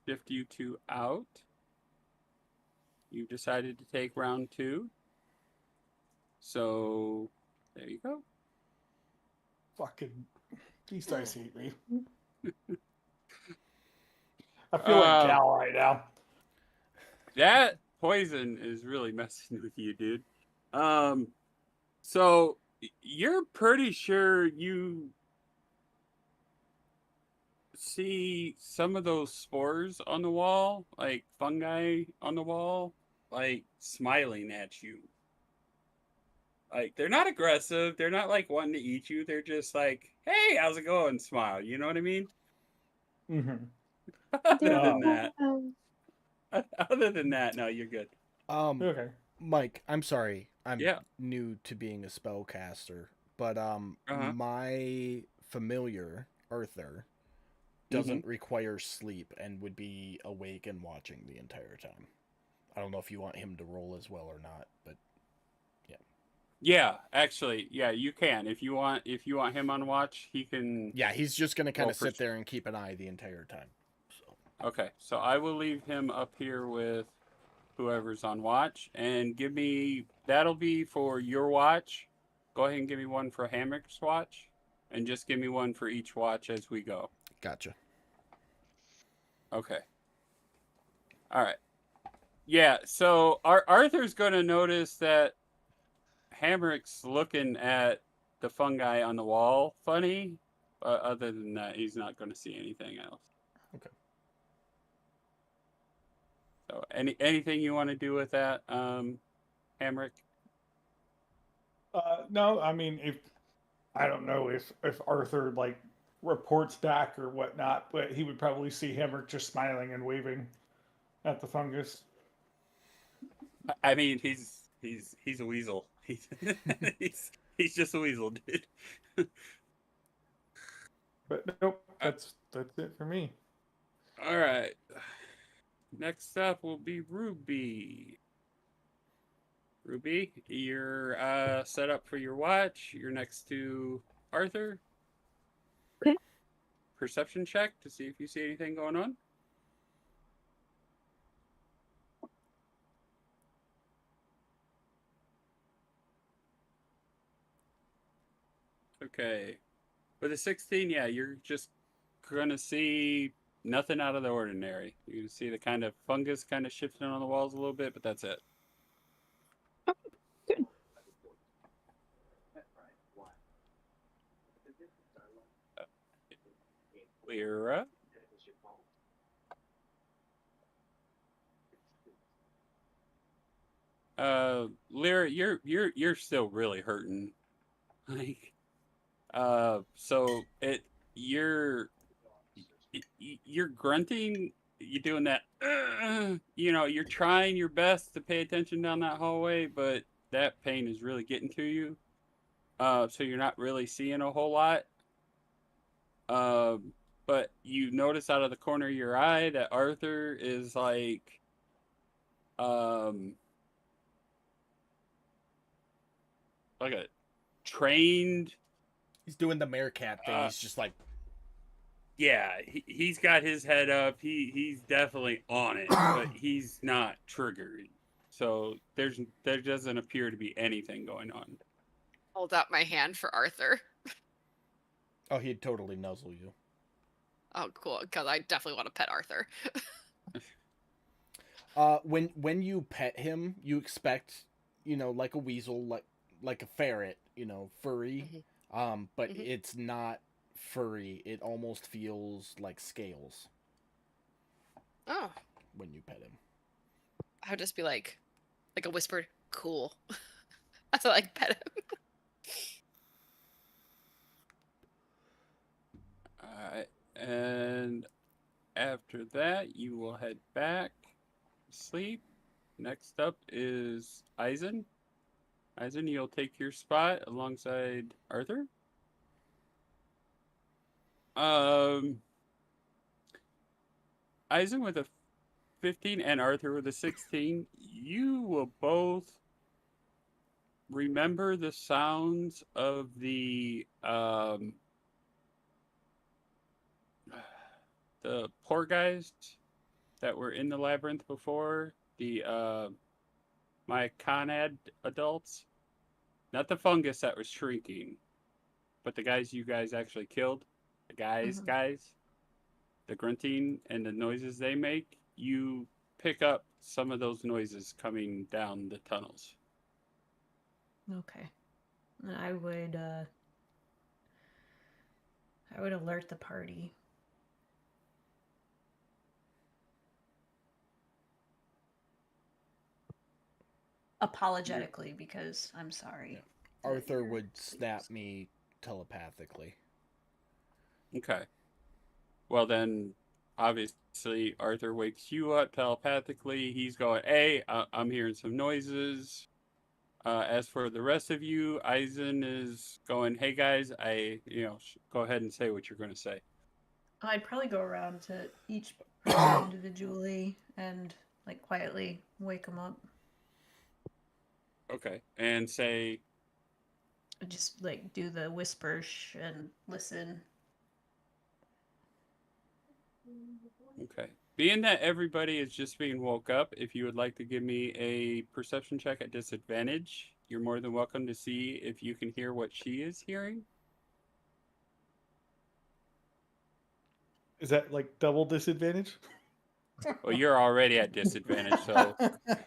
Speaker 1: Shift you two out. You decided to take round 2. So, there you go.
Speaker 6: fucking these dice hate me. I feel like Gal right now.
Speaker 1: That poison is really messing with you, dude. So you're pretty sure you see some of those spores on the wall, like fungi on the wall, like smiling at you. Like they're not aggressive. They're not like wanting to eat you. They're just like, "Hey, how's it going?" Smile. You know what I mean?
Speaker 6: Mm-hmm.
Speaker 1: Other than
Speaker 6: Um,
Speaker 1: that, other than that, no, you're good.
Speaker 6: Okay.
Speaker 2: Mike, I'm sorry. I'm
Speaker 1: Yeah.
Speaker 2: new to being a spellcaster, but
Speaker 1: Uh-huh.
Speaker 2: my familiar Arthur doesn't require sleep and would be awake and watching the entire time. I don't know if you want him to roll as well or not, but
Speaker 1: Yeah, actually, yeah, you can. If you want him on watch, he can
Speaker 2: yeah, he's just gonna kind
Speaker 1: roll
Speaker 2: of
Speaker 1: for
Speaker 2: sit there and keep an eye the entire time. So
Speaker 1: Okay. So I will leave him up here with whoever's on watch and give me that'll be for your watch. Go ahead and give me one for Hammock's watch and just give me one for each watch as we go.
Speaker 2: gotcha.
Speaker 1: Okay. All right. Yeah, so Arthur's going to notice that Hamrick's looking at the fungi on the wall funny. Other than that, he's not going to see anything else.
Speaker 2: Okay.
Speaker 1: So, anything you want to do with that, Hamrick?
Speaker 6: No, I mean, if I don't know if Arthur like reports back or whatnot, but he would probably see Hammer just smiling and waving at the fungus.
Speaker 1: I mean, he's a weasel. He's just a weasel, dude.
Speaker 6: But nope, that's it for me.
Speaker 1: All right. Next up will be Ruby. Ruby, you're set up for your watch. You're next to Arthur.
Speaker 7: Okay.
Speaker 1: Perception check to see if you see anything going on. Okay. With a 16, yeah, you're just gonna see nothing out of the ordinary. You can see the kind of fungus kind of shifting on the walls a little bit, but that's it.
Speaker 7: Good.
Speaker 1: Lyra. Lyra, you're still really hurting. Like, so you're grunting. You're doing that. You know, you're trying your best to pay attention down that hallway, but that pain is really getting to you. So you're not really seeing a whole lot. Um, but you notice out of the corner of your eye that Arthur is um, like a trained.
Speaker 2: He's doing the meerkat thing. He's just like,
Speaker 1: Yeah, he's got his head up. He's definitely on it, but he's not triggered. So there doesn't appear to be anything going on.
Speaker 4: Hold out my hand for Arthur.
Speaker 2: oh, he'd totally nuzzle you.
Speaker 4: Oh, cool, because I definitely want to pet Arthur.
Speaker 2: When you pet him, you expect, like a weasel, like a ferret, furry. But it's not furry. It almost feels like scales
Speaker 4: Oh,
Speaker 2: when you pet him.
Speaker 4: I would just be like a whispered, "Cool." That's what I pet him.
Speaker 1: Alright, and after that, you will head back to sleep. Next up is Eisen. Eisen, you'll take your spot alongside Arthur. Eisen with a 15 and Arthur with a 16, you will both remember the sounds of the poor guys that were in the labyrinth before, the my Conad adults, not the fungus that was shrinking, but the guys you guys actually killed, the guys, the grunting and the noises they make. You pick up some of those noises coming down the tunnels.
Speaker 3: Okay. I would alert the party. apologetically because I'm sorry.
Speaker 2: Yeah.
Speaker 3: that
Speaker 2: Arthur
Speaker 3: you're
Speaker 2: would snap
Speaker 3: pleased.
Speaker 2: me telepathically.
Speaker 1: Okay. Well, then, obviously, Arthur wakes you up telepathically. He's going, hey, I'm hearing some noises. As for the rest of you, Eisen is going, hey, guys, go ahead and say what you're going to say.
Speaker 3: I'd probably go around to each person individually and like quietly wake them up.
Speaker 1: Okay. And say,
Speaker 3: Just like do the whispers and listen.
Speaker 1: okay. Being that everybody is just being woke up, if you would like to give me a perception check at disadvantage, you're more than welcome to see if you can hear what she is hearing.
Speaker 6: Is that like double disadvantage?
Speaker 1: Well, you're already at disadvantage, so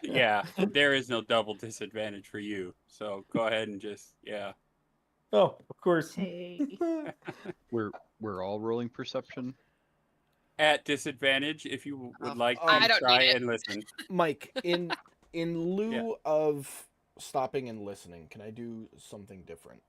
Speaker 1: yeah, there is no double disadvantage for you. So go ahead and just, yeah.
Speaker 6: Oh, of course.
Speaker 3: Hey.
Speaker 5: We're all rolling perception.
Speaker 1: At disadvantage, if you would like
Speaker 4: I
Speaker 1: to
Speaker 4: don't
Speaker 1: try
Speaker 4: need it.
Speaker 1: and listen.
Speaker 2: Mike, in lieu
Speaker 1: Yeah.
Speaker 2: of stopping and listening, can I do something different?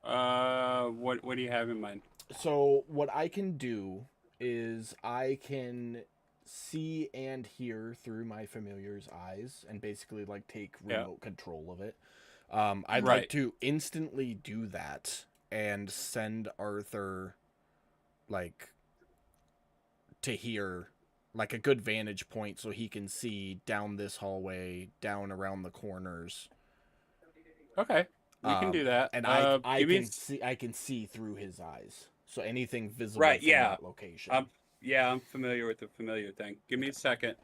Speaker 1: What do you have in mind?
Speaker 2: So what I can do is I can see and hear through my familiar's eyes and basically like take
Speaker 1: Yeah.
Speaker 2: remote control of it. I'd
Speaker 1: Right.
Speaker 2: like to instantly do that and send Arthur like to hear like a good vantage point so he can see down this hallway, down around the corners.
Speaker 1: Okay, you can do that.
Speaker 2: And
Speaker 1: Give me
Speaker 2: I can see through his eyes. So anything visible
Speaker 1: right.
Speaker 2: from
Speaker 1: Yeah.
Speaker 2: that location.
Speaker 1: I'm familiar with the familiar thing. Give me a second.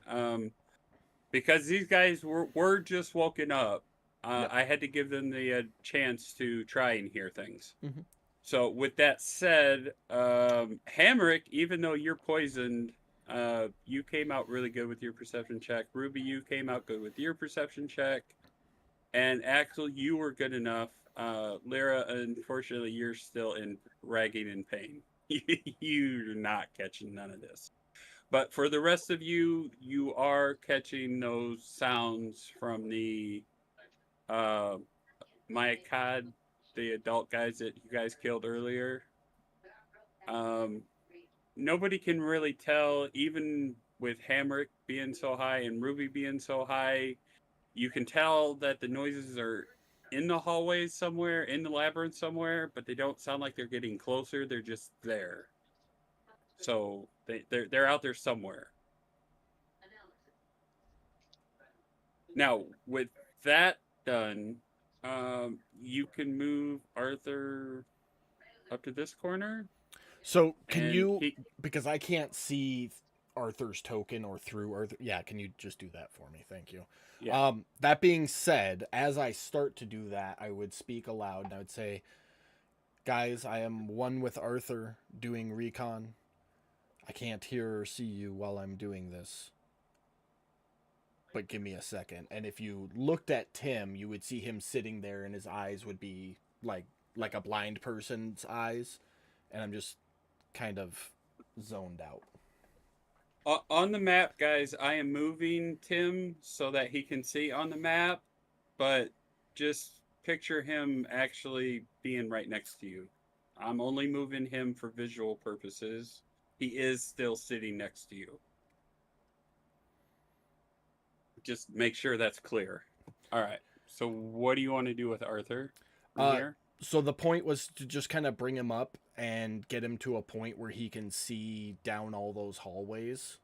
Speaker 1: Because these guys were just woken up.
Speaker 2: Yep.
Speaker 1: I had to give them the chance to try and hear things.
Speaker 2: Mhm.
Speaker 1: So with that said, Hamrick, even though you're poisoned, you came out really good with your perception check. Ruby, you came out good with your perception check. And Axel, you were good enough. Lyra, unfortunately, you're still in ragging in pain. You're not catching none of this. But for the rest of you, you are catching those sounds from the Myakad, the adult guys that you guys killed earlier. Nobody can really tell, even with Hamrick being so high and Ruby being so high, you can tell that the noises are in the hallways somewhere, in the labyrinth somewhere, but they don't sound like they're getting closer. They're just there. So they're out there somewhere. Now, with that done, you can move Arthur up to this corner.
Speaker 2: So can
Speaker 1: And
Speaker 2: you,
Speaker 1: he,
Speaker 2: because I can't see Arthur's token or through Arthur. Yeah, can you just do that for me? Thank you.
Speaker 1: yeah.
Speaker 2: That being said, as I start to do that, I would speak aloud and I would say, guys, I am one with Arthur doing recon. I can't hear or see you while I'm doing this. But give me a second. And if you looked at Tim, you would see him sitting there and his eyes would be like a blind person's eyes. And I'm just kind of zoned out.
Speaker 1: On the map, guys, I am moving Tim so that he can see on the map, but just picture him actually being right next to you. I'm only moving him for visual purposes. He is still sitting next to you. Just make sure that's clear. All right. So what do you want to do with Arthur from here?
Speaker 2: So the point was to just kind of bring him up and get him to a point where he can see down all those hallways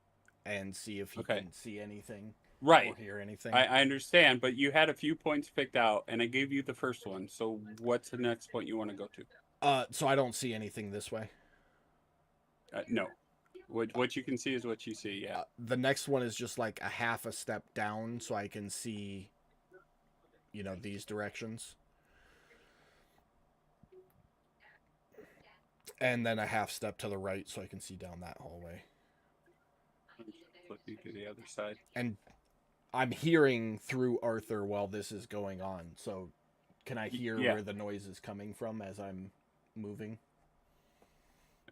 Speaker 2: and see if he can see anything
Speaker 1: Right.
Speaker 2: or hear anything.
Speaker 1: I understand, but you had a few points picked out, and I gave you the first one. So what's the next point you want to go to?
Speaker 2: So I don't see anything this way.
Speaker 1: No. What you can see is what you see, yeah.
Speaker 2: The next one is just like a half a step down so I can see, these directions. And then a half step to the right so I can see down that hallway.
Speaker 1: Flip you to the other side.
Speaker 2: And I'm hearing through Arthur while this is going on. So can I hear where the noise is coming from as I'm moving?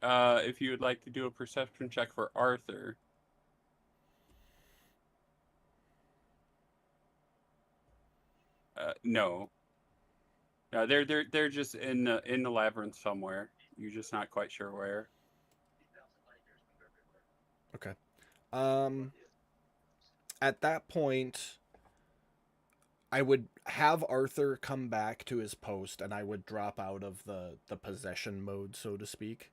Speaker 1: If you would like to do a perception check for Arthur. No. No, they're just in the labyrinth somewhere. You're just not quite sure where.
Speaker 2: Okay. At that point, I would have Arthur come back to his post, and I would drop out of the possession mode, so to speak,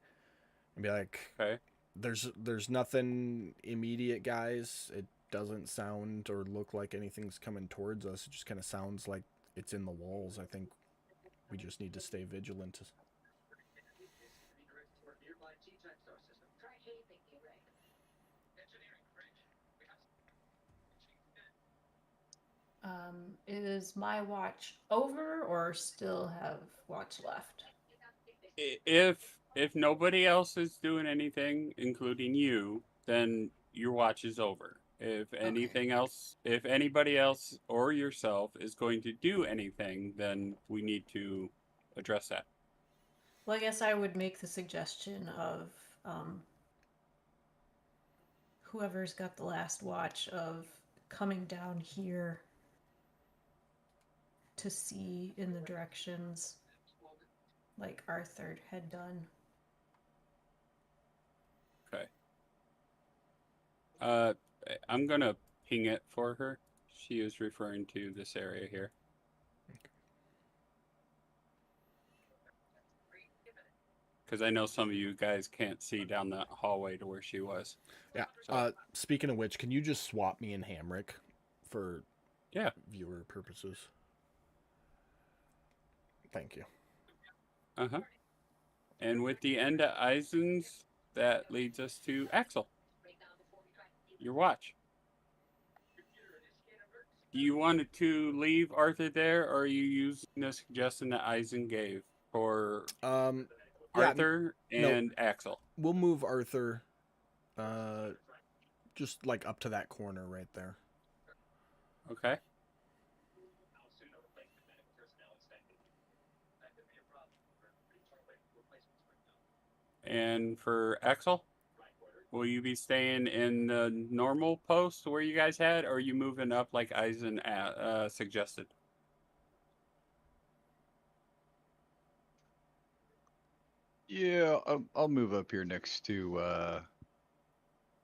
Speaker 2: and be like,
Speaker 1: Okay.
Speaker 2: "There's nothing immediate, guys. It doesn't sound or look like anything's coming towards us. It just kind of sounds like it's in the walls. I think we just need to stay vigilant."
Speaker 3: Is my watch over or still have watch left?
Speaker 1: If nobody else is doing anything, including you, then your watch is over. If anything else, if anybody else or yourself is going to do anything, then we need to address that.
Speaker 3: Well, I guess I would make the suggestion of whoever's got the last watch of coming down here to see in the directions like Arthur had done.
Speaker 1: Okay. I'm gonna ping it for her. She is referring to this area here. Because I know some of you guys can't see down that hallway to where she was.
Speaker 2: Yeah.
Speaker 1: So.
Speaker 2: Speaking of which, can you just swap me and Hamrick for viewer purposes? Thank you.
Speaker 1: Uh-huh. And with the end of Eisen's, that leads us to Axel. Your watch. Do you want to leave Arthur there, or are you using the suggestion that Eisen gave for Arthur and Axel?
Speaker 2: We'll move Arthur just like up to that corner right there.
Speaker 1: Okay. And for Axel, will you be staying in the normal post where you guys had, or are you moving up like Eisen suggested?
Speaker 5: Yeah, I'll move up here next to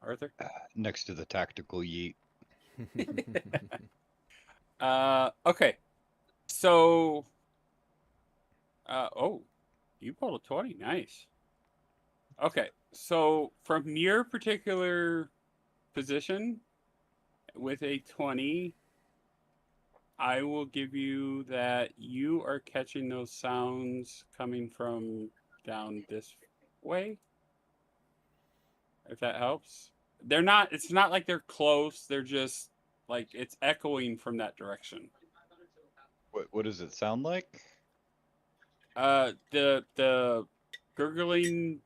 Speaker 1: Arthur?
Speaker 5: Next to the tactical yeet.
Speaker 1: Okay. So, oh, you pulled a 20. Nice. Okay. So, from your particular position with a 20, I will give you that you are catching those sounds coming from down this way. If that helps. They're not, it's not like they're close. They're just like it's echoing from that direction.
Speaker 5: What does it sound like?
Speaker 1: The gurgling,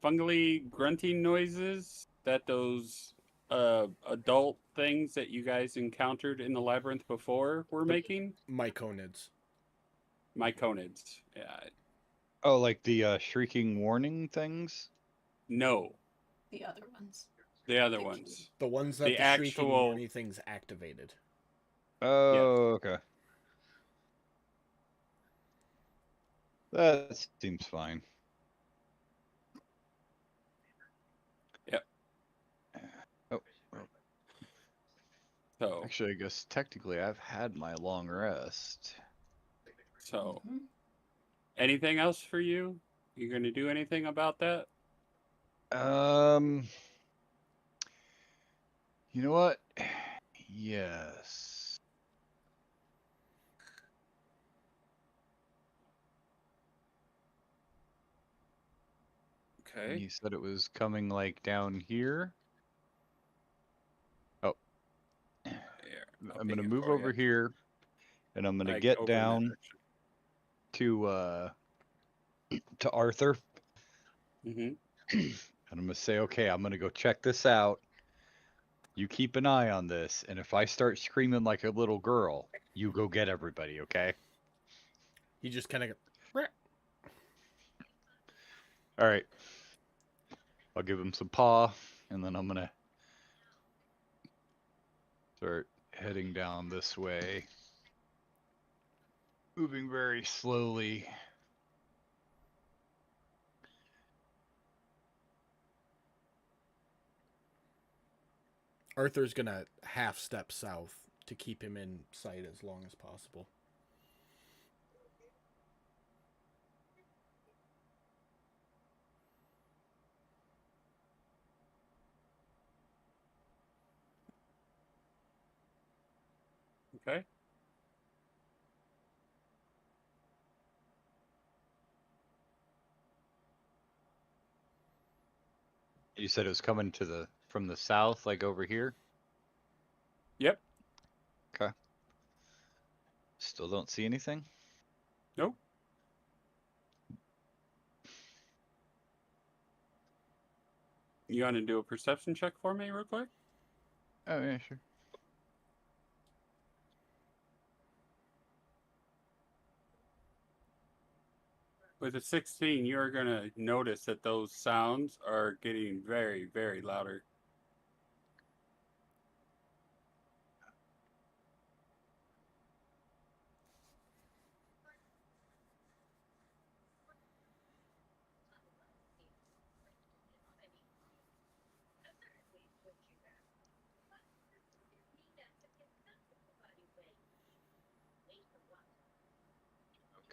Speaker 1: fungally grunting noises that those adult things that you guys encountered in the labyrinth before were making.
Speaker 2: Myconids.
Speaker 1: Myconids. Yeah.
Speaker 5: Oh, like the shrieking warning things?
Speaker 1: No.
Speaker 3: The other ones.
Speaker 1: The other ones.
Speaker 2: The ones that
Speaker 1: the
Speaker 2: shrieking
Speaker 1: actual
Speaker 2: warning things activated.
Speaker 5: Oh, okay. That seems fine.
Speaker 1: Yep.
Speaker 5: Oh.
Speaker 1: So
Speaker 5: actually, I guess technically I've had my long rest.
Speaker 1: So anything else for you? You going to do anything about that?
Speaker 5: You know what? Yes.
Speaker 1: Okay.
Speaker 5: You said it was coming like down here. Oh. I'm going to move over here and I'm going to get down to Arthur.
Speaker 1: Mm-hmm.
Speaker 5: And I'm going to say, okay, I'm going to go check this out. You keep an eye on this, and if I start screaming like a little girl, you go get everybody, okay?
Speaker 2: He just kind of...
Speaker 5: All right. I'll give him some paw, and then I'm going to start heading down this way. moving very slowly.
Speaker 2: Arthur's gonna half step south to keep him in sight as long as possible.
Speaker 1: Okay.
Speaker 5: You said it was coming from the south, like over here?
Speaker 1: Yep.
Speaker 5: Okay. Still don't see anything?
Speaker 1: Nope. You want to do a perception check for me real quick?
Speaker 5: Oh, yeah, sure.
Speaker 1: With a 16, you're going to notice that those sounds are getting very, very louder.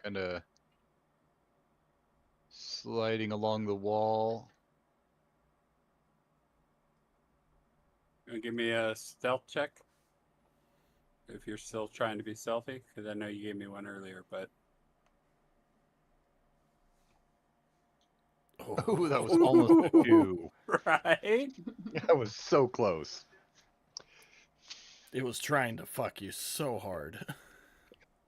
Speaker 5: Kind of sliding along the wall.
Speaker 1: Give me a stealth check. If you're still trying to be stealthy, because I know you gave me one earlier, but...
Speaker 5: Oh, that was almost a 2.
Speaker 1: Right?
Speaker 5: That was so close.
Speaker 2: It was trying to fuck you so hard.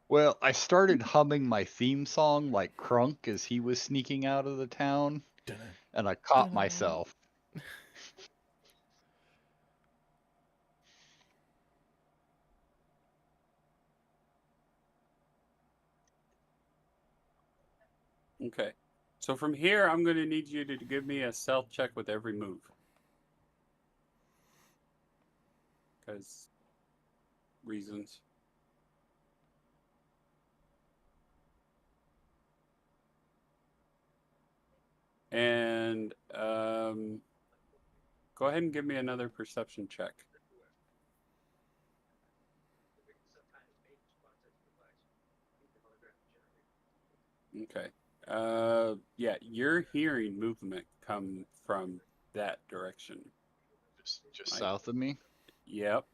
Speaker 5: Well, I started humming my theme song like Crunk as he was sneaking out of the town, and I caught myself.
Speaker 1: Okay. So from here, I'm going to need you to give me a stealth check with every move. Because reasons. And go ahead and give me another perception check. Okay. Yeah, you're hearing movement come from that direction.
Speaker 5: Just
Speaker 1: Right.
Speaker 5: south of me?
Speaker 1: Yep.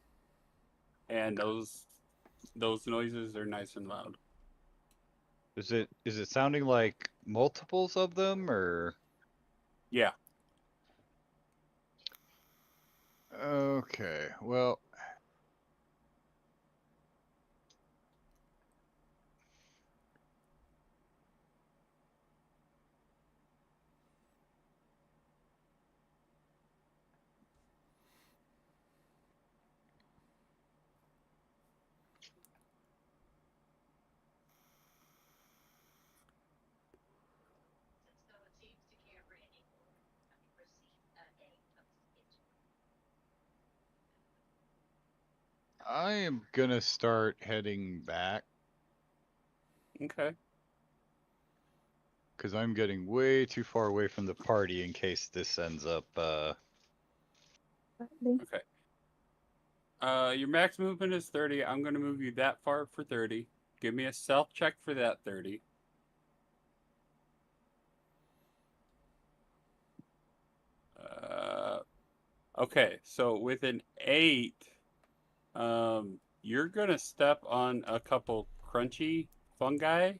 Speaker 1: And those noises are nice and loud.
Speaker 5: Is it sounding like multiples of them, or?
Speaker 1: Yeah.
Speaker 5: Okay, well, I am gonna start heading back
Speaker 1: Okay.
Speaker 5: because I'm getting way too far away from the party in case this ends up.
Speaker 1: Okay. Your max movement is 30. I'm going to move you that far for 30. Give me a stealth check for that 30. Okay, so with an 8, you're going to step on a couple crunchy fungi.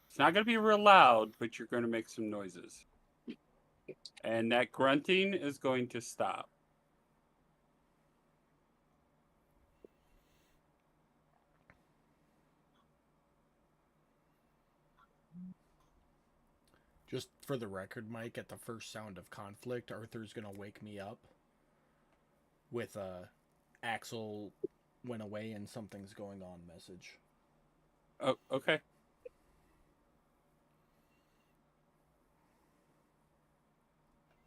Speaker 1: It's not going to be real loud, but you're going to make some noises. And that grunting is going to stop.
Speaker 2: Just for the record, Mike, at the first sound of conflict, Arthur's gonna wake me up with a Axel went away and something's going on message.
Speaker 1: Oh, okay.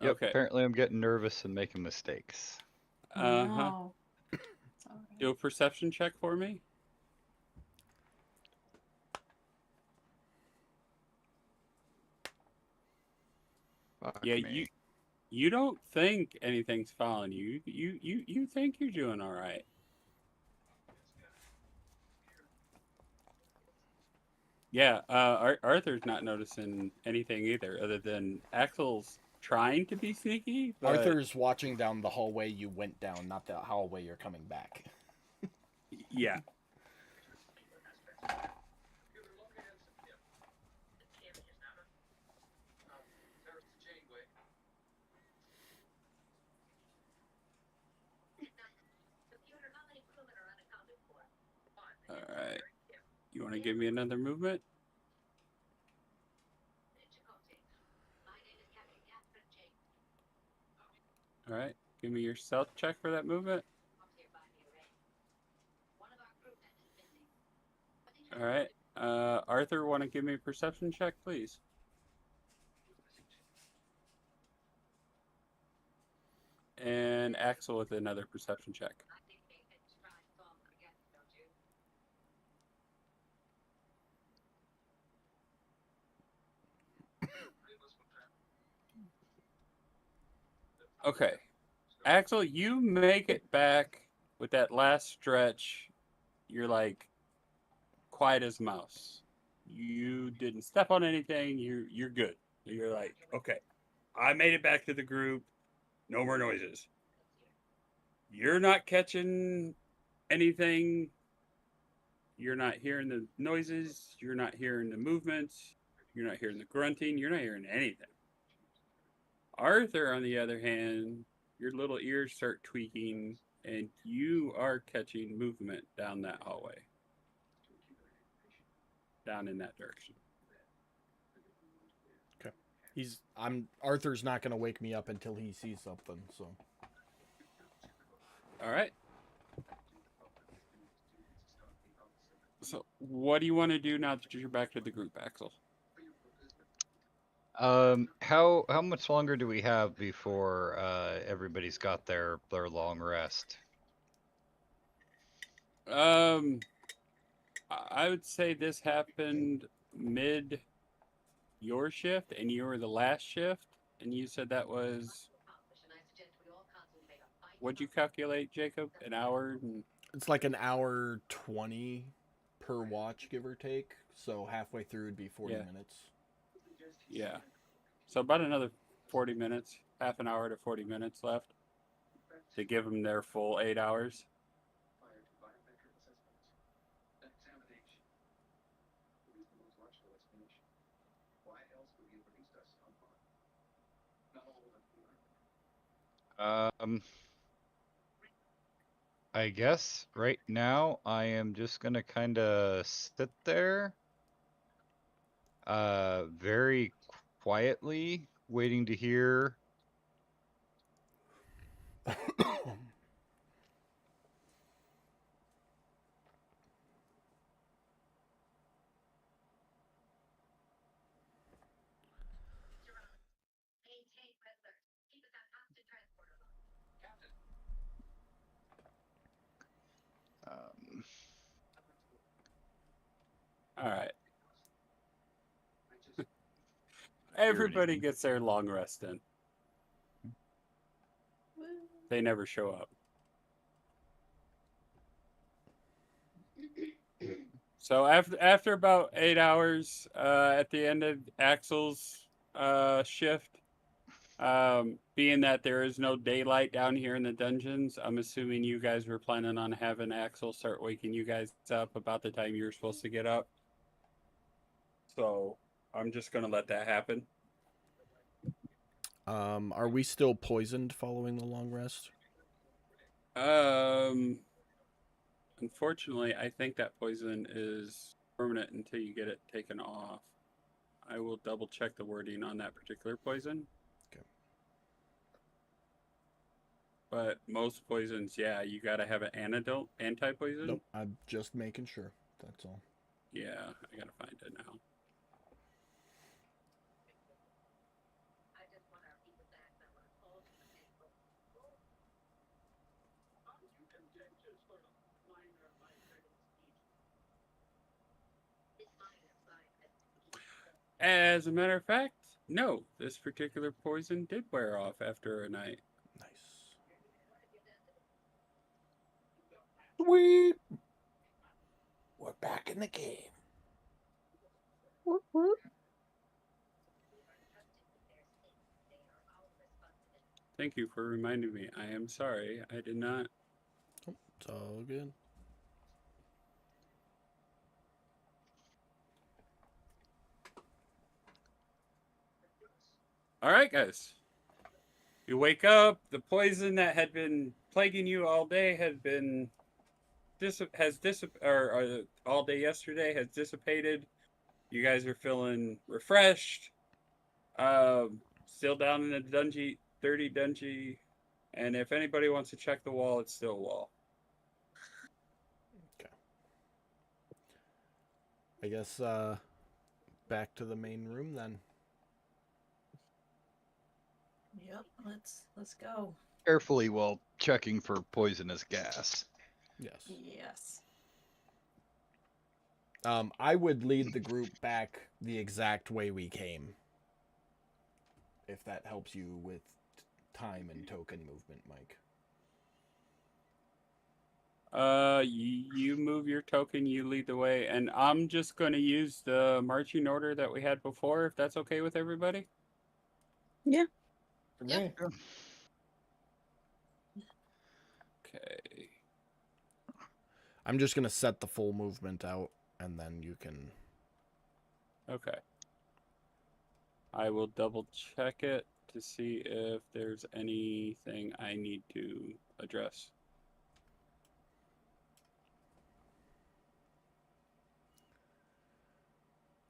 Speaker 5: Yep.
Speaker 1: Okay.
Speaker 5: Apparently, I'm getting nervous and making mistakes.
Speaker 1: Uh-huh.
Speaker 3: No. It's all right.
Speaker 1: Do a perception check for me.
Speaker 5: Fuck
Speaker 1: Yeah,
Speaker 5: me.
Speaker 1: you don't think anything's following you. You think you're doing all right. Yeah, Arthur's not noticing anything either, other than Axel's trying to be sneaky, but
Speaker 2: Arthur's watching down the hallway you went down, not the hallway you're coming back.
Speaker 1: yeah. All right. You want to give me another movement? All right. Give me your stealth check for that movement. All right. Arthur, want to give me a perception check, please? And Axel with another perception check. Okay. Axel, you make it back with that last stretch. You're like quiet as a mouse. You didn't step on anything. You're good. You're like, okay, I made it back to the group. No more noises. You're not catching anything. You're not hearing the noises. You're not hearing the movements. You're not hearing the grunting. You're not hearing anything. Arthur, on the other hand, your little ears start tweaking and you are catching movement down that hallway, down in that direction.
Speaker 2: Okay. Arthur's not gonna wake me up until he sees something, so.
Speaker 1: All right. So, what do you want to do now that you're back to the group, Axel?
Speaker 5: How much longer do we have before everybody's got their long rest?
Speaker 1: I would say this happened mid your shift, and you were the last shift, and you said that was. What'd you calculate, Jacob? An hour?
Speaker 2: It's like an hour 20 per watch, give or take. So halfway through would be 40
Speaker 1: Yeah.
Speaker 2: minutes.
Speaker 1: Yeah. So about another 40 minutes, half an hour to 40 minutes left to give them their full 8 hours.
Speaker 5: Um, I guess right now I am just gonna kind of sit there, very quietly, waiting to hear. Um,
Speaker 1: All right. Everybody gets their long rest in. They never show up. So after about 8 hours, at the end of Axel's shift, being that there is no daylight down here in the dungeons, I'm assuming you guys were planning on having Axel start waking you guys up about the time you were supposed to get up. So I'm just gonna let that happen.
Speaker 2: Are we still poisoned following the long rest?
Speaker 1: Unfortunately, I think that poison is permanent until you get it taken off. I will double check the wording on that particular poison.
Speaker 2: Okay.
Speaker 1: But most poisons, yeah, you gotta have an antidote, anti-poison.
Speaker 2: Nope, I'm just making sure. That's all.
Speaker 1: Yeah, I gotta find it now. As a matter of fact, No, this particular poison did wear off after a night.
Speaker 2: Nice.
Speaker 6: Sweet.
Speaker 2: We're back in the game.
Speaker 7: Whoop, whoop.
Speaker 1: Thank you for reminding me. I am sorry. I did not.
Speaker 2: It's all good.
Speaker 1: All right, guys. You wake up. The poison that had been plaguing you all day had been all day yesterday has dissipated. You guys are feeling refreshed. Still down in the dungy, dirty dungy, and if anybody wants to check the wall, it's still a wall.
Speaker 2: Okay. I guess back to the main room then.
Speaker 3: Yep, let's go.
Speaker 5: Carefully while checking for poisonous gas.
Speaker 2: Yes.
Speaker 3: Yes.
Speaker 2: I would lead the group back the exact way we came. If that helps you with time and token movement, Mike.
Speaker 1: You move your token, you lead the way, and I'm just going to use the marching order that we had before, if that's okay with everybody.
Speaker 7: Yeah.
Speaker 6: For
Speaker 4: Yep.
Speaker 6: me.
Speaker 1: Okay.
Speaker 2: I'm just gonna set the full movement out, and then you can.
Speaker 1: Okay. I will double check it to see if there's anything I need to address.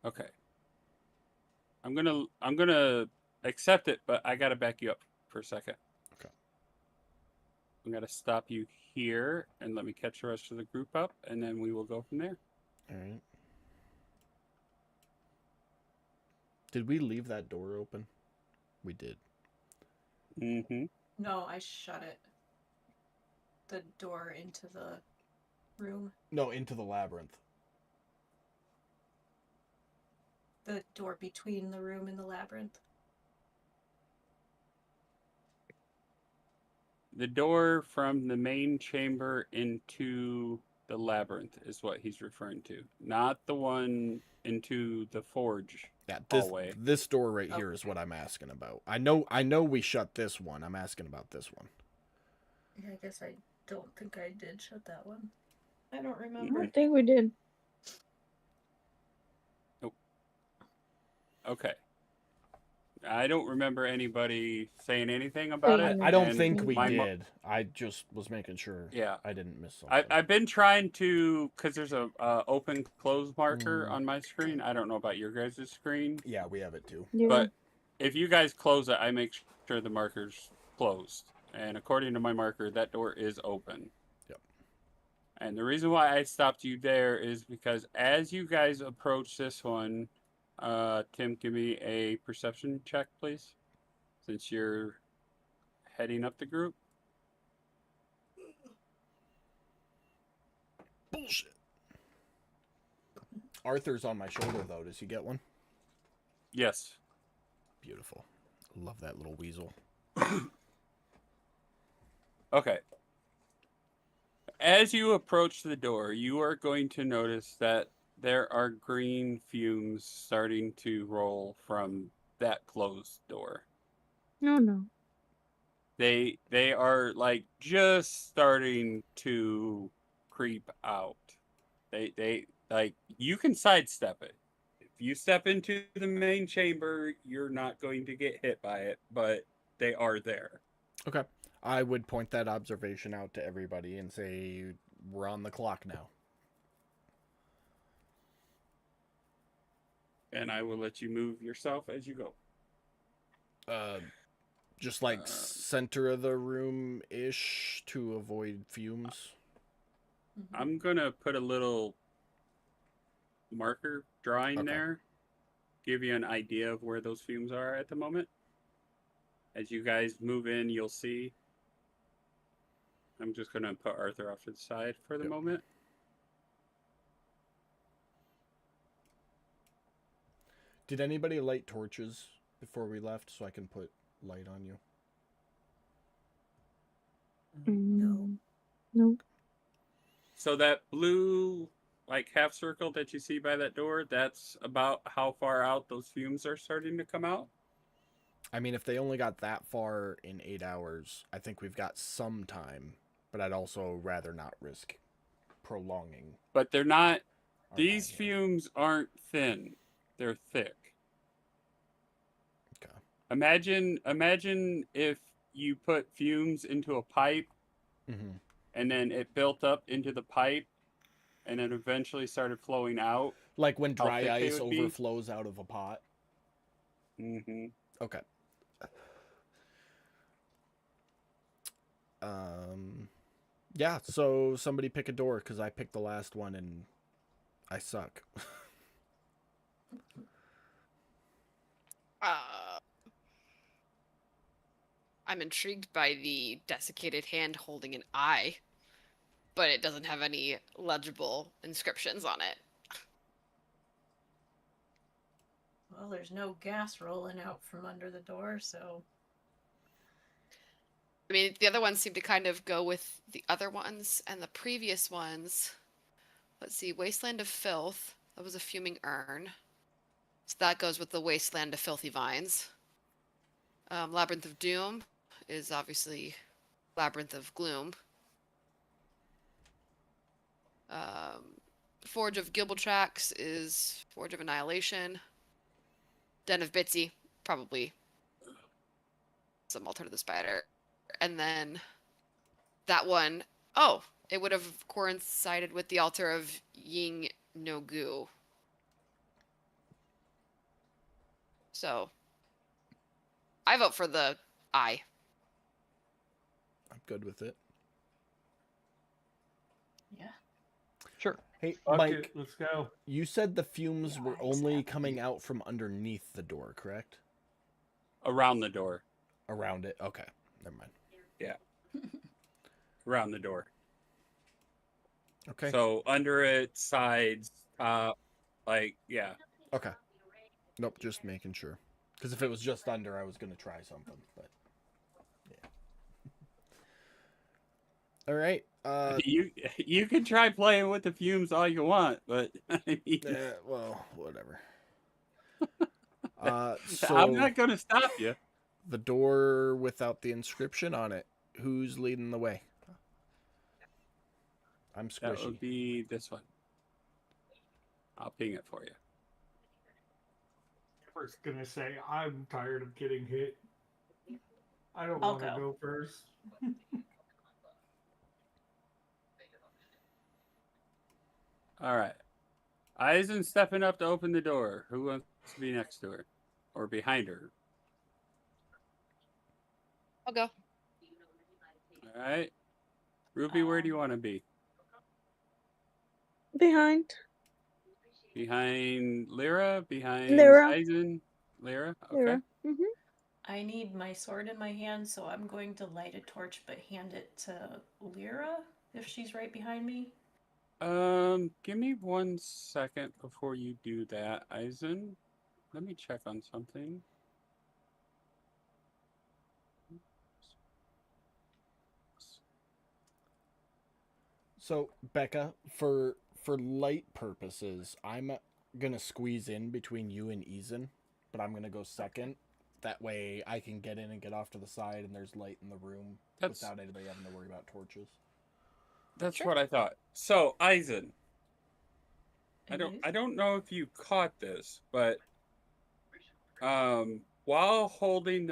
Speaker 1: Okay. I'm gonna accept it, but I gotta back you up for a second.
Speaker 2: Okay.
Speaker 1: I'm gonna stop you here and let me catch the rest of the group up, and then we will go from there.
Speaker 2: All right. Did we leave that door open? We did.
Speaker 1: Mm-hmm.
Speaker 3: No, I shut it. The door into the room.
Speaker 2: No, into the labyrinth.
Speaker 3: The door between the room and the labyrinth.
Speaker 1: The door from the main chamber into the labyrinth is what he's referring to, not the one into the forge.
Speaker 2: Yeah,
Speaker 1: hallway.
Speaker 2: this door right here is what I'm asking about. I know we shut this one. I'm asking about this one.
Speaker 3: Yeah, I guess I don't think I did shut that one. I don't
Speaker 7: I
Speaker 3: remember.
Speaker 7: don't think we did.
Speaker 1: Okay. I don't remember anybody saying anything about it.
Speaker 2: I don't
Speaker 1: and
Speaker 2: think we
Speaker 1: my
Speaker 2: did. I just was making sure.
Speaker 1: Yeah.
Speaker 2: I didn't miss something.
Speaker 1: I've been trying to, because there's a open close marker
Speaker 2: Mm.
Speaker 1: on my screen. I don't know about your guys' screen,
Speaker 2: Yeah, we have it too.
Speaker 7: Yeah.
Speaker 1: but if you guys close it, I make sure the marker's closed. And according to my marker, that door is open.
Speaker 2: Yep.
Speaker 1: And the reason why I stopped you there is because as you guys approach this one, Tim, give me a perception check, please, since you're heading up the group.
Speaker 2: Bullshit. Arthur's on my shoulder though. Does he get one?
Speaker 1: Yes.
Speaker 2: Beautiful. Love that little weasel.
Speaker 1: Okay. As you approach the door, you are going to notice that there are green fumes starting to roll from that closed door.
Speaker 7: No.
Speaker 1: They are like just starting to creep out. They like, you can sidestep it. If you step into the main chamber, you're not going to get hit by it, but they are there.
Speaker 2: Okay. I would point that observation out to everybody and say we're on the clock now.
Speaker 1: And I will let you move yourself as you go.
Speaker 2: Just like center of the room ish to avoid fumes.
Speaker 1: I'm gonna put a little marker drawing
Speaker 2: Okay.
Speaker 1: there, give you an idea of where those fumes are at the moment. As you guys move in, you'll see. I'm just gonna put Arthur off to the side for the
Speaker 2: Yep.
Speaker 1: moment.
Speaker 2: Did anybody light torches before we left so I can put light on you?
Speaker 3: No.
Speaker 7: Nope.
Speaker 1: So that blue, like, half circle that you see by that door, that's about how far out those fumes are starting to come out?
Speaker 2: I mean, if they only got that far in 8 hours, I think we've got some time, but I'd also rather not risk prolonging
Speaker 1: But they're not,
Speaker 2: our
Speaker 1: these
Speaker 2: time here.
Speaker 1: fumes aren't thin. They're thick.
Speaker 2: Okay.
Speaker 1: Imagine if you put fumes into a pipe
Speaker 2: Mm-hmm.
Speaker 1: and then it built up into the pipe and then eventually started flowing out.
Speaker 2: Like when
Speaker 1: How
Speaker 2: dry
Speaker 1: thick they
Speaker 2: ice
Speaker 1: would be?
Speaker 2: overflows out of a pot.
Speaker 1: Mm-hmm.
Speaker 2: Okay. Yeah, so somebody pick a door because I picked the last one and I suck.
Speaker 4: I'm intrigued by the desiccated hand holding an eye, but it doesn't have any legible inscriptions on it.
Speaker 3: Well, there's no gas rolling out from under the door, so
Speaker 4: I mean, the other ones seem to kind of go with the other ones and the previous ones. Let's see, Wasteland of Filth. That was a fuming urn. So that goes with the Wasteland of Filthy Vines. Labyrinth of Doom is obviously Labyrinth of Gloom. Forge of Gibbletrax is Forge of Annihilation. Den of Bitsy, probably some altar to the spider. And then that one, oh, it would have coincided with the altar of Ying no Gu. So I vote for the eye.
Speaker 2: I'm good with it.
Speaker 3: yeah.
Speaker 5: Sure.
Speaker 2: Hey,
Speaker 6: Fuck
Speaker 2: Mike,
Speaker 6: it, let's go.
Speaker 2: you said the fumes were
Speaker 3: Eyes
Speaker 2: only
Speaker 3: have
Speaker 2: coming
Speaker 3: to-
Speaker 2: out from underneath the door, correct?
Speaker 1: Around the door.
Speaker 2: Around it? Okay, never mind.
Speaker 1: Around the door.
Speaker 2: Okay.
Speaker 1: So under it, sides, top, like, yeah.
Speaker 2: Okay. Nope, just making sure. Because if it was just under, I was going to try something, but yeah. All right.
Speaker 1: You can try playing with the fumes all you want, but I mean,
Speaker 2: Well, whatever.
Speaker 1: I'm
Speaker 2: So
Speaker 1: not going to stop you.
Speaker 2: the door without the inscription on it. Who's leading the way? I'm
Speaker 1: That
Speaker 2: squishy.
Speaker 1: would be this one. I'll ping it for you.
Speaker 6: First gonna say I'm tired of getting hit. I don't
Speaker 3: I'll
Speaker 6: want to
Speaker 3: go.
Speaker 6: go first.
Speaker 1: All right. Eisen's stepping up to open the door. Who wants to be next to her? Or behind her?
Speaker 4: I'll go.
Speaker 1: All right. Ruby, where do you want to be?
Speaker 7: Behind.
Speaker 1: Behind Lyra? Behind
Speaker 7: Lyra.
Speaker 1: Eisen? Lyra? Okay.
Speaker 7: Lyra. Mm-hmm.
Speaker 3: I need my sword in my hand, so I'm going to light a torch but hand it to Lyra if she's right behind me.
Speaker 1: Give me 1 second before you do that, Eisen. Let me check on something.
Speaker 2: So, Becca, for light purposes, I'm gonna squeeze in between you and Eason, but I'm gonna go second. That way, I can get in and get off to the side, and there's light in the room without anybody having to worry about torches.
Speaker 1: That's
Speaker 4: Sure.
Speaker 1: what I thought. So, Eisen, I
Speaker 3: Yes.
Speaker 1: don't know if you caught this, but while holding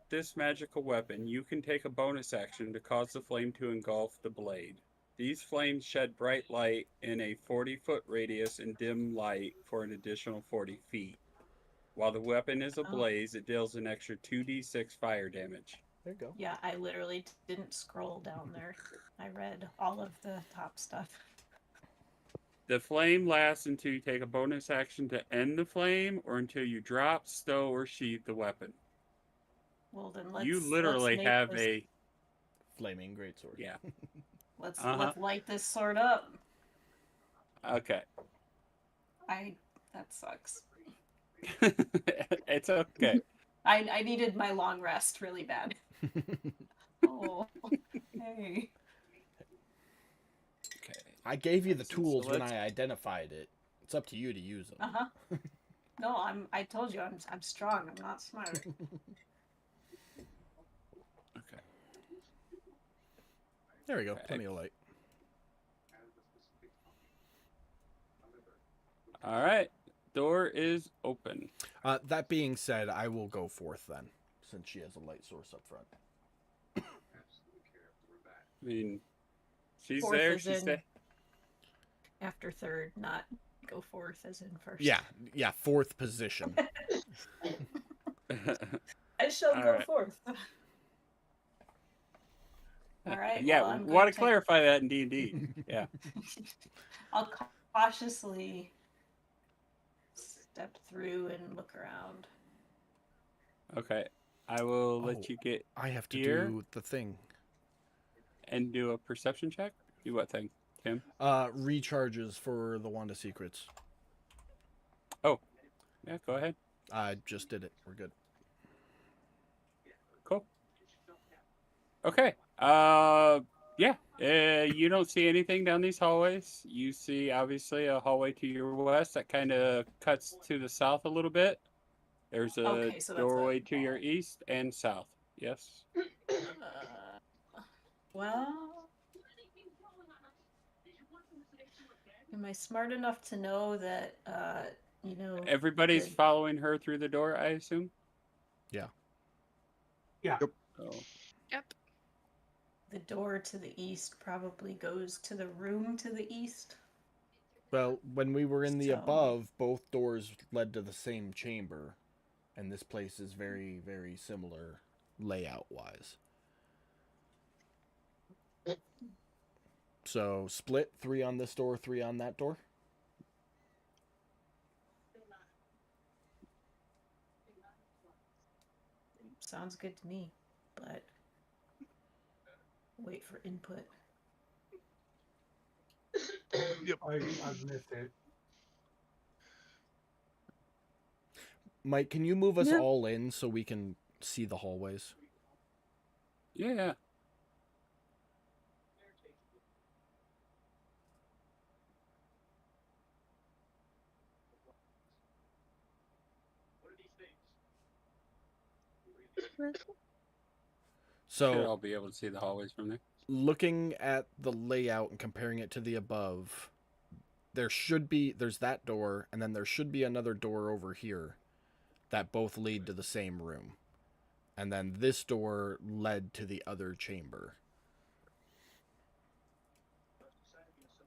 Speaker 1: this magical weapon, you can take a bonus action to cause the flame to engulf the blade. These flames shed bright light in a 40-foot radius and dim light for an additional 40 feet. While the weapon is ablaze, it deals an extra 2d6 fire damage.
Speaker 2: There you go.
Speaker 3: Yeah, I literally didn't scroll down there. I read all of the top stuff.
Speaker 1: The flame lasts until you take a bonus action to end the flame or until you drop, stow, or sheath the weapon.
Speaker 3: Well, then let's.
Speaker 1: You literally
Speaker 3: let's make
Speaker 1: have
Speaker 3: this,
Speaker 1: a...
Speaker 2: Flaming greatsword.
Speaker 1: Yeah.
Speaker 3: Let's
Speaker 1: Uh-huh.
Speaker 3: light this sword up.
Speaker 1: Okay.
Speaker 3: That sucks.
Speaker 1: It's okay.
Speaker 3: I needed my long rest really bad. Oh, hey.
Speaker 1: Okay.
Speaker 2: I gave you the
Speaker 1: So
Speaker 2: tools when
Speaker 1: let's-
Speaker 2: I identified it. It's up to you to use them.
Speaker 3: No, I told you I'm strong. I'm not smart.
Speaker 1: Okay.
Speaker 2: There we go.
Speaker 1: Okay.
Speaker 2: Plenty of light.
Speaker 1: All right. Door is open.
Speaker 2: That being said, I will go fourth then, since she has a light source up front.
Speaker 1: I mean, she's
Speaker 3: Fourth
Speaker 1: there.
Speaker 3: is
Speaker 1: She's
Speaker 3: in
Speaker 1: there.
Speaker 3: after third, not go fourth as in first.
Speaker 2: Yeah, fourth position.
Speaker 3: I shall
Speaker 1: All
Speaker 3: go
Speaker 1: right.
Speaker 3: fourth. All right.
Speaker 1: Yeah,
Speaker 3: well, I'm
Speaker 1: want
Speaker 3: going
Speaker 1: to clarify that in D&D. Yeah.
Speaker 3: I'll cautiously step through and look around.
Speaker 1: Okay. I will let
Speaker 2: Oh.
Speaker 1: you get
Speaker 2: I have to
Speaker 1: Here?
Speaker 2: do the thing.
Speaker 1: and do a perception check. Do what thing, Tim?
Speaker 2: Recharges for the Wand of Secrets.
Speaker 1: Yeah, go ahead.
Speaker 2: I just did it. We're good.
Speaker 1: Cool. Okay. Yeah. You don't see anything down these hallways. You see, obviously, a hallway to your west that kind of cuts to the south a little bit. There's a
Speaker 3: Okay, so that's
Speaker 1: doorway to your east and south. Yes.
Speaker 3: Well, am I smart enough to know that
Speaker 1: Everybody's
Speaker 3: the-
Speaker 1: following her through the door, I assume.
Speaker 6: Yeah.
Speaker 1: Oh.
Speaker 4: Yep.
Speaker 3: the door to the east probably goes to the room to the east?
Speaker 2: Well, when we were in the
Speaker 3: So-
Speaker 2: above, both doors led to the same chamber, and this place is very, very similar layout-wise. So, split 3 on this door, 3 on that door.
Speaker 3: Sounds good to me, but wait for input.
Speaker 6: I've missed it.
Speaker 2: Mike, can you move us
Speaker 7: Yeah.
Speaker 2: all in so we can see the hallways?
Speaker 1: Yeah.
Speaker 2: So,
Speaker 1: Sure, I'll be able to see the hallways from there.
Speaker 2: looking at the layout and comparing it to the above, there's that door, and then there should be another door over here that both lead to the same room. And then this door led to the other chamber.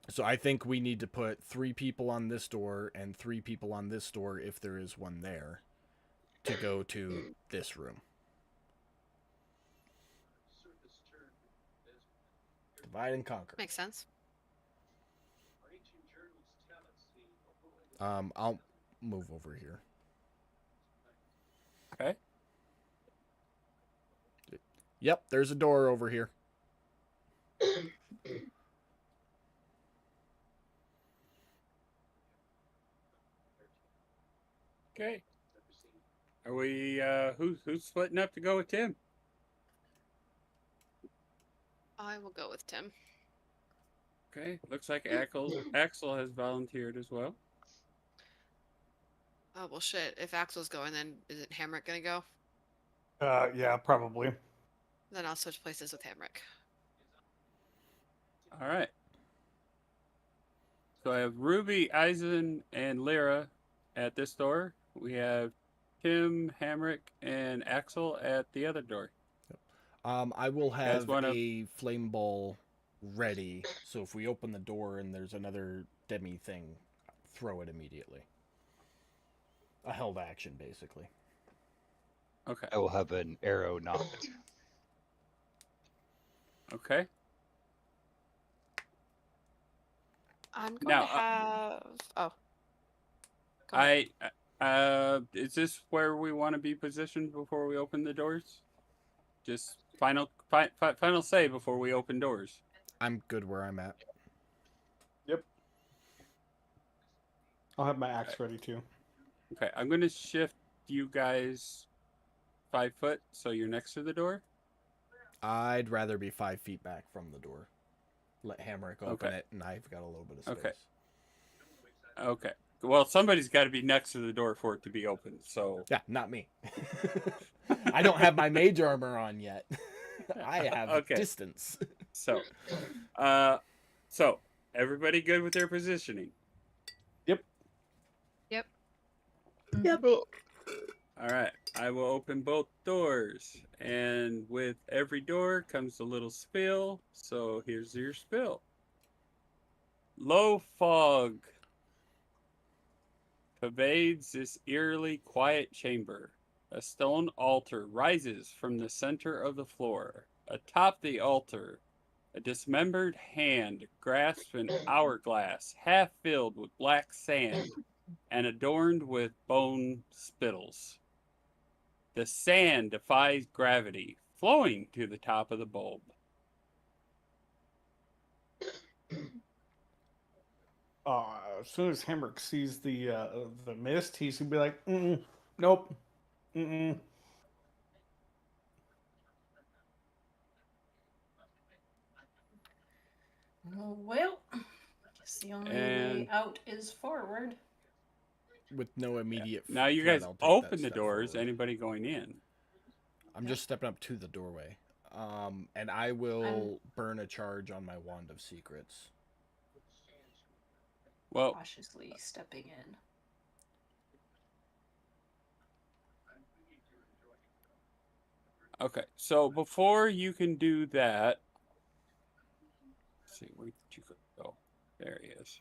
Speaker 2: So I think we need to put 3 people on this door and 3 people on this door, if there is one there, to go to this room. Divide and conquer.
Speaker 4: Makes sense.
Speaker 2: I'll move over here.
Speaker 1: Okay.
Speaker 2: Yep, there's a door over here.
Speaker 1: Okay. Are we? Who's splitting up to go with Tim?
Speaker 4: I will go with Tim.
Speaker 1: Okay. Looks like Axel has volunteered as well.
Speaker 4: Oh well, shit. If Axel's going, then isn't Hamrick gonna go?
Speaker 6: Yeah, probably.
Speaker 4: Then I'll switch places with Hamrick.
Speaker 1: All right. So I have Ruby, Eisen, and Lyra at this door. We have Tim, Hamrick, and Axel at the other door.
Speaker 2: I will have
Speaker 1: wanna-
Speaker 2: a flame ball ready, so if we open the door and there's another demi thing, throw it immediately. A held action, basically.
Speaker 1: Okay.
Speaker 5: I will have an arrow knocked.
Speaker 1: Okay.
Speaker 4: I'm going
Speaker 1: Now,
Speaker 4: to have. Oh. Go ahead.
Speaker 1: Is this where we want to be positioned before we open the doors? Just final say before we open doors.
Speaker 2: I'm good where I'm at.
Speaker 6: Yep. I'll have my axe ready too.
Speaker 1: Okay, I'm gonna shift you guys 5 foot, so you're next to the door?
Speaker 2: I'd rather be 5 feet back from the door. Let Hamrick open
Speaker 1: Okay.
Speaker 2: it, and I've got a little bit of space.
Speaker 1: Okay. Okay. Well, somebody's got to be next to the door for it to be open, so...
Speaker 2: Yeah, not me. I don't have my mage armor on yet. I have
Speaker 1: Okay.
Speaker 2: distance.
Speaker 1: So, everybody good with their positioning?
Speaker 4: Yep.
Speaker 7: Yep.
Speaker 1: All right, I will open both doors, and with every door comes a little spill. So here's your spill. Low fog pervades this eerily quiet chamber. A stone altar rises from the center of the floor. Atop the altar, a dismembered hand grasps an hourglass half filled with black sand and adorned with bone spittles. The sand defies gravity, flowing to the top of the bulb.
Speaker 6: As soon as Hamrick sees the mist, he's gonna be like, nope, mm-mm.
Speaker 3: Well, I guess the only way out is forward.
Speaker 2: With no immediate
Speaker 1: Now you
Speaker 2: threat,
Speaker 1: guys
Speaker 2: I'll take
Speaker 1: open
Speaker 2: that
Speaker 1: the
Speaker 2: step
Speaker 1: doors.
Speaker 2: forward.
Speaker 1: Anybody going in?
Speaker 2: I'm just stepping up to the doorway. And I will burn a charge on my Wand of Secrets.
Speaker 1: Well,
Speaker 3: Cautiously stepping in.
Speaker 1: okay. So before you can do that, let's see, where did you go? There he is.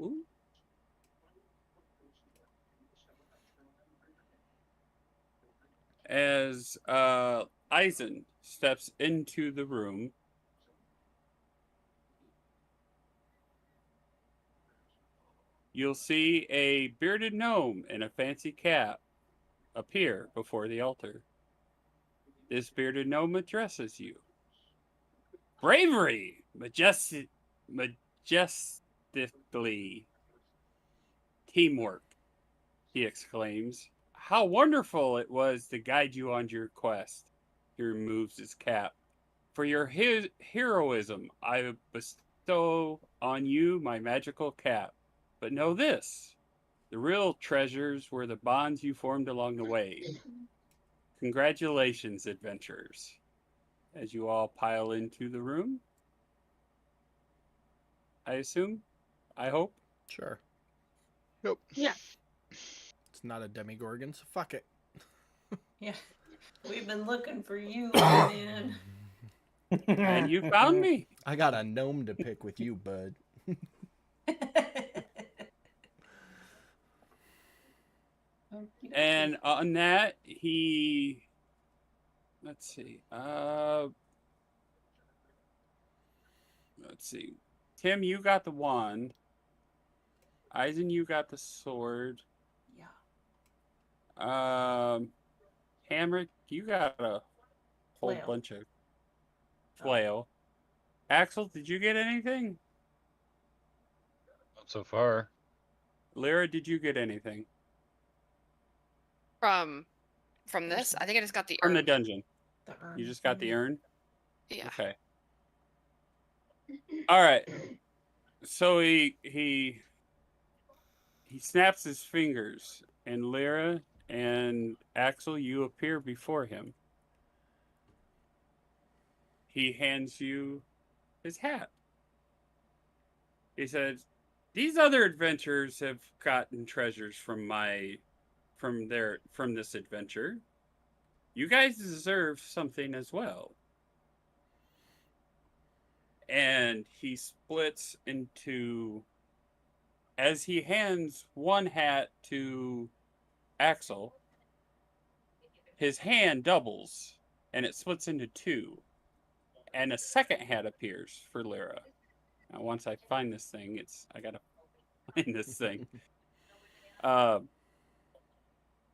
Speaker 1: Ooh. As Eisen steps into the room, you'll see a bearded gnome in a fancy cap appear before the altar. This bearded gnome addresses you. Bravery! Majestically. Teamwork, he exclaims. How wonderful it was to guide you on your quest. He removes his cap. For your heroism, I bestow on you my magical cap. But know this, the real treasures were the bonds you formed along the way. Congratulations, adventurers. As you all pile into the room, I assume? I hope?
Speaker 2: Sure.
Speaker 5: Yep.
Speaker 7: Yeah.
Speaker 2: It's not a Demigorgon, so fuck it.
Speaker 3: Yeah. We've been looking for you, man.
Speaker 1: And you found me.
Speaker 2: I got a gnome to pick with you, bud.
Speaker 1: And on that, let's see. Let's see. Tim, you got the wand. Eisen, you got the sword.
Speaker 3: Yeah.
Speaker 1: Hamrick, you got a whole
Speaker 3: Flail.
Speaker 1: bunch of flail. Axel, did you get anything?
Speaker 5: Not so far.
Speaker 1: Lyra, did you get anything
Speaker 4: From this, I think I just got the
Speaker 1: from the
Speaker 4: urn.
Speaker 1: dungeon?
Speaker 3: The urn.
Speaker 1: You just got the urn?
Speaker 4: Yeah.
Speaker 1: Okay. All right. So he snaps his fingers, and Lyra and Axel, you appear before him. He hands you his hat. He says, "These other adventurers have gotten treasures from this adventure. You guys deserve something as well." And he splits into, as he hands one hat to Axel, his hand doubles and it splits into two. And a second hat appears for Lyra. Now, once I find this thing, I gotta find this thing.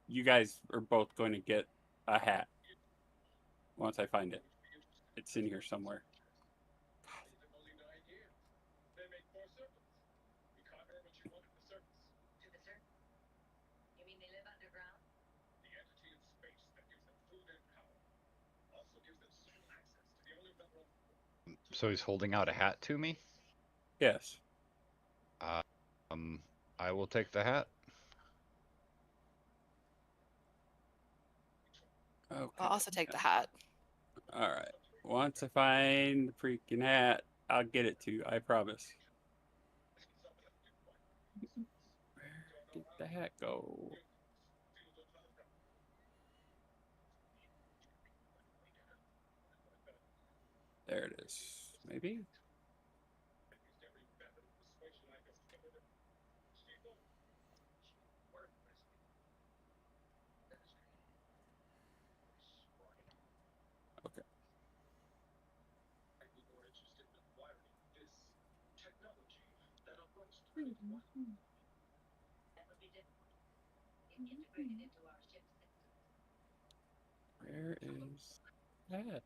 Speaker 1: You guys are both going to get a hat once I find it. It's in here somewhere.
Speaker 5: So he's holding out a hat to me.
Speaker 1: Yes.
Speaker 5: I will take the hat.
Speaker 1: Okay.
Speaker 4: I'll also take the hat.
Speaker 1: All right. Once I find the freaking hat, I'll get it to you. I promise. Where did the hat go? There it is. Maybe. Okay. Where is that?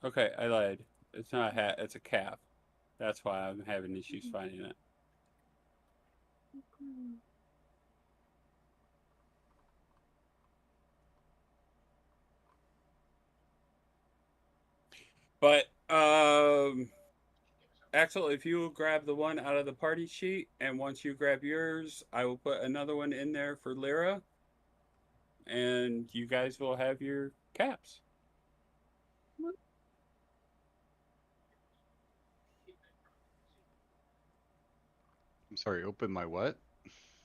Speaker 1: Okay, I lied. It's not a hat, it's a cap. That's why I'm having issues finding it. But Axel, if you will grab the one out of the party sheet, and once you grab yours, I will put another one in there for Lyra, and you guys will have your caps.
Speaker 5: I'm sorry, open my what?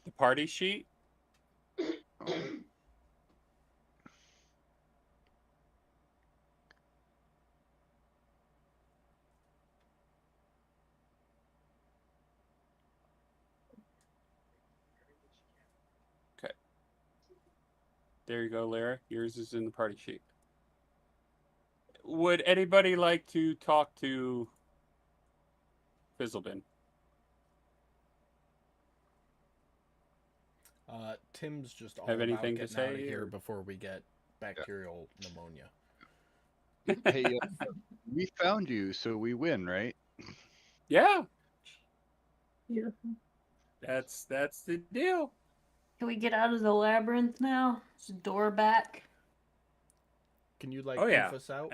Speaker 1: The party sheet.
Speaker 5: Oh.
Speaker 1: Okay. There you go, Lyra. Yours is in the party sheet. Would anybody like to talk to Fizzlebin?
Speaker 2: Tim's just all
Speaker 1: Have
Speaker 2: about
Speaker 1: anything to
Speaker 2: getting out of
Speaker 1: say,
Speaker 2: here
Speaker 1: or-
Speaker 2: before we get bacterial pneumonia.
Speaker 5: Hey, we found you, so we win, right?
Speaker 1: Yeah,
Speaker 7: Beautiful.
Speaker 1: that's the deal.
Speaker 3: Can we get out of the labyrinth now? Is the door back?
Speaker 2: Can you like
Speaker 1: Oh, yeah.
Speaker 2: poof us out?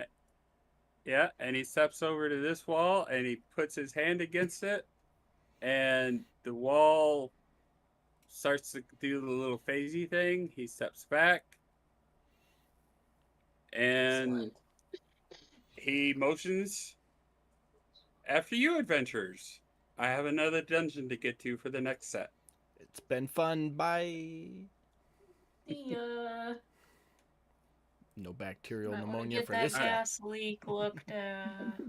Speaker 1: Yeah, and he steps over to this wall and he puts his hand against it, and the wall starts to do the little phasey thing. He steps back and
Speaker 3: Excellent.
Speaker 1: he motions after you, adventurers. I have another dungeon to get to for the next set.
Speaker 2: It's been fun. Bye.
Speaker 3: Yeah.
Speaker 2: No bacterial
Speaker 3: Might want to
Speaker 2: pneumonia
Speaker 3: get
Speaker 2: for
Speaker 3: that
Speaker 2: this guy.
Speaker 3: gas leak looked at.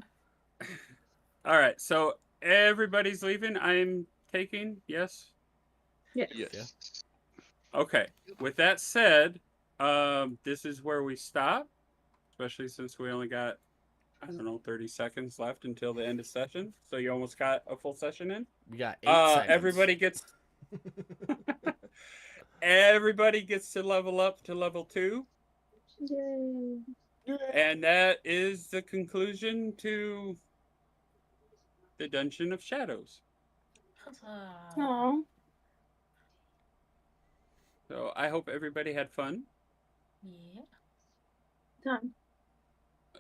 Speaker 1: All right, so everybody's leaving. I'm taking, yes?
Speaker 7: Yes.
Speaker 5: Yes.
Speaker 1: Okay. With that said, this is where we stop, especially since we only got, I don't know, 30 seconds left until the end of session. So you almost got a full session in.
Speaker 2: We got 8 seconds.
Speaker 1: Everybody gets to level up to level 2.
Speaker 7: Yay.
Speaker 1: And that is the conclusion to the Dungeon of Shadows.
Speaker 7: Aw.
Speaker 1: So I hope everybody had fun.
Speaker 3: Yeah.
Speaker 7: Done.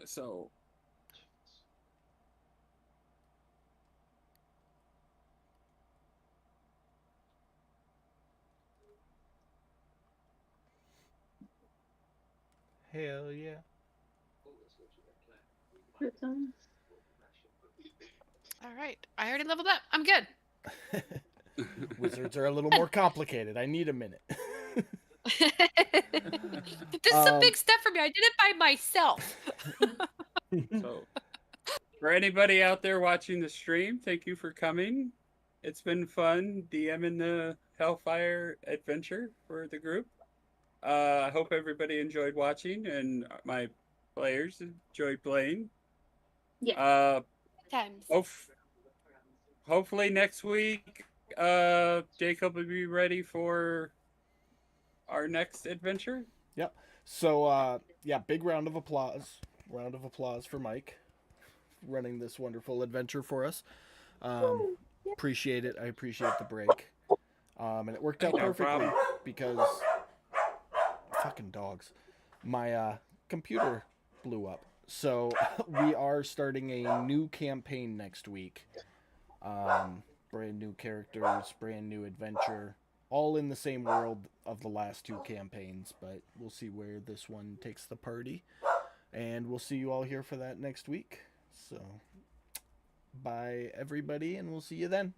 Speaker 1: So
Speaker 2: Hell yeah.
Speaker 7: Good time.
Speaker 4: All right. I already leveled up. I'm good.
Speaker 2: Wizards are a little more complicated. I need a minute.
Speaker 4: This is a big step for me. I did it by myself.
Speaker 1: So, for anybody out there watching the stream, thank you for coming. It's been fun DMing the Hellfire adventure for the group. I hope everybody enjoyed watching and my players enjoyed playing.
Speaker 7: Yeah.
Speaker 4: Times.
Speaker 1: Hopefully next week, Jacob will be ready for our next adventure.
Speaker 2: Yep. So, yeah, big round of applause. Round of applause for Mike running this wonderful adventure for us. Appreciate it. I appreciate the break. And it worked out
Speaker 1: No
Speaker 2: perfectly
Speaker 1: problem.
Speaker 2: because fucking dogs. My computer blew up. So we are starting a new campaign next week. Brand new characters, brand new adventure, all in the same world of the last two campaigns, but we'll see where this one takes the party. And we'll see you all here for that next week. So, bye everybody, and we'll see you then.